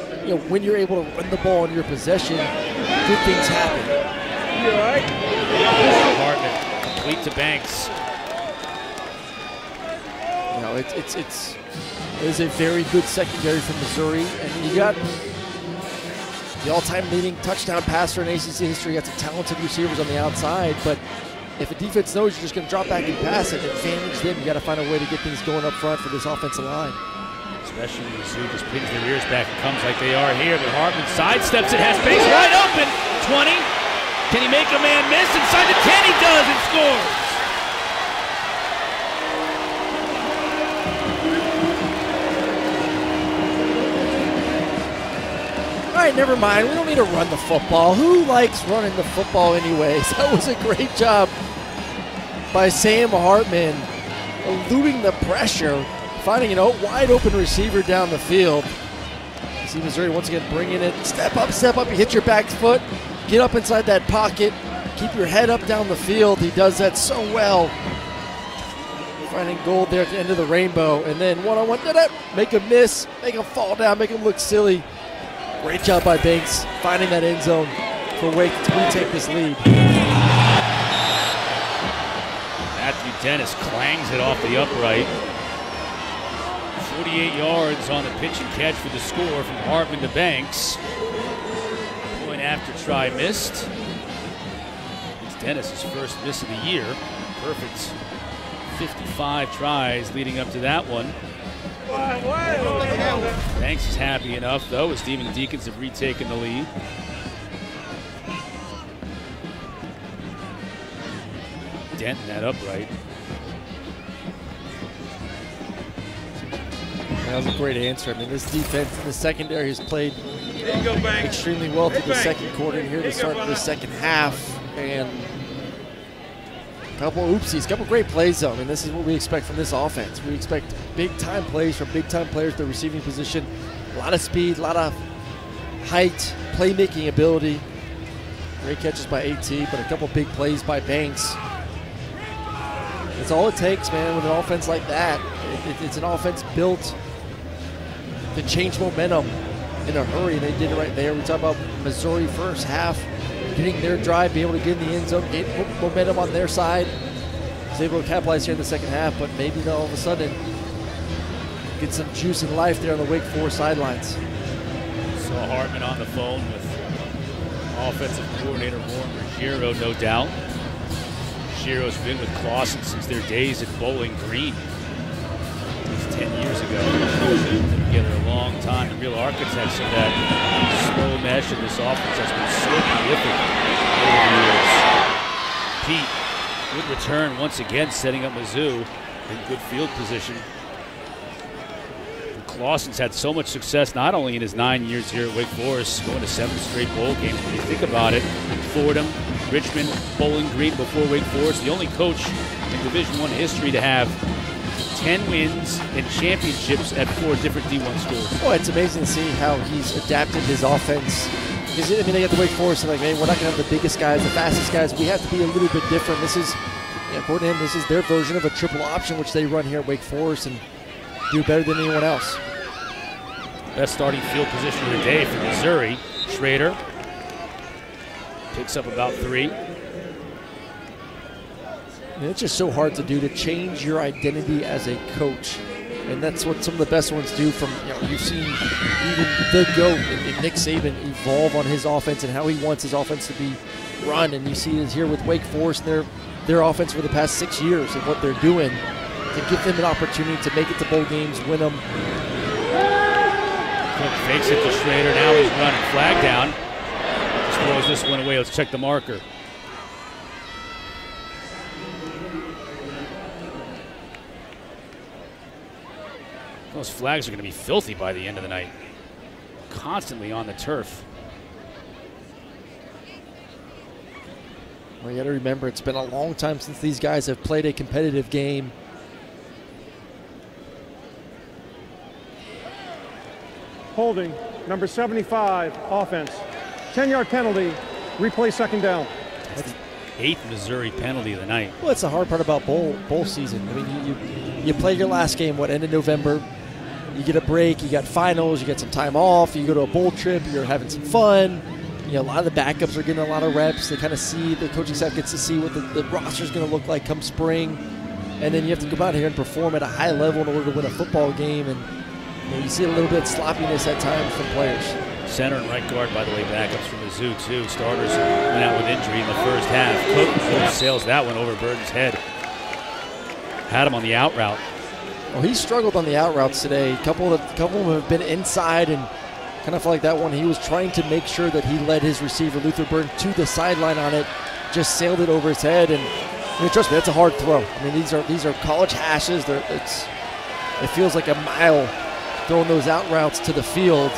when you're able to run the ball in your possession, good things happen. You all right? Hartman, complete to Banks. It is a very good secondary from Missouri, and you got the all-time leading touchdown passer in ACC history. You got some talented receivers on the outside, but if a defense knows you're just going to drop back and pass it, advantage them. You got to find a way to get things going up front for this offensive line. Especially when Mizzou just pins their ears back and comes like they are here. But Hartman sidesteps it, has space wide open. 20. Can he make a man miss? Inside the 10, he does and scores. All right, never mind. We don't need to run the football. Who likes running the football anyways? That was a great job by Sam Hartman, eluding the pressure, finding a wide open receiver down the field. You see Missouri once again bringing it. Step up, you hit your back foot, get up inside that pocket, keep your head up down the field. He does that so well. Finding gold there at the end of the rainbow, and then one-on-one, make him miss, make him fall down, make him look silly. Great job by Banks finding that end zone for Wake to retake this lead. Matthew Dennis clangs it off the upright. 48 yards on the pitch and catch for the score from Hartman to Banks. Point after try missed. It's Dennis's first miss of the year. Perfect 55 tries leading up to that one. Banks is happy enough, though, as Stephen Deacons have retaken the lead. Denting that upright. That was a great answer. I mean, this defense in the secondary has played extremely well through the second quarter, and here to start the second half. And a couple oopsies, a couple great plays, though. I mean, this is what we expect from this offense. We expect big-time plays from big-time players at the receiving position. A lot of speed, a lot of height, playmaking ability. Great catches by AT, but a couple big plays by Banks. That's all it takes, man, with an offense like that. It's an offense built to change momentum in a hurry, and they did it right there. We talk about Missouri first half, getting their drive, be able to get in the end zone, get momentum on their side. Was able to capitalize here in the second half, but maybe all of a sudden get some juice and life there on the Wake Forest sidelines. Saw Hartman on the phone with offensive coordinator Warren Ruggiero, no doubt. Ruggiero's been with Clawson since their days at Bowling Green. It was 10 years ago. They've been together a long time. The real architects of that slow mesh of this offense has been so prolific over the years. Pete, good return once again, setting up Mizzou in good field position. Clawson's had so much success not only in his 9 years here at Wake Forest, going to 7 straight bowl games, but you think about it, Fordham, Richmond, Bowling Green before Wake Forest, the only coach in Division I history to have 10 wins and championships at 4 different D1 schools. Oh, it's amazing to see how he's adapted his offense. Because, I mean, they got the Wake Forest, and like, man, we're not going to have the biggest guys, the fastest guys. We have to be a little bit different. This is, according to him, this is their version of a triple option, which they run here at Wake Forest and do better than anyone else. Best starting field position of the day for Missouri. Schrader picks up about 3. And it's just so hard to do, to change your identity as a coach And that's what some of the best ones do. From you've seen even the GOAT and Nick Saban evolve on his offense and how he wants his offense to be run. And you see it here with Wake Forest, their offense for the past 6 years and what they're doing to give them an opportunity to make it to bowl games, win them. Cook fakes it to Schrader. Now he's running. Flag down. Just throws this one away. Let's check the marker. Those flags are going to be filthy by the end of the night. Constantly on the turf. Well, you got to remember, it's been a long time since these guys have played a competitive game. Holding, number 75, offense. 10-yard penalty, replay second down. That's the 8th Missouri penalty of the night. Well, that's the hard part about bowl season. I mean, you play your last game, end of November. You get a break, you got finals, you get some time off, you go to a bowl trip, you're having some fun. A lot of the backups are getting a lot of reps. They kind of see, the coaching staff gets to see what the roster is going to look like come spring. And then you have to come out here and perform at a high level in order to win a football game. And you see a little bit of sloppiness at times from players. Center and right guard, by the way, backups from Mizzou, too. Starters went out with injury in the first half. Cook sails that one over Burton's head. Had him on the out route. Well, he struggled on the out routes today. A couple of them have been inside, and kind of like that one, he was trying to make sure that he led his receiver, Luther Burton, to the sideline on it, just sailed it over his head. And trust me, that's a hard throw. I mean, these are college hashes. It feels like a mile throwing those out routes to the field.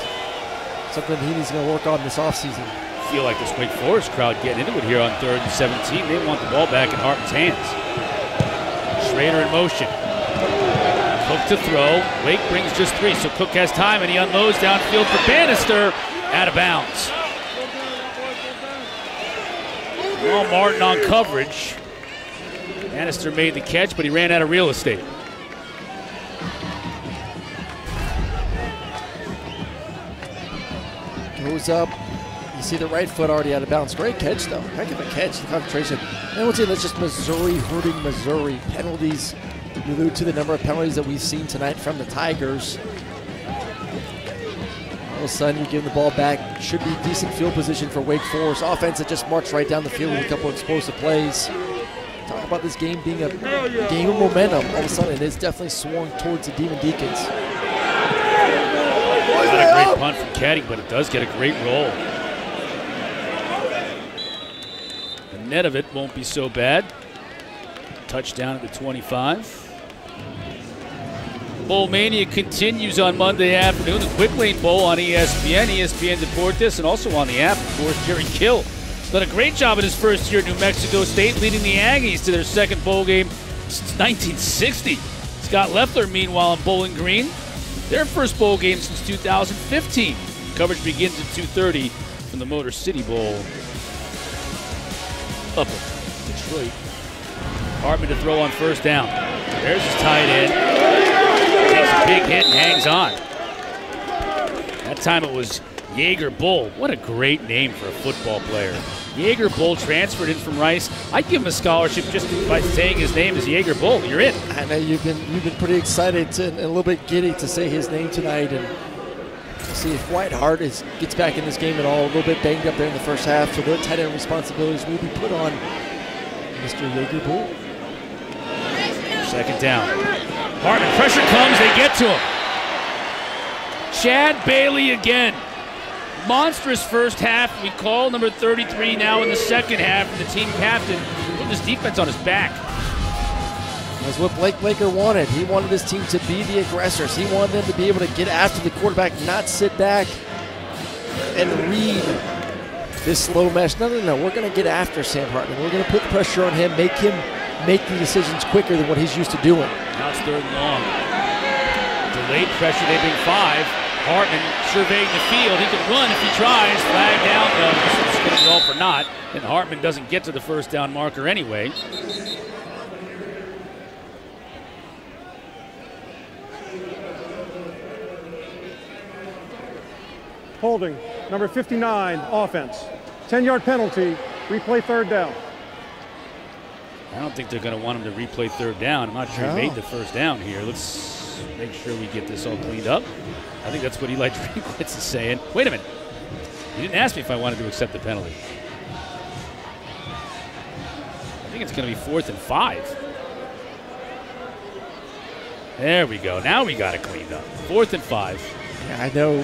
Something he's going to work on this offseason. I feel like this Wake Forest crowd getting into it here on 3rd and 17. They want the ball back in Hartman's hands. Schrader in motion. Cook to throw. Wake brings just 3, so Cook has time, and he unloads downfield for Bannister. Out of bounds. Well, Martin on coverage. Bannister made the catch, but he ran out of real estate. Goes up. You see the right foot already out of bounds. Great catch, though. Heck of a catch. The concentration. And once again, that's just Missouri hurting Missouri. Penalties. You allude to the number of penalties that we've seen tonight from the Tigers. All of a sudden, you give the ball back. Should be decent field position for Wake Forest. Offense that just marched right down the field with a couple of explosive plays. Talk about this game being a game of momentum. All of a sudden, it's definitely swung towards the Deacons. Not a great punt from Caddy, but it does get a great roll. The net of it won't be so bad. Touchdown at the 25. Bowl Mania continues on Monday afternoon. The Quick Lane Bowl on ESPN, ESPN Deportes, and also on the app. Of course, Jerry Kill done a great job in his first year at New Mexico State, leading the Aggies to their 2nd bowl game since 1960. Scott Loeffler, meanwhile, in Bowling Green, their first bowl game since 2015. Coverage begins at 2:30 from the Motor City Bowl up in Detroit. Hartman to throw on 1st down. There's his tight end. Takes a big hit and hangs on. That time it was Jaeger Bull. What a great name for a football player. Jaeger Bull transferred in from Rice. I'd give him a scholarship just by saying his name is Jaeger Bull. You're in. I know you've been pretty excited and a little bit giddy to say his name tonight, and we'll see if Whitehart gets back in this game at all. A little bit banged up there in the first half, so their tight end responsibilities will be put on Mr. Jaeger Bull. 2nd down. Hartman, pressure comes, they get to him. Chad Bailey again. Monstrous first half. We call number 33 now in the 2nd half. The team captain put his defense on his back. That's what Blake Blaker wanted. He wanted his team to be the aggressors. He wanted them to be able to get after the quarterback, not sit back and read this slow mesh. No. We're going to get after Sam Hartman. We're going to put the pressure on him, make the decisions quicker than what he's used to doing. Now it's 3rd and long. Delayed pressure, they bring 5. Hartman surveying the field. He can run if he tries. Flag down. No, this is going to be all for naught. And Hartman doesn't get to the 1st down marker anyway. Holding, number 59, offense. 10-yard penalty, replay 3rd down. I don't think they're going to want him to replay 3rd down. I'm not sure he made the 1st down here. Let's Let's make sure we get this all cleaned up. I think that's what Eli Drinkwitz is saying. Wait a minute. You didn't ask me if I wanted to accept the penalty. I think it's going to be 4th and 5. There we go. Now we got it cleaned up. 4th and 5. Yeah, I know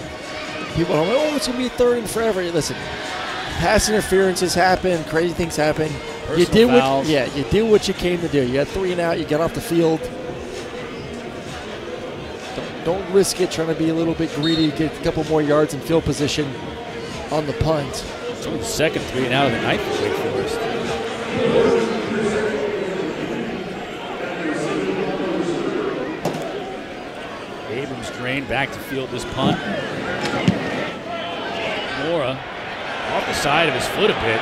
people are like, oh, it's going to be 3rd and forever. Listen, pass interferences happen, crazy things happen. You did what you came to do. You had 3 and out. You got off the field. Don't risk it trying to be a little bit greedy. Get a couple more yards in field position on the punt. It's only the second 3 and out of the night for Wake Forest. Abrams drained back to field this punt. Mora off the side of his foot a bit.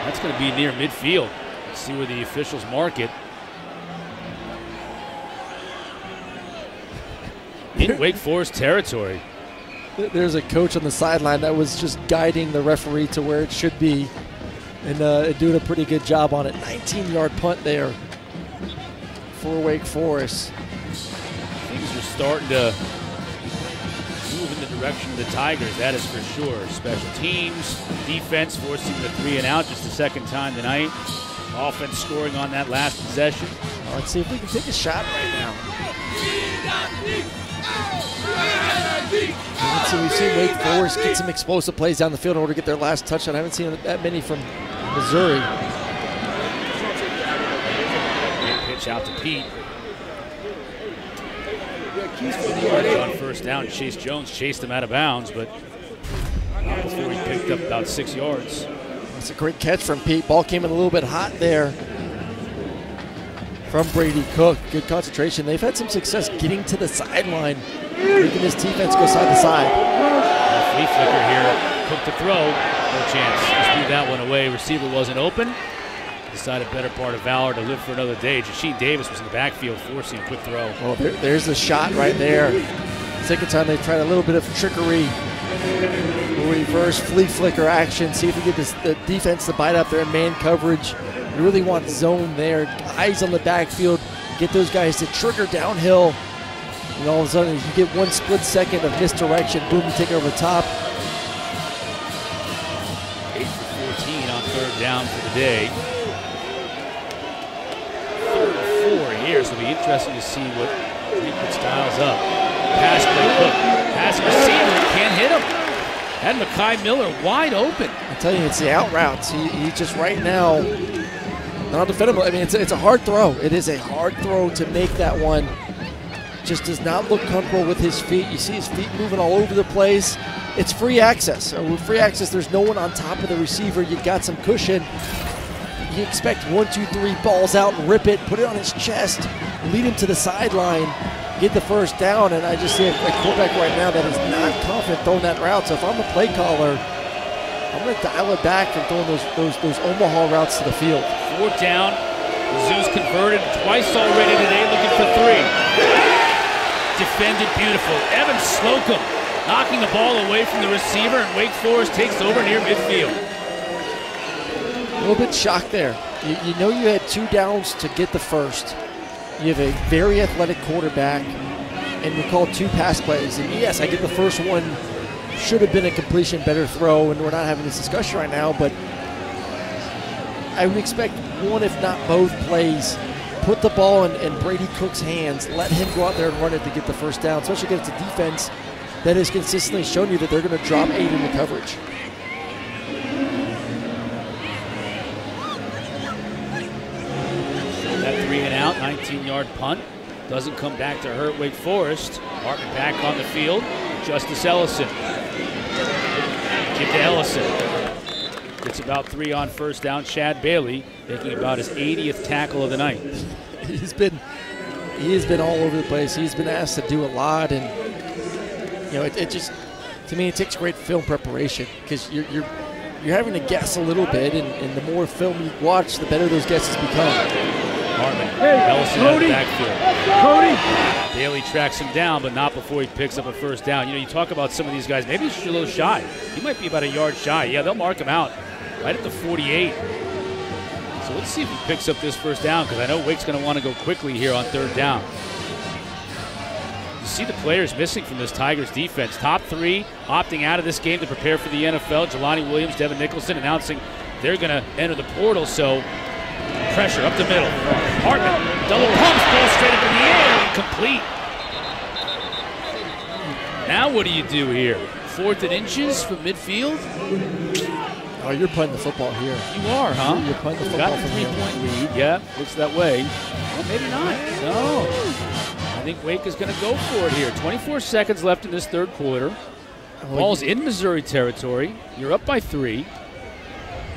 That's going to be near midfield. Let's see where the officials mark it. In Wake Forest territory. There's a coach on the sideline that was just guiding the referee to where it should be and doing a pretty good job on it. 19-yard punt there for Wake Forest. Things are starting to move in the direction of the Tigers, that is for sure. Special teams, defense forcing the 3 and out just the second time tonight. Offense scoring on that last possession. Well, let's see if we can take a shot right now. So we've seen Wake Forest get some explosive plays down the field in order to get their last touchdown. I haven't seen that many from Missouri. Pitch out to Pete. On first down, Chase Jones chased him out of bounds, but not before he picked up about 6 yards. That's a great catch from Pete. Ball came in a little bit hot there from Brady Cook. Good concentration. They've had some success getting to the sideline, making this defense go side to side. Flea flicker here. Cook to throw. No chance. Just threw that one away. Receiver wasn't open. Decided better part of valor to live for another day. Jasheed Davis was in the backfield forcing a quick throw. Well, there's the shot right there. Second time they tried a little bit of trickery. Reverse flea flicker action. See if you get the defense to bite up there in man coverage. You really want zone there. Eyes on the backfield. Get those guys to trigger downhill. And all of a sudden, you get one split second of misdirection. Boom, you take it over the top. 8 for 14 on 3rd down for the day. 3rd and 4 here, so it'll be interesting to see what Deacons styles up. Pass play Cook. Pass receiver, can't hit him. Had Mekhi Miller wide open. I tell you, it's the out routes. He just right now, not defendable. I mean, it's a hard throw. It is a hard throw to make that one. Just does not look comfortable with his feet. You see his feet moving all over the place. It's free access. With free access, there's no one on top of the receiver. You've got some cushion. You expect 1, 2, 3 balls out and rip it, put it on his chest, lead him to the sideline, get the first down. And I just see a quarterback right now that is not confident throwing that route. So if I'm the play caller, I'm going to dial it back from throwing those Omaha routes to the field. 4th down. The Zoos converted twice already today, looking for 3. Defended beautiful. Evan Slocum knocking the ball away from the receiver, and Wake Forest takes over near midfield. A little bit shocked there. You know you had 2 downs to get the first. You have a very athletic quarterback, and you call 2 pass plays. And yes, I get the first one should have been a completion, better throw, and we're not having this discussion right now, but I would expect one, if not both plays, put the ball in Brady Cook's hands, let him go out there and run it to get the first down, especially against a defense that has consistently shown you that they're going to drop 8 into coverage. That 3 and out, 19-yard punt. Doesn't come back to hurt Wake Forest. Hartman back on the field. Justice Ellison. Give to Ellison. Gets about 3 on first down. Chad Bailey making about his 80th tackle of the night. He has been all over the place. He's been asked to do a lot, and you know, it just, to me, it takes great film preparation because you're having to guess a little bit, and the more film you watch, the better those guesses become. Hartman, Ellison out of the backfield. Cody. Bailey tracks him down, but not before he picks up a first down. You know, you talk about some of these guys, maybe he's a little shy. He might be about a yard shy. Yeah, they'll mark him out right at the 48. So let's see if he picks up this first down, because I know Wake's going to want to go quickly here on 3rd down. You see the players missing from this Tigers defense. Top 3 opting out of this game to prepare for the NFL. Jelani Williams, Devin Nicholson announcing they're going to enter the portal. So pressure up the middle. Hartman double pumps, ball straight up in the air, incomplete. Now what do you do here? 4th and inches from midfield? Oh, you're putting the football here. You are, huh? You're putting the football got the from here. 3-point lead. Yeah, looks that way. Well, maybe not. No. I think Wake is going to go for it here. 24 seconds left in this 3rd quarter. Ball's in Missouri territory. You're up by 3.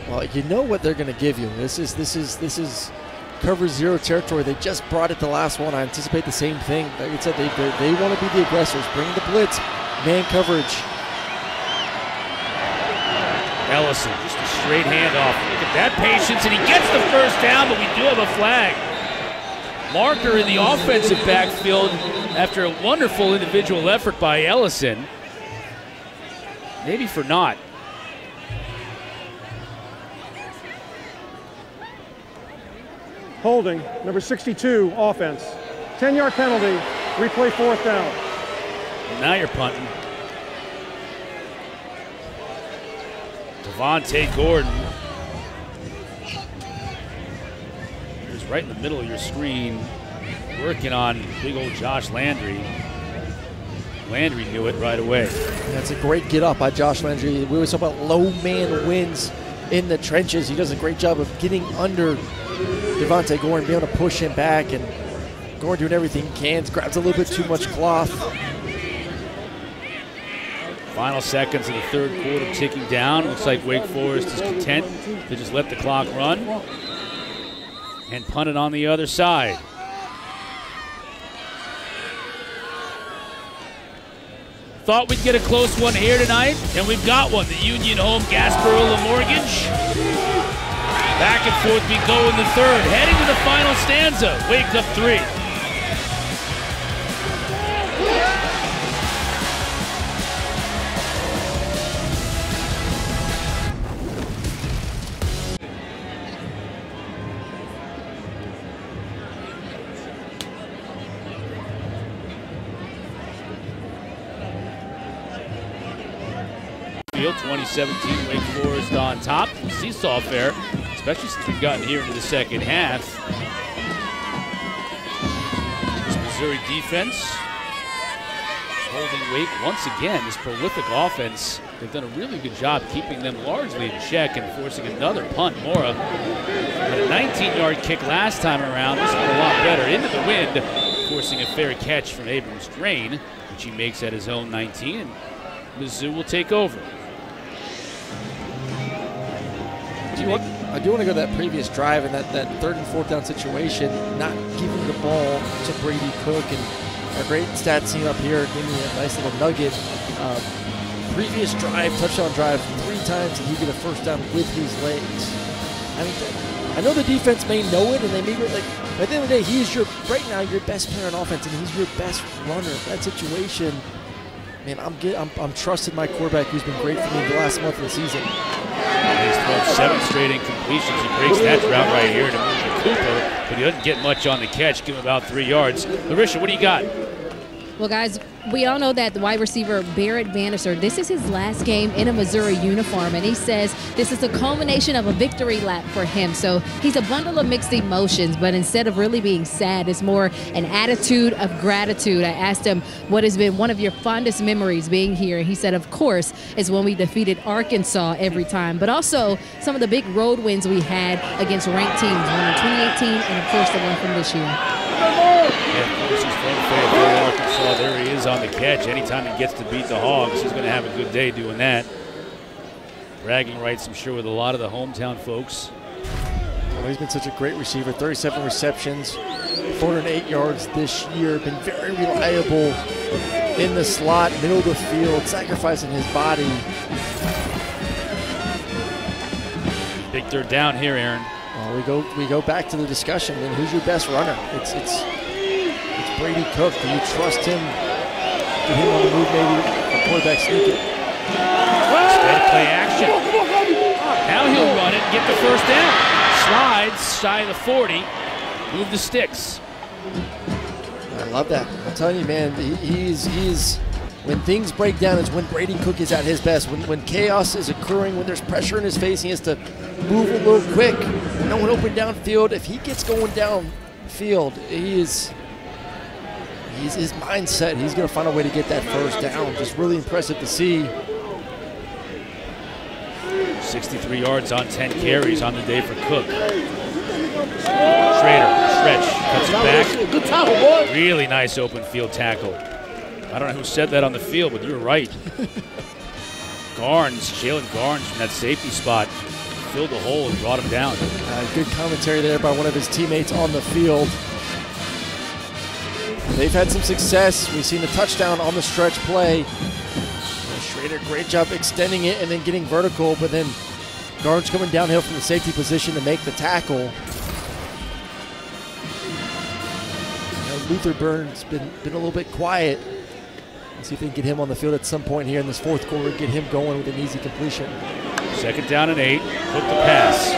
Well, you know what they're going to give you. This is cover 0 territory. They just brought it the last one. I anticipate the same thing. Like I said, they want to be the aggressors. Bring the blitz, man coverage. Ellison, just a straight handoff. Look at that patience, and he gets the first down, but we do have a flag. Marker in the offensive backfield after a wonderful individual effort by Ellison. Maybe for naught. Holding, number 62, offense. 10-yard penalty, replay 4th down. Now you're punting. Devontae Gordon. He's right in the middle of your screen, working on big old Josh Landry. Landry knew it right away. That's a great get up by Josh Landry. We always talk about low man wins in the trenches. He does a great job of getting under Devontae Gordon, being able to push him back, and Gordon doing everything he can. Grabs a little bit too much cloth. Final seconds of the 3rd quarter ticking down. Looks like Wake Forest is content to just let the clock run and punt it on the other side. Thought we'd get a close one here tonight, and we've got one. The Union home Gasparilla Mortgage. Back and forth we go in the 3rd. Heading to the final stanza. Wake up 3. Field 2017, Wake Forest on top. Seesaw affair, especially since we've gotten here into the 2nd half. This Missouri defense holding Wake once again. This prolific offense, they've done a really good job keeping them largely in check and forcing another punt. Mora had a 19-yard kick last time around. This one a lot better. Into the wind, forcing a fair catch from Abrams Drain, which he makes at his own 19, and Mizzou will take over. I do want to go to that previous drive and that 3rd and 4th down situation, not giving the ball to Brady Cook, and our great stats team up here gave me a nice little nugget. Previous drive, touchdown drive, 3 times and he get a first down with his legs. I mean, I know the defense may know it, and they may like. At the end of the day, he is right now your best player on offense, and he's your best runner. That situation, man, I'm trusting my quarterback, who's been great for me the last month of the season. He's thrown 7 straight incompletions. He breaks that route right here to move to Cooper, but he doesn't get much on the catch. Give him about 3 yards. Larisha, what do you got? Well, guys, we all know that the wide receiver Barrett Bannister, this is his last game in a Missouri uniform, and he says this is a culmination of a victory lap for him. So he's a bundle of mixed emotions, but instead of really being sad, it's more an attitude of gratitude. I asked him what has been one of your fondest memories being here, and he said, of course, is when we defeated Arkansas every time, but also some of the big road wins we had against ranked teams, one in 2018 and, of course, the one from this year. Yeah, of course, he's from Arkansas. There he is on the catch. Anytime he gets to beat the Hogs, he's going to have a good day doing that. Bragging rights, I'm sure, with a lot of the hometown folks. Well, he's been such a great receiver. 37 receptions, 408 yards this year. Been very reliable in the slot, middle of the field, sacrificing his body. Big 3rd down here, Aaron. Well, we go back to the discussion. Then who's your best runner? It's Brady Cook. Do you trust him? Get him on the move, maybe a quarterback sneak it. Straight play action. Now he'll run it and get the first down. slides, shy of the 40. Move the sticks. I love that. I'm telling you, man, he's when things break down is when Brady Cook is at his best. When chaos is occurring, when there's pressure in his face, he has to move a little quick. No one open downfield. If he gets going downfield, his mindset, he's going to find a way to get that first down. Just really impressive to see. 63 yards on 10 carries on the day for Cook. Schrader, stretch, cuts it back. Good tackle, boy. Really nice open field tackle. I don't know who said that on the field, but you're right. Jalen Garnes from that safety spot filled the hole and brought him down. Good commentary there by one of his teammates on the field. They've had some success. We've seen the touchdown on the stretch play. Schrader, great job extending it and then getting vertical, but then Garnes coming downhill from the safety position to make the tackle. Luther Burns been a little bit quiet. Let's see if they can get him on the field at some point here in this fourth quarter, get him going with an easy completion. 2nd down and 8. Cook the pass.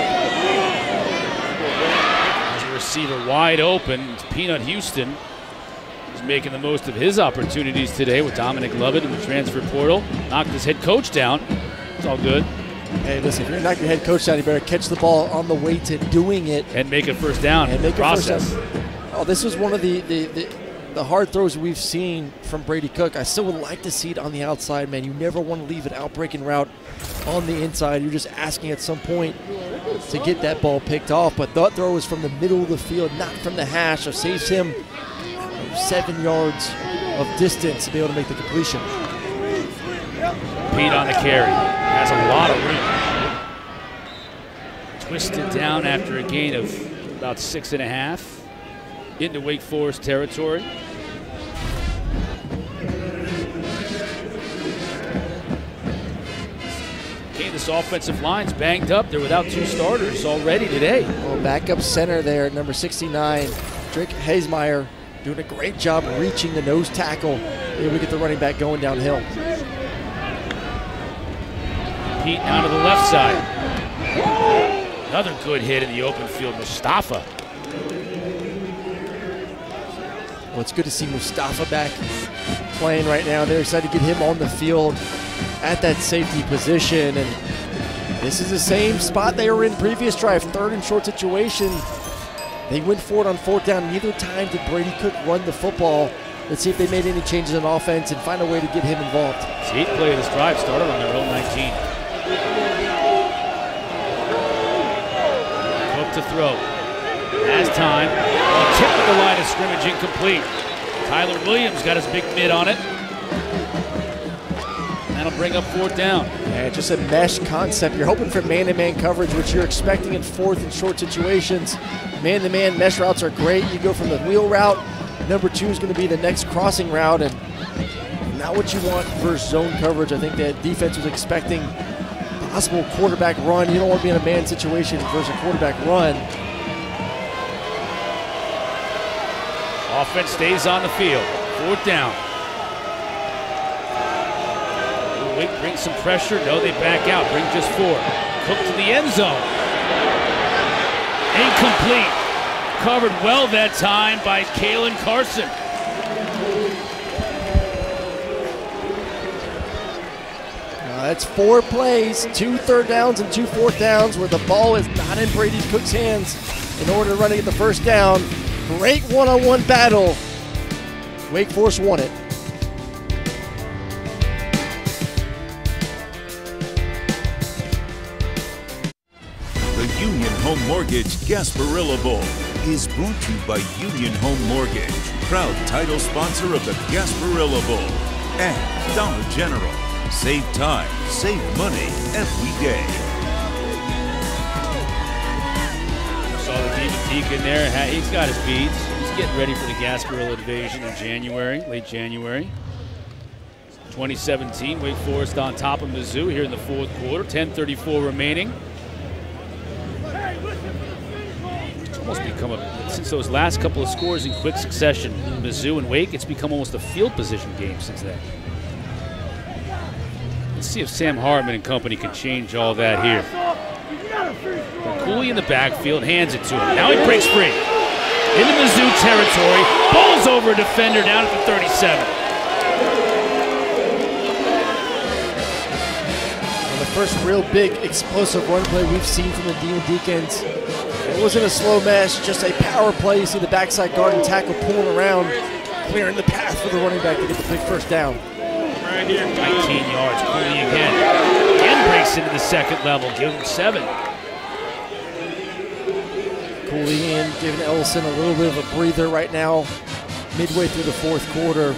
As a receiver wide open, it's Peanut Houston. He's making the most of his opportunities today with Dominic Lovett in the transfer portal. Knocked his head coach down. It's all good. Hey, listen, if you're going to knock your head coach down, you better catch the ball on the way to doing it. And make it first down. And make process. It first down. Oh, this was one of the hard throws we've seen from Brady Cook. I still would like to see it on the outside, man. You never want to leave an out-breaking route on the inside. You're just asking at some point to get that ball picked off. But that throw was from the middle of the field, not from the hash. So saves him 7 yards of distance to be able to make the completion. Pete on the carry. Has a lot of room. Twisted down after a gain of about 6.5. Into Wake Forest territory. Okay, this offensive line's banged up. They're without 2 starters already today. Well, backup center there, number 69, Drake Hazemeyer, doing a great job reaching the nose tackle. Here we get the running back going downhill. Pete now to the left side. Another good hit in the open field, Mustafa. Well, it's good to see Mustafa back playing right now. They're excited to get him on the field at that safety position. And this is the same spot they were in previous drive, 3rd and short situation. They went for it on 4th down. Neither time did Brady Cook run the football. Let's see if they made any changes on offense and find a way to get him involved. The 8th play of this drive started on their own 19. Cook to throw. Has time. Tip of the line of scrimmage incomplete. Tyler Williams got his big mid on it. That'll bring up 4th down. Yeah, just a mesh concept. You're hoping for man-to-man coverage, which you're expecting in 4th and short situations. Man-to-man mesh routes are great. You go from the wheel route. Number 2 is going to be the next crossing route, and not what you want versus zone coverage. I think that defense was expecting possible quarterback run. You don't want to be in a man situation versus a quarterback run. Offense stays on the field. 4th down. Wake brings some pressure. No, they back out. Bring just 4. Cook to the end zone. Incomplete. Covered well that time by Kalen Carson. That's 4 plays, 2 3rd downs and 2 4th downs where the ball is not in Brady Cook's hands in order to run to get the first down. Great one-on-one battle. Wake Forest won it. The Union Home Mortgage Gasparilla Bowl is brought to you by Union Home Mortgage, proud title sponsor of the Gasparilla Bowl, and Dollar General. Save time, save money every day. Saw the Deacon there. He's got his beads. He's getting ready for the Gasparilla invasion in January, late January. 2017, Wake Forest on top of Mizzou here in the 4th quarter. 10:34 remaining. It's almost become since those last couple of scores in quick succession, Mizzou and Wake, it's become almost a field position game since then. Let's see if Sam Hartman and company can change all that here. Cooley in the backfield, hands it to him. Now he breaks free. Into Mizzou territory, bowls over a defender down at the 37. The first real big explosive run play we've seen from the Deacons. It wasn't a slow mesh, just a power play. You see the backside guard and tackle pulling around, clearing the path for the running back to get the big first down. 19 yards, Cooley again. Again breaks into the second level, give him 7. Cooley in, giving Ellison a little bit of a breather right now, midway through the fourth quarter.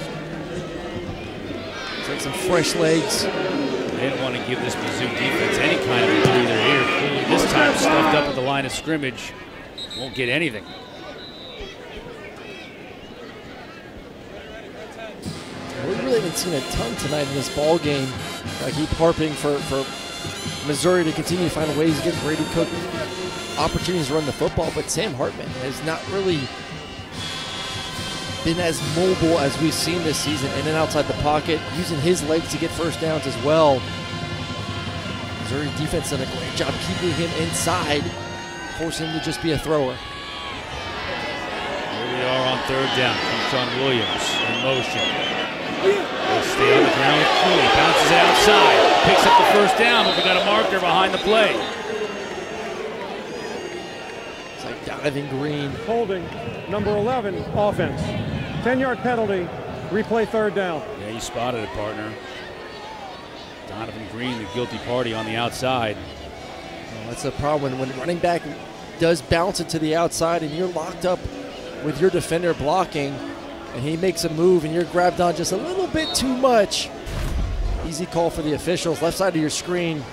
It's like some fresh legs. They didn't want to give this Mizzou defense any kind of a breather here. Cooley this time stuffed up at the line of scrimmage. Won't get anything. We really haven't seen a ton tonight in this ball game. I keep harping for Missouri to continue to find ways to get Brady Cook opportunities to run the football, but Sam Hartman has not really been as mobile as we've seen this season, in and outside the pocket, using his legs to get first downs as well. Missouri defense done a great job keeping him inside, forcing him to just be a thrower. Here we are on third down. Keyshawn Williams in motion. They'll stay on the ground with Cooley. Bounces outside. Picks up the first down, but we got a marker behind the play. It's like Donovan Green. Holding, number 11, offense. 10-yard penalty, replay third down. Yeah, you spotted it, partner. Donovan Green, the guilty party on the outside. Well, that's the problem when running back does bounce it to the outside and you're locked up with your defender blocking, and he makes a move and you're grabbed on just a little bit too much. Easy call for the officials. Left side of your screen.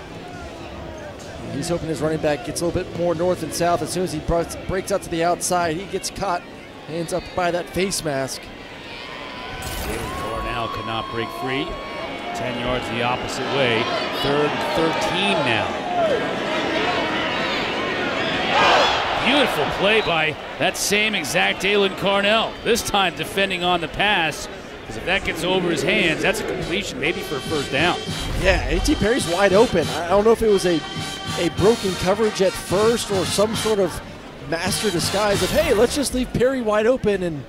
He's hoping his running back gets a little bit more north and south. As soon as he breaks out to the outside, he gets caught, hands up by that face mask. Cornell could not break free. 10 yards the opposite way. Third and 13 now. Beautiful play by that same exact Dalen Carnell. This time defending on the pass, because if that gets over his hands, that's a completion, maybe for a first down. Yeah, A.T. Perry's wide open. I don't know if it was a broken coverage at first or some sort of master disguise of, hey, let's just leave Perry wide open, and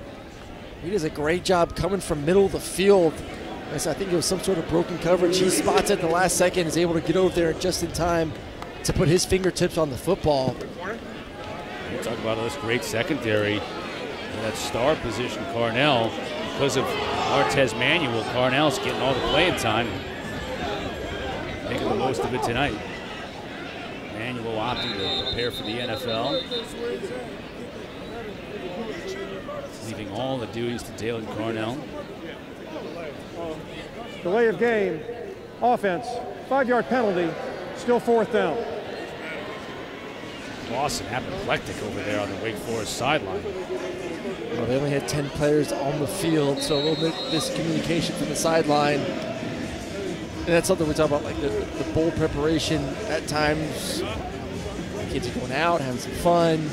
he does a great job coming from middle of the field. I think it was some sort of broken coverage. He spots it in the last second, is able to get over there just in time to put his fingertips on the football. We'll talk about this great secondary in that star position, Carnell. Because of Artez Manuel, Carnell's getting all the playing time, making the most of it tonight. Manuel opting to prepare for the NFL, leaving all the duties to Dalen Carnell. Delay of game, offense, 5-yard penalty, still fourth down. Lawson apoplectic over there on the Wake Forest sideline. Well, they only had 10 players on the field, so a little bit miscommunication from the sideline. And that's something we talk about, like the bowl preparation at times. Kids are going out, having some fun.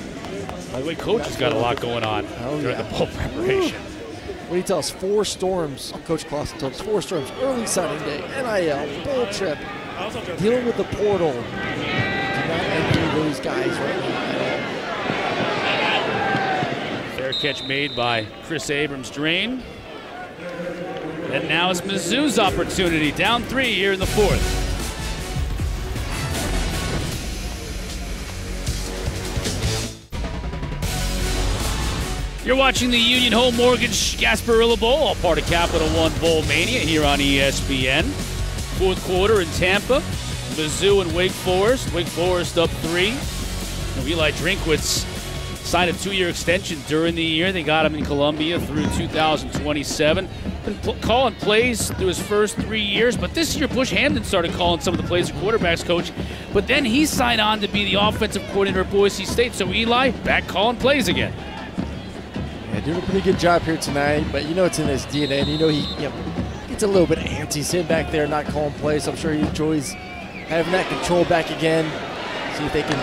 By the way, Coach has got a lot going on during the bowl preparation. What do you tell us? 4 storms. Coach Clausen told us 4 storms. Early signing day, NIL, bowl trip, dealing with the portal. Do not envy those guys right now at all. Fair catch made by Chris Abrams' drain. And now it's Mizzou's opportunity. Down 3 here in the fourth. You're watching the Union Home Mortgage Gasparilla Bowl, all part of Capital One Bowl Mania here on ESPN. Fourth quarter in Tampa, Mizzou and Wake Forest. Wake Forest up 3. Eli Drinkwitz signed a 2-year extension during the year. They got him in Columbia through 2027. Been calling plays through his first 3 years, but this year Bush Hamden started calling some of the plays as quarterbacks coach. But then he signed on to be the offensive coordinator at Boise State. So Eli back calling plays again. Yeah, doing a pretty good job here tonight, but you know it's in his DNA, and you know he gets a little bit antsy sitting back there not calling plays. I'm sure he enjoys having that control back again. See if they can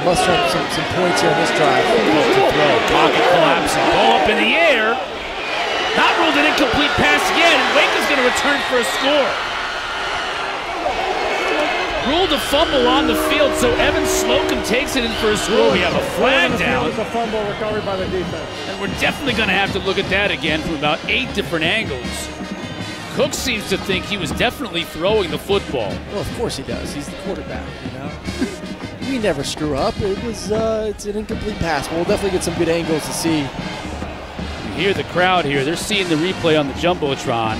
muster up some points here on this drive. Pocket collapsing, ball up in the air. Not ruled an incomplete pass again, and Wake is going to return for a score. Ruled a fumble on the field, so Evan Slocum takes it in for a score. We have a flag down. It's a fumble recovered by the defense. And we're definitely going to have to look at that again from about 8 different angles. Cook seems to think he was definitely throwing the football. Well, of course he does. He's the quarterback, you know. We never screw up. It's an incomplete pass. We'll definitely get some good angles to see. You hear the crowd here. They're seeing the replay on the Jumbotron.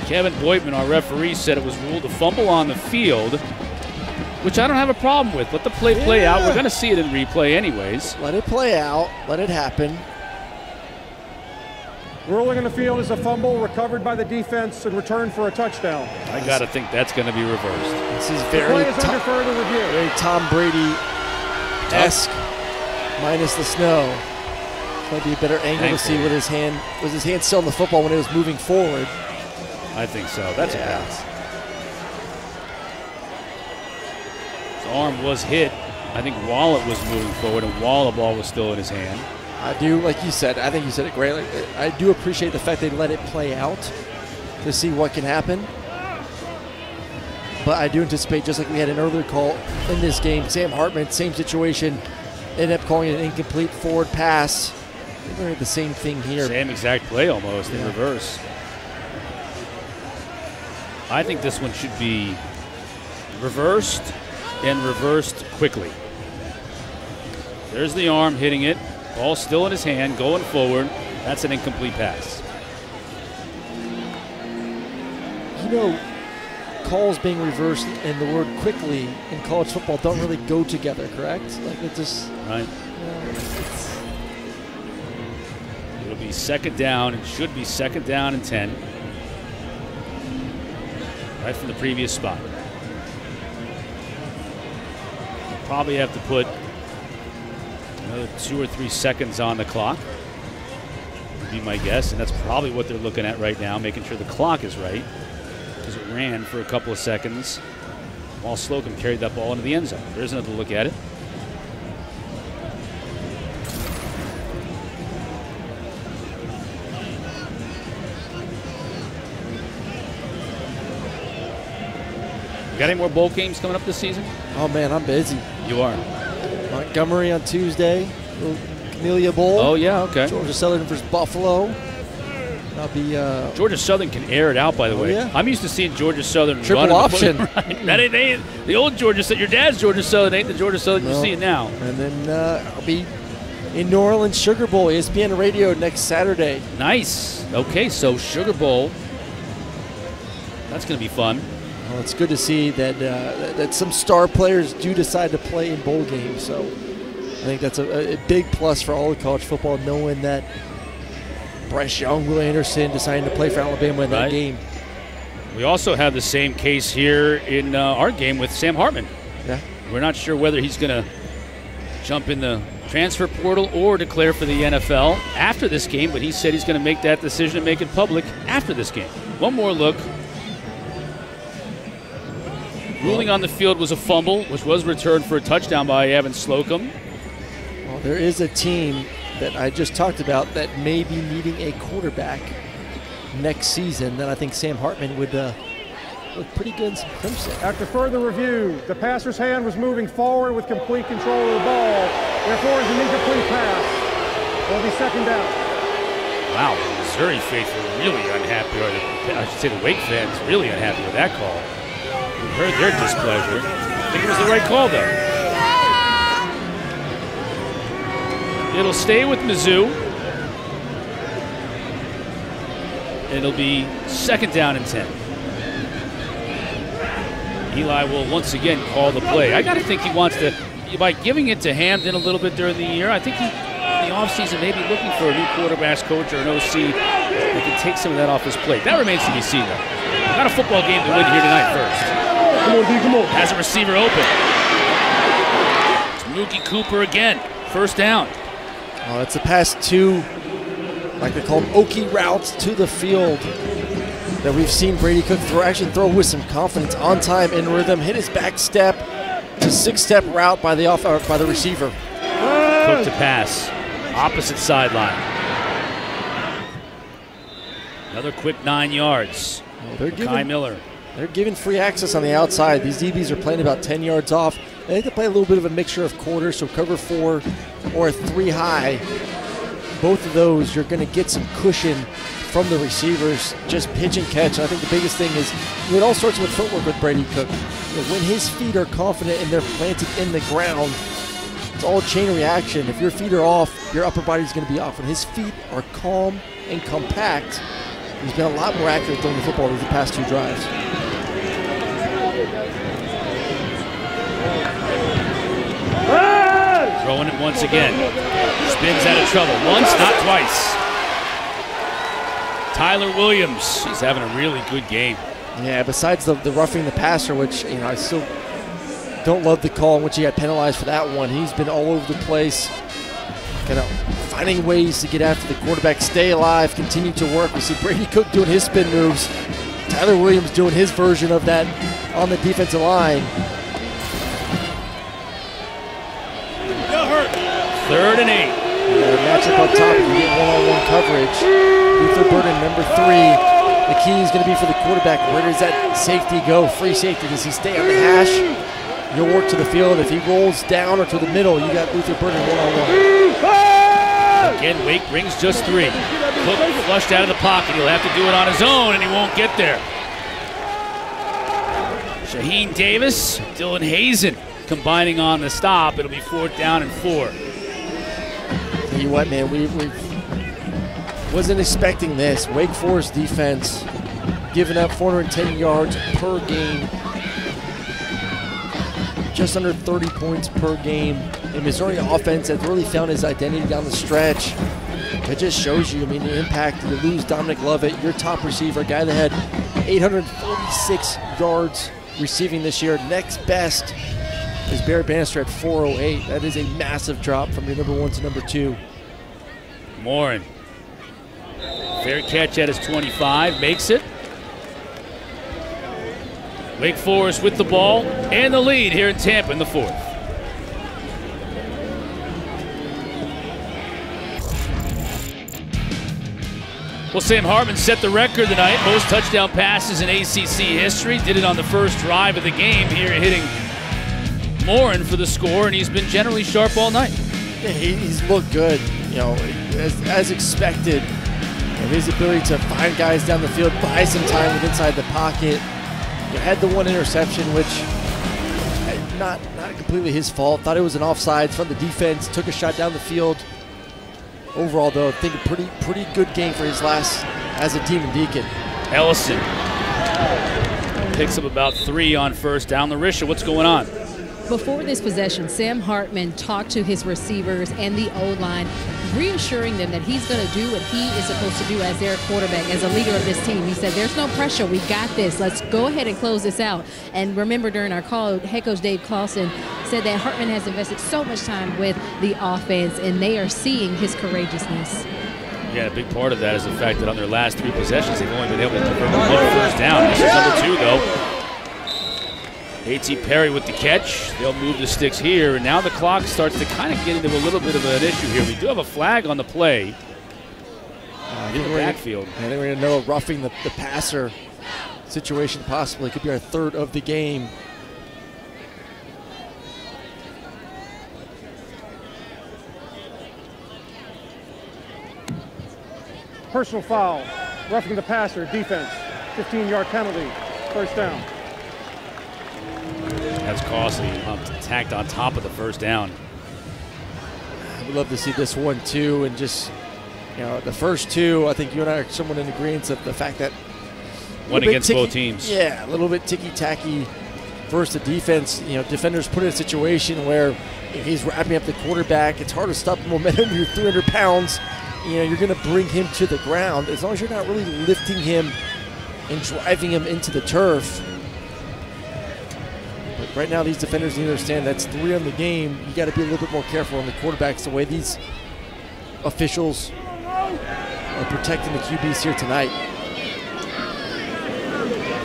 Kevin Boydman, our referee, said it was ruled a fumble on the field, which I don't have a problem with. Let the play out. We're going to see it in replay anyways. Let it play out. Let it happen. Ruling on the field is a fumble recovered by the defense and returned for a touchdown. I got to think that's going to be reversed. This is The very play is under further review. very Tom Brady-esque, minus the snow. Might be a better angle to see with his hand. Was his hand still on the football when it was moving forward? I think so. That's a bounce. His arm was hit. I think Wallet was moving forward, and Wallet ball was still in his hand. I do, like you said, I think you said it great. I do appreciate the fact they let it play out to see what can happen. But I do anticipate, just like we had an earlier call in this game, Sam Hartman, same situation, ended up calling it an incomplete forward pass. We're going to have the same thing here. Same exact play almost in reverse. I think this one should be reversed and reversed quickly. There's the arm hitting it. Ball still in his hand, going forward. That's an incomplete pass. You know, calls being reversed and the word quickly in college football don't really go together, correct? Like it just... Right. You know, it'll be second down. It should be second down and 10. Right from the previous spot. We'll probably have to put another 2 or 3 seconds on the clock, would be my guess, and that's probably what they're looking at right now, making sure the clock is right, because it ran for a couple of seconds while Slocum carried that ball into the end zone. There's another look at it. Got any more bowl games coming up this season? Oh man, I'm busy. You are. Montgomery on Tuesday, Camellia Bowl. Oh yeah, okay. Georgia Southern versus Buffalo. That'll be Georgia Southern can air it out, by the way. Yeah. I'm used to seeing Georgia Southern triple option. Right. That ain't the old Georgia Southern. Your dad's Georgia Southern ain't the Georgia Southern you see it now. And then I'll be in New Orleans Sugar Bowl, ESPN Radio next Saturday. Nice. Okay, so Sugar Bowl. That's going to be fun. Well, it's good to see that that some star players do decide to play in bowl games. So I think that's a big plus for all of college football, knowing that Bryce Young, Will Anderson deciding to play for Alabama in that game. We also have the same case here in our game with Sam Hartman. Yeah. We're not sure whether he's going to jump in the transfer portal or declare for the NFL after this game, but he said he's going to make that decision and make it public after this game. One more look. Ruling on the field was a fumble, which was returned for a touchdown by Evan Slocum. Well, there is a team that I just talked about that may be needing a quarterback next season. Then I think Sam Hartman would look pretty good in some crimson. After further review, the passer's hand was moving forward with complete control of the ball. Therefore, it's an incomplete pass. It'll be second down. Wow, the Missouri faithful really unhappy, or I should say the Wake fans really unhappy with that call. We heard their displeasure. I think it was the right call, though. It'll stay with Mizzou. It'll be second down and 10. Eli will once again call the play. I got to think he wants to, by giving it to Hamden a little bit during the year, I think he, in the offseason, maybe looking for a new quarterback's coach or an OC that can take some of that off his plate. That remains to be seen, though. Got a football game to win here tonight first. Come on, D, come on. Has a receiver open. It's Mookie Cooper again. First down. Oh, it's a pass to, like they call them, Okie routes to the field that we've seen Brady Cook throw with some confidence, on time, in rhythm. Hit his back step. It's a 6-step route by the receiver. Cook to pass. Opposite sideline. Another quick 9 yards. They're Kai Miller. They're giving free access on the outside. These DBs are playing about 10 yards off. They have to play a little bit of a mixture of quarters, so cover 4 or a 3 high. Both of those, you're going to get some cushion from the receivers, just pitch and catch. And I think the biggest thing is it all starts with footwork with Brady Cook. When his feet are confident and they're planted in the ground, it's all chain reaction. If your feet are off, your upper body's going to be off. When his feet are calm and compact, he's been a lot more accurate throwing the football these past 2 drives. Throwing it once again. Spins out of trouble. Once, not twice. Tyler Williams, he's having a really good game. Yeah, besides the roughing the passer, which I still don't love the call in which he got penalized for that one. He's been all over the place, kind of finding ways to get after the quarterback, stay alive, continue to work. We see Brady Cook doing his spin moves, Tyler Williams doing his version of that on the defensive line. 3rd and 8. Matchup on top, you get one-on-one coverage. Luther Burden, number 3. The key is going to be for the quarterback. Where does that safety go? Free safety. Does he stay on the hash? You'll work to the field. If he rolls down or to the middle, you got Luther Burden one-on-one. Again, Wake brings just 3. Cook flushed out of the pocket. He'll have to do it on his own, and he won't get there. Shaheen Davis, Dylan Hazen combining on the stop. It'll be 4th down and 4. Tell you what, man, we wasn't expecting this. Wake Forest defense giving up 410 yards per game, just under 30 points per game. And Missouri offense has really found his identity down the stretch. It just shows you, the impact. You lose Dominic Lovett, your top receiver, a guy that had 846 yards receiving this year. Next best is Barrett Bannister at 408. That is a massive drop from your number 1 to number 2. Morin. Fair catch at his 25, makes it. Wake Forest with the ball and the lead here in Tampa in the 4th. Well, Sam Hartman set the record tonight. Most touchdown passes in ACC history. Did it on the first drive of the game here, hitting Morin for the score, and he's been generally sharp all night. Yeah, he's looked good, as expected. And his ability to find guys down the field, buy some time with inside the pocket. You had the 1 interception, which not completely his fault. Thought it was an offsides from the defense. Took a shot down the field. Overall, though, I think a pretty good game for his last as a team in Deacon. Ellison picks up about 3 on 1st down. Larisha, what's going on? Before this possession, Sam Hartman talked to his receivers and the O-line, reassuring them that he's going to do what he is supposed to do as their quarterback, as a leader of this team. He said, there's no pressure. We got this. Let's go ahead and close this out. And remember, during our call, head coach Dave Clawson said that Hartman has invested so much time with the offense, and they are seeing his courageousness. Yeah, a big part of that is the fact that on their last 3 possessions, they've only been able to convert 1 first down. This is number 2, though. A.T. Perry with the catch. They'll move the sticks here, and now the clock starts to kind of get into a little bit of an issue here. We do have a flag on the play in the backfield. I think we're going to know roughing the passer situation possibly. Could be our 3rd of the game. Personal foul, roughing the passer, defense, 15-yard penalty, 1st down. That's costly. Tacked on top of the 1st down. I would love to see this one too, and just the first 2. I think you and I are somewhat in agreement of the fact that one against both teams. Yeah, a little bit ticky-tacky versus the defense. Defenders put in a situation where if he's wrapping up the quarterback, it's hard to stop the momentum. You're 300 pounds. You're going to bring him to the ground as long as you're not really lifting him and driving him into the turf. But right now, these defenders need to understand that's 3 on the game. You got to be a little bit more careful on the quarterbacks. The way these officials are protecting the QBs here tonight.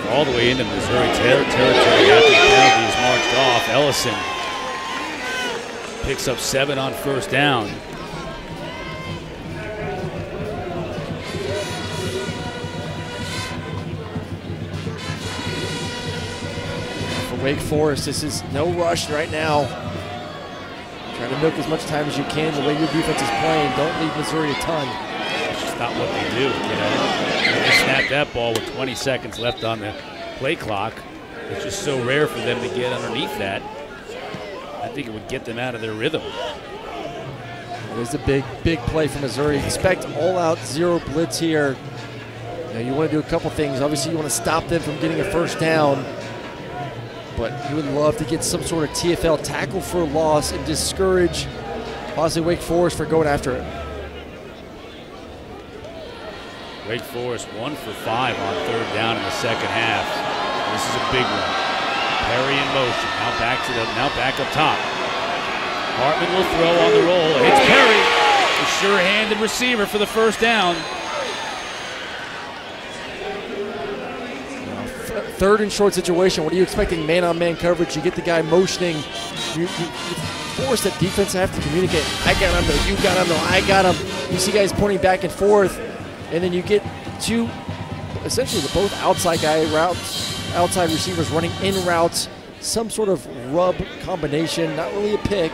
All the way into Missouri territory after the penalty is marched off. Ellison picks up 7 on 1st down. Wake Forest, this is no rush right now. Trying to milk as much time as you can the way your defense is playing. Don't leave Missouri a ton. It's just not what they do, you know. They snap that ball with 20 seconds left on the play clock. It's just so rare for them to get underneath that. I think it would get them out of their rhythm. It is a big, big play for Missouri. Expect all-out zero blitz here. You know, you want to do a couple things. Obviously, you want to stop them from getting a first down. But you would love to get some sort of TFL tackle for a loss and discourage possibly Wake Forest for going after it. Wake Forest 1 for 5 on 3rd down in the second half. This is a big one. Perry in motion. Now back up top. Hartman will throw on the roll. It's Perry, the sure-handed receiver for the first down. Third and short situation. What are you expecting? Man-on-man coverage. You get the guy motioning. You force that defense to have to communicate. I got him, though. You got him, though. I got him. You see guys pointing back and forth, and then you get two, essentially both outside guy routes, outside receivers running in routes, some sort of rub combination. Not really a pick,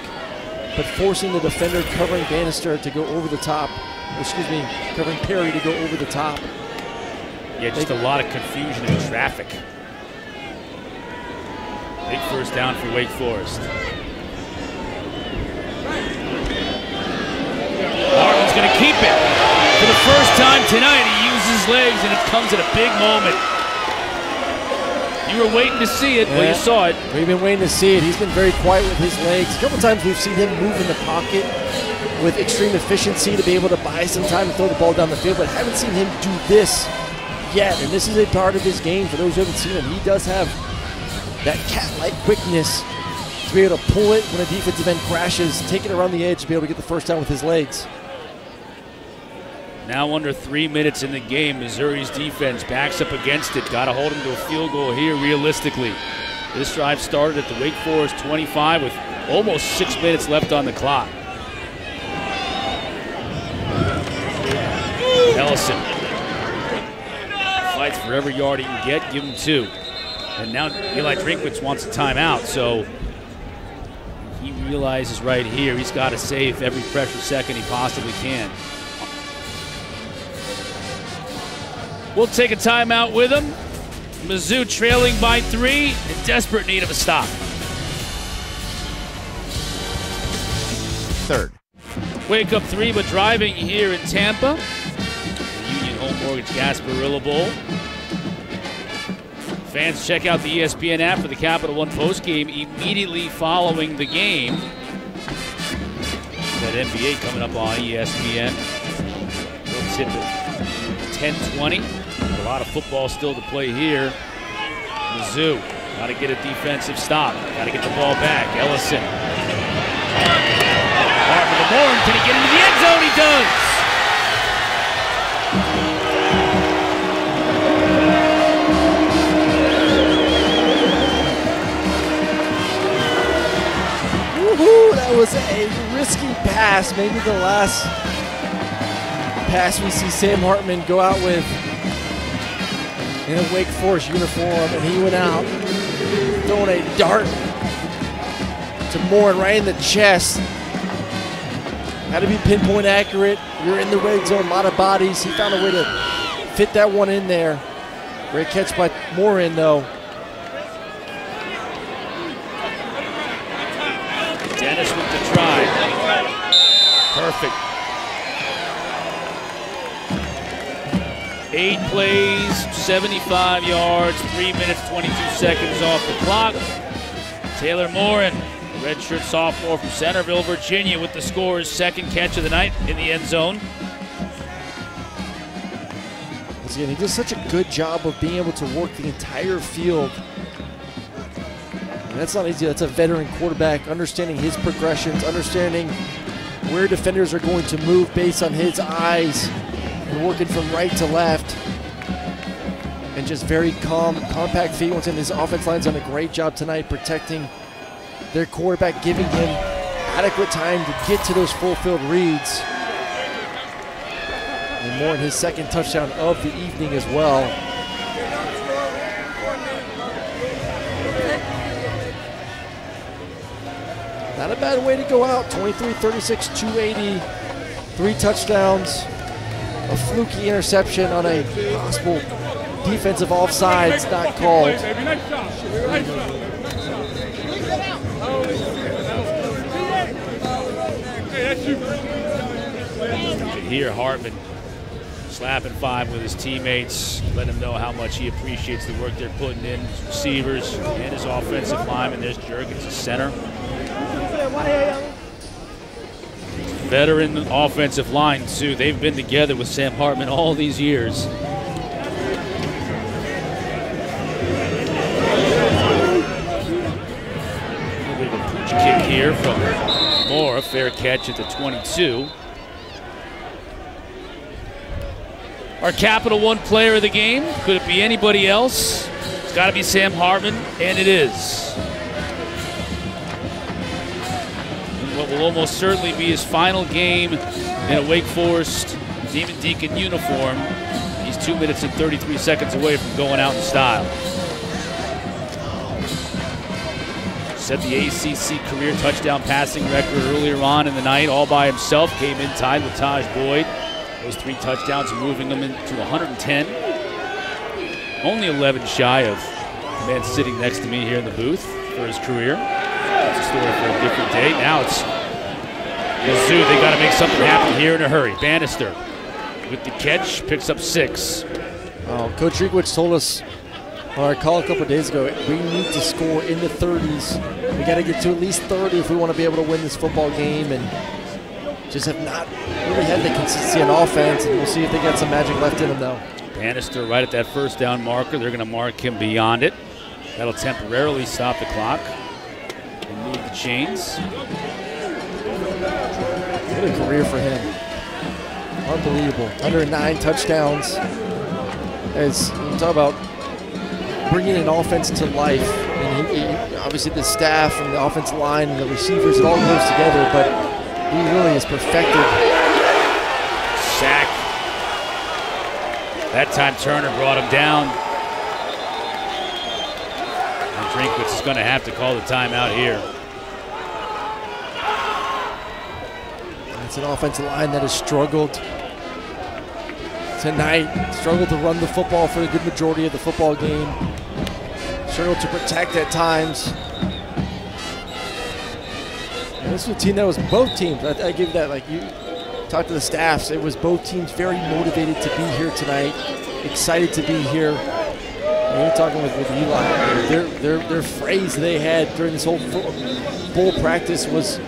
but forcing the defender covering Bannister to go over the top. Excuse me, covering Perry to go over the top. Yeah, just a lot of confusion and traffic. Big first down for Wake Forest. Hartman's going to keep it. For the first time tonight, he uses his legs, and it comes at a big moment. You were waiting to see it. Well, you saw it. We've been waiting to see it. He's been very quiet with his legs. A couple times we've seen him move in the pocket with extreme efficiency to be able to buy some time to throw the ball down the field, but haven't seen him do this yet, and this is a part of his game. For those who haven't seen him, he does have that cat-like quickness to be able to pull it when a defensive end crashes, take it around the edge to be able to get the first down with his legs. Now under 3 minutes in the game, Missouri's defense backs up against it. Got to hold him to a field goal here realistically. This drive started at the Wake Forest 25 with almost 6 minutes left on the clock. Ellison fights for every yard he can get, give him 2. And now Eli Drinkwitz wants a timeout, so he realizes right here he's got to save every pressure second he possibly can. We'll take a timeout with him. Mizzou trailing by 3, in desperate need of a stop. Third. Wake up 3, but driving here in Tampa. The Union Home Mortgage Gasparilla Bowl. Fans check out the ESPN app for the Capital One postgame immediately following the game. That NBA coming up on ESPN. We'll tip it 10-20. A lot of football still to play here. Mizzou got to get a defensive stop. Got to get the ball back. Ellison. Hartman to Morin. Can he get into the end zone? He does. Woohoo! That was a risky pass. Maybe the last pass we see Sam Hartman go out with in a Wake Forest uniform, and he went out throwing a dart to Morin right in the chest. Had to be pinpoint accurate. You're in the red zone, a lot of bodies. He found a way to fit that one in there. Great catch by Morin, though. Dennis with the try. Perfect. 8 plays, 75 yards, 3 minutes, 22 seconds off the clock. Taylor Morin, redshirt sophomore from Centerville, Virginia, with the score's second catch of the night in the end zone. Once again, he does such a good job of being able to work the entire field. And that's not easy. That's a veteran quarterback, understanding his progressions, understanding where defenders are going to move based on his eyes, and working from right to left. And just very calm, compact feet. Once again, his offense line's done a great job tonight protecting their quarterback, giving him adequate time to get to those full field reads. And more in his second touchdown of the evening as well. Not a bad way to go out. 23, 36, 280, 3 touchdowns, a fluky interception on a possible defensive offsides not called. You can hear Hartman slapping 5 with his teammates, letting him know how much he appreciates the work they're putting in, his receivers and his offensive lineman. There's Juergens, the center. Veteran offensive line, too. They've been together with Sam Hartman all these years. Kick here from Moore, a fair catch at the 22. Our Capital One player of the game, could it be anybody else? It's got to be Sam Hartman, and it is. In what will almost certainly be his final game in a Wake Forest Demon Deacon uniform. He's 2 minutes and 33 seconds away from going out in style. Set the ACC career touchdown passing record earlier on in the night, all by himself. Came in tied with Taj Boyd. Those 3 touchdowns moving him into 110. Only 11 shy of the man sitting next to me here in the booth for his career. That's a story for a different day. Now it's Mizzou. They got to make something happen here in a hurry. Bannister with the catch, picks up 6. Coach Riegwich told us on our call a couple of days ago, we need to score in the 30s. We got to get to at least 30 if we want to be able to win this football game, and just have not really had the consistency on offense, and we'll see if they got some magic left in them, though. Bannister right at that first down marker. They're going to mark him beyond it. That'll temporarily stop the clock and move the chains. What a career for him. Unbelievable. 109 touchdowns. As you talk about bringing an offense to life, and he, obviously the staff and the offensive line and the receivers, it all goes together, but he really has perfected. Sack. That time Turner brought him down. And Drinkwitz is going to have to call the timeout here. It's an offensive line that has struggled tonight, struggled to run the football for a good majority of the football game, struggled to protect at times. And this was a team that was both teams. I give that, like you talk to the staffs, it was both teams very motivated to be here tonight, excited to be here. And you're talking with Eli, their phrase they had during this whole bowl practice was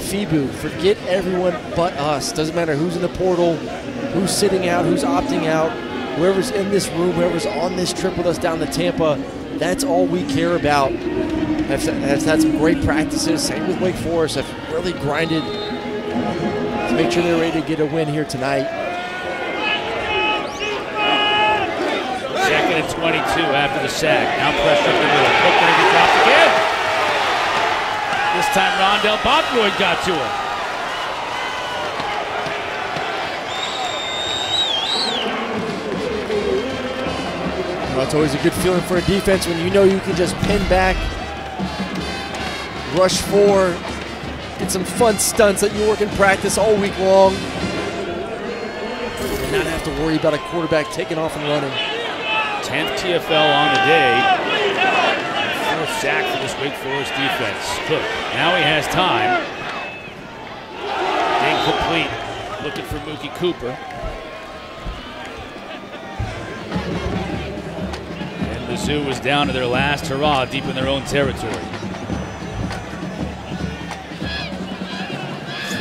FIBU, forget everyone but us. Doesn't matter who's in the portal, who's sitting out, who's opting out, whoever's in this room, whoever's on this trip with us down to Tampa, that's all we care about. Has had some great practices, same with Wake Forest, have really grinded to make sure they're ready to get a win here tonight. 2nd and 22 after the sack. Now pressure up the middle. Cook going to get dropped again. This time Rondell Bothroyd got to him. Well, it's always a good feeling for a defense when you know you can just pin back, rush 4, get some fun stunts that you work in practice all week long, and not have to worry about a quarterback taking off and running. 10th TFL on the day. 4th sack for this Wake Forest defense. Cook, now he has time. Incomplete. Looking for Mookie Cooper. And Mizzou was down to their last hurrah deep in their own territory.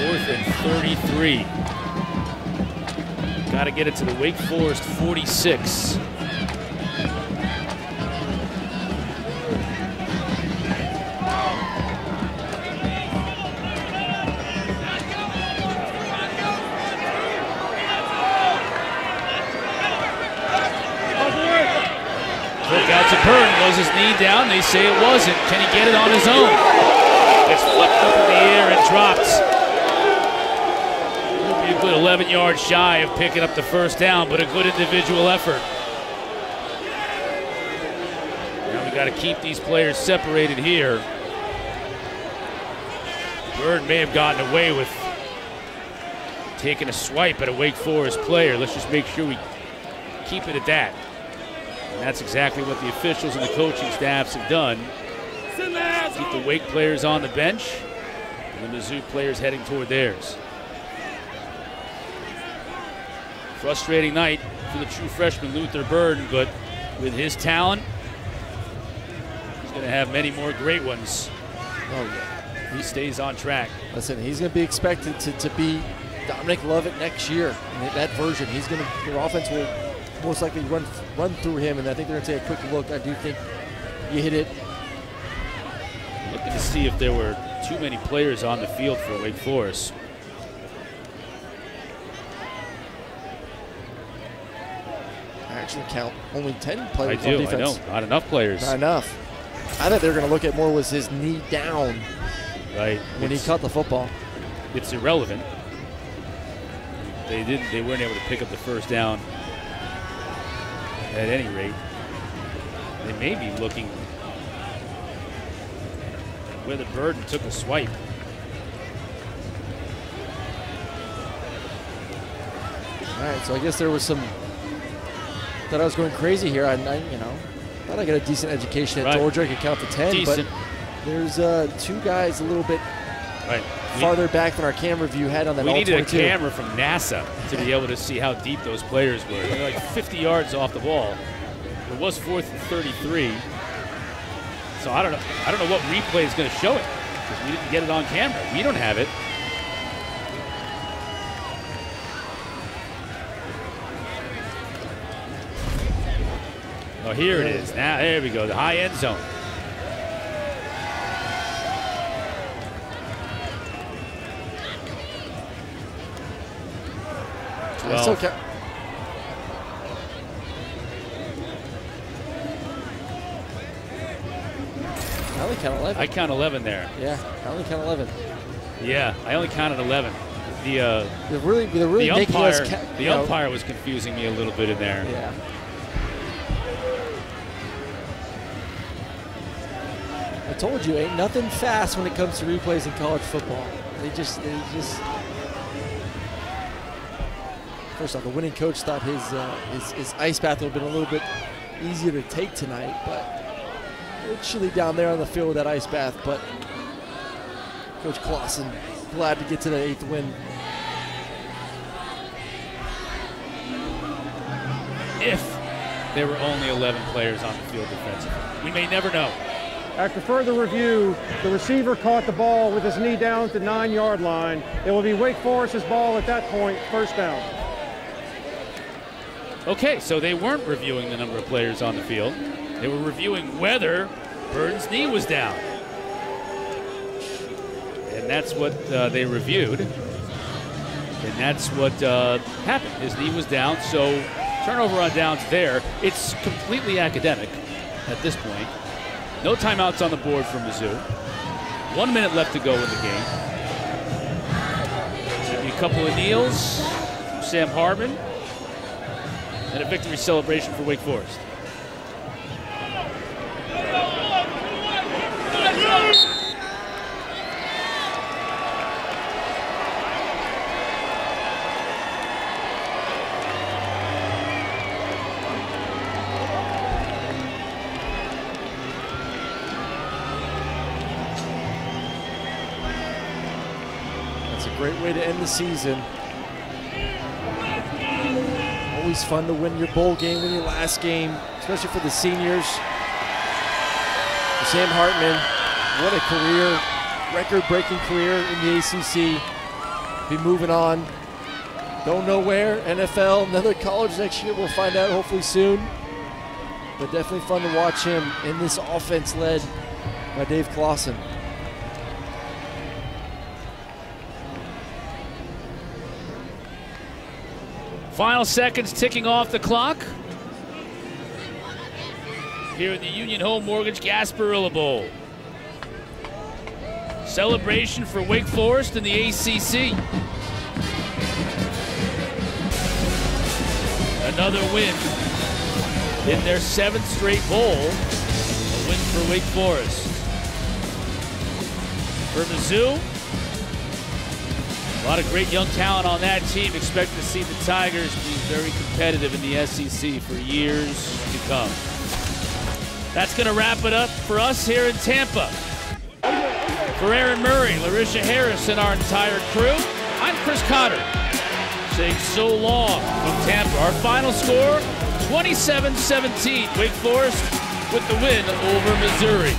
4th and 33. Got to get it to the Wake Forest 46. Cook out to Burton. Was his knee down? They say it wasn't. Can he get it on his own? Gets flipped up in the air and dropped. He'll be a good 11 yards shy of picking up the first down, but a good individual effort. Now we got to keep these players separated here. Bird may have gotten away with taking a swipe at a Wake Forest player. Let's just make sure we keep it at that. And that's exactly what the officials and the coaching staffs have done. Keep the Wake players on the bench and the Mizzou players heading toward theirs. Frustrating night for the true freshman Luther Bird, but with his talent, he's going to have many more great ones. Oh, yeah. If he stays on track. Listen, he's going to be expected to be Dominic Lovett next year. In that version, their offense will most likely run through him, and I think they're going to take a quick look. I do think you hit it. Looking to see if there were too many players on the field for Wake Forest. I actually count only 10 players on defense. I know. Not enough players. Not enough. I thought they were going to look at more was his knee down. Right. When he caught the football. It's irrelevant. They weren't able to pick up the first down at any rate. They may be looking whether Burden took a swipe. All right, so I guess there was some. Thought I was going crazy here. I thought I got a decent education at Georgia. I could count to 10, decent. But there's two guys a little bit farther back than our camera view had on that. We needed a camera from NASA to be able to see how deep those players were. They're like 50 yards off the ball. It was 4th and 33. So I don't know what replay is going to show it because we didn't get it on camera. We don't have it. Oh, here it is. Now, there we go. The high end zone. It's okay. I only count 11. I count 11 there. Yeah, I only count 11. Yeah, I only counted 11. They're really making us the umpire was confusing me a little bit in there. Yeah. I told you, ain't nothing fast when it comes to replays in college football. They just. First off, the winning coach thought his ice bath would have been a little bit easier to take tonight, but it's chilly down there on the field with that ice bath. But Coach Clausen glad to get to the 8th win. If there were only 11 players on the field defensively, we may never know. After further review, the receiver caught the ball with his knee down at the 9-yard line. It will be Wake Forest's ball at that point, first down. Okay, so they weren't reviewing the number of players on the field. They were reviewing whether Burden's knee was down. And that's what they reviewed. And that's what happened. His knee was down, so turnover on downs there. It's completely academic at this point. No timeouts on the board for Mizzou. 1 minute left to go in the game. Maybe a couple of kneels from Sam Hartman. And a victory celebration for Wake Forest. That's a great way to end the season. Always fun to win your bowl game, win your last game, especially for the seniors. For Sam Hartman, what a career, record-breaking career in the ACC. Be moving on. Don't know where, NFL, another college next year. We'll find out hopefully soon. But definitely fun to watch him in this offense led by Dave Clausen. Final seconds ticking off the clock here in the Union Home Mortgage Gasparilla Bowl. Celebration for Wake Forest and the ACC. Another win in their 7th straight bowl. A win for Wake Forest. For Mizzou, A lot of great young talent on that team. Expect to see the Tigers be very competitive in the SEC for years to come. That's going to wrap it up for us here in Tampa. For Aaron Murray, Larisha Harris, and our entire crew, I'm Chris Cotter, saying so long from Tampa. Our final score, 27-17. Wake Forest with the win over Missouri.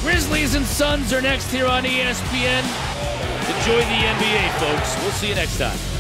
Grizzlies and Suns are next here on ESPN. Enjoy the NBA, folks. We'll see you next time.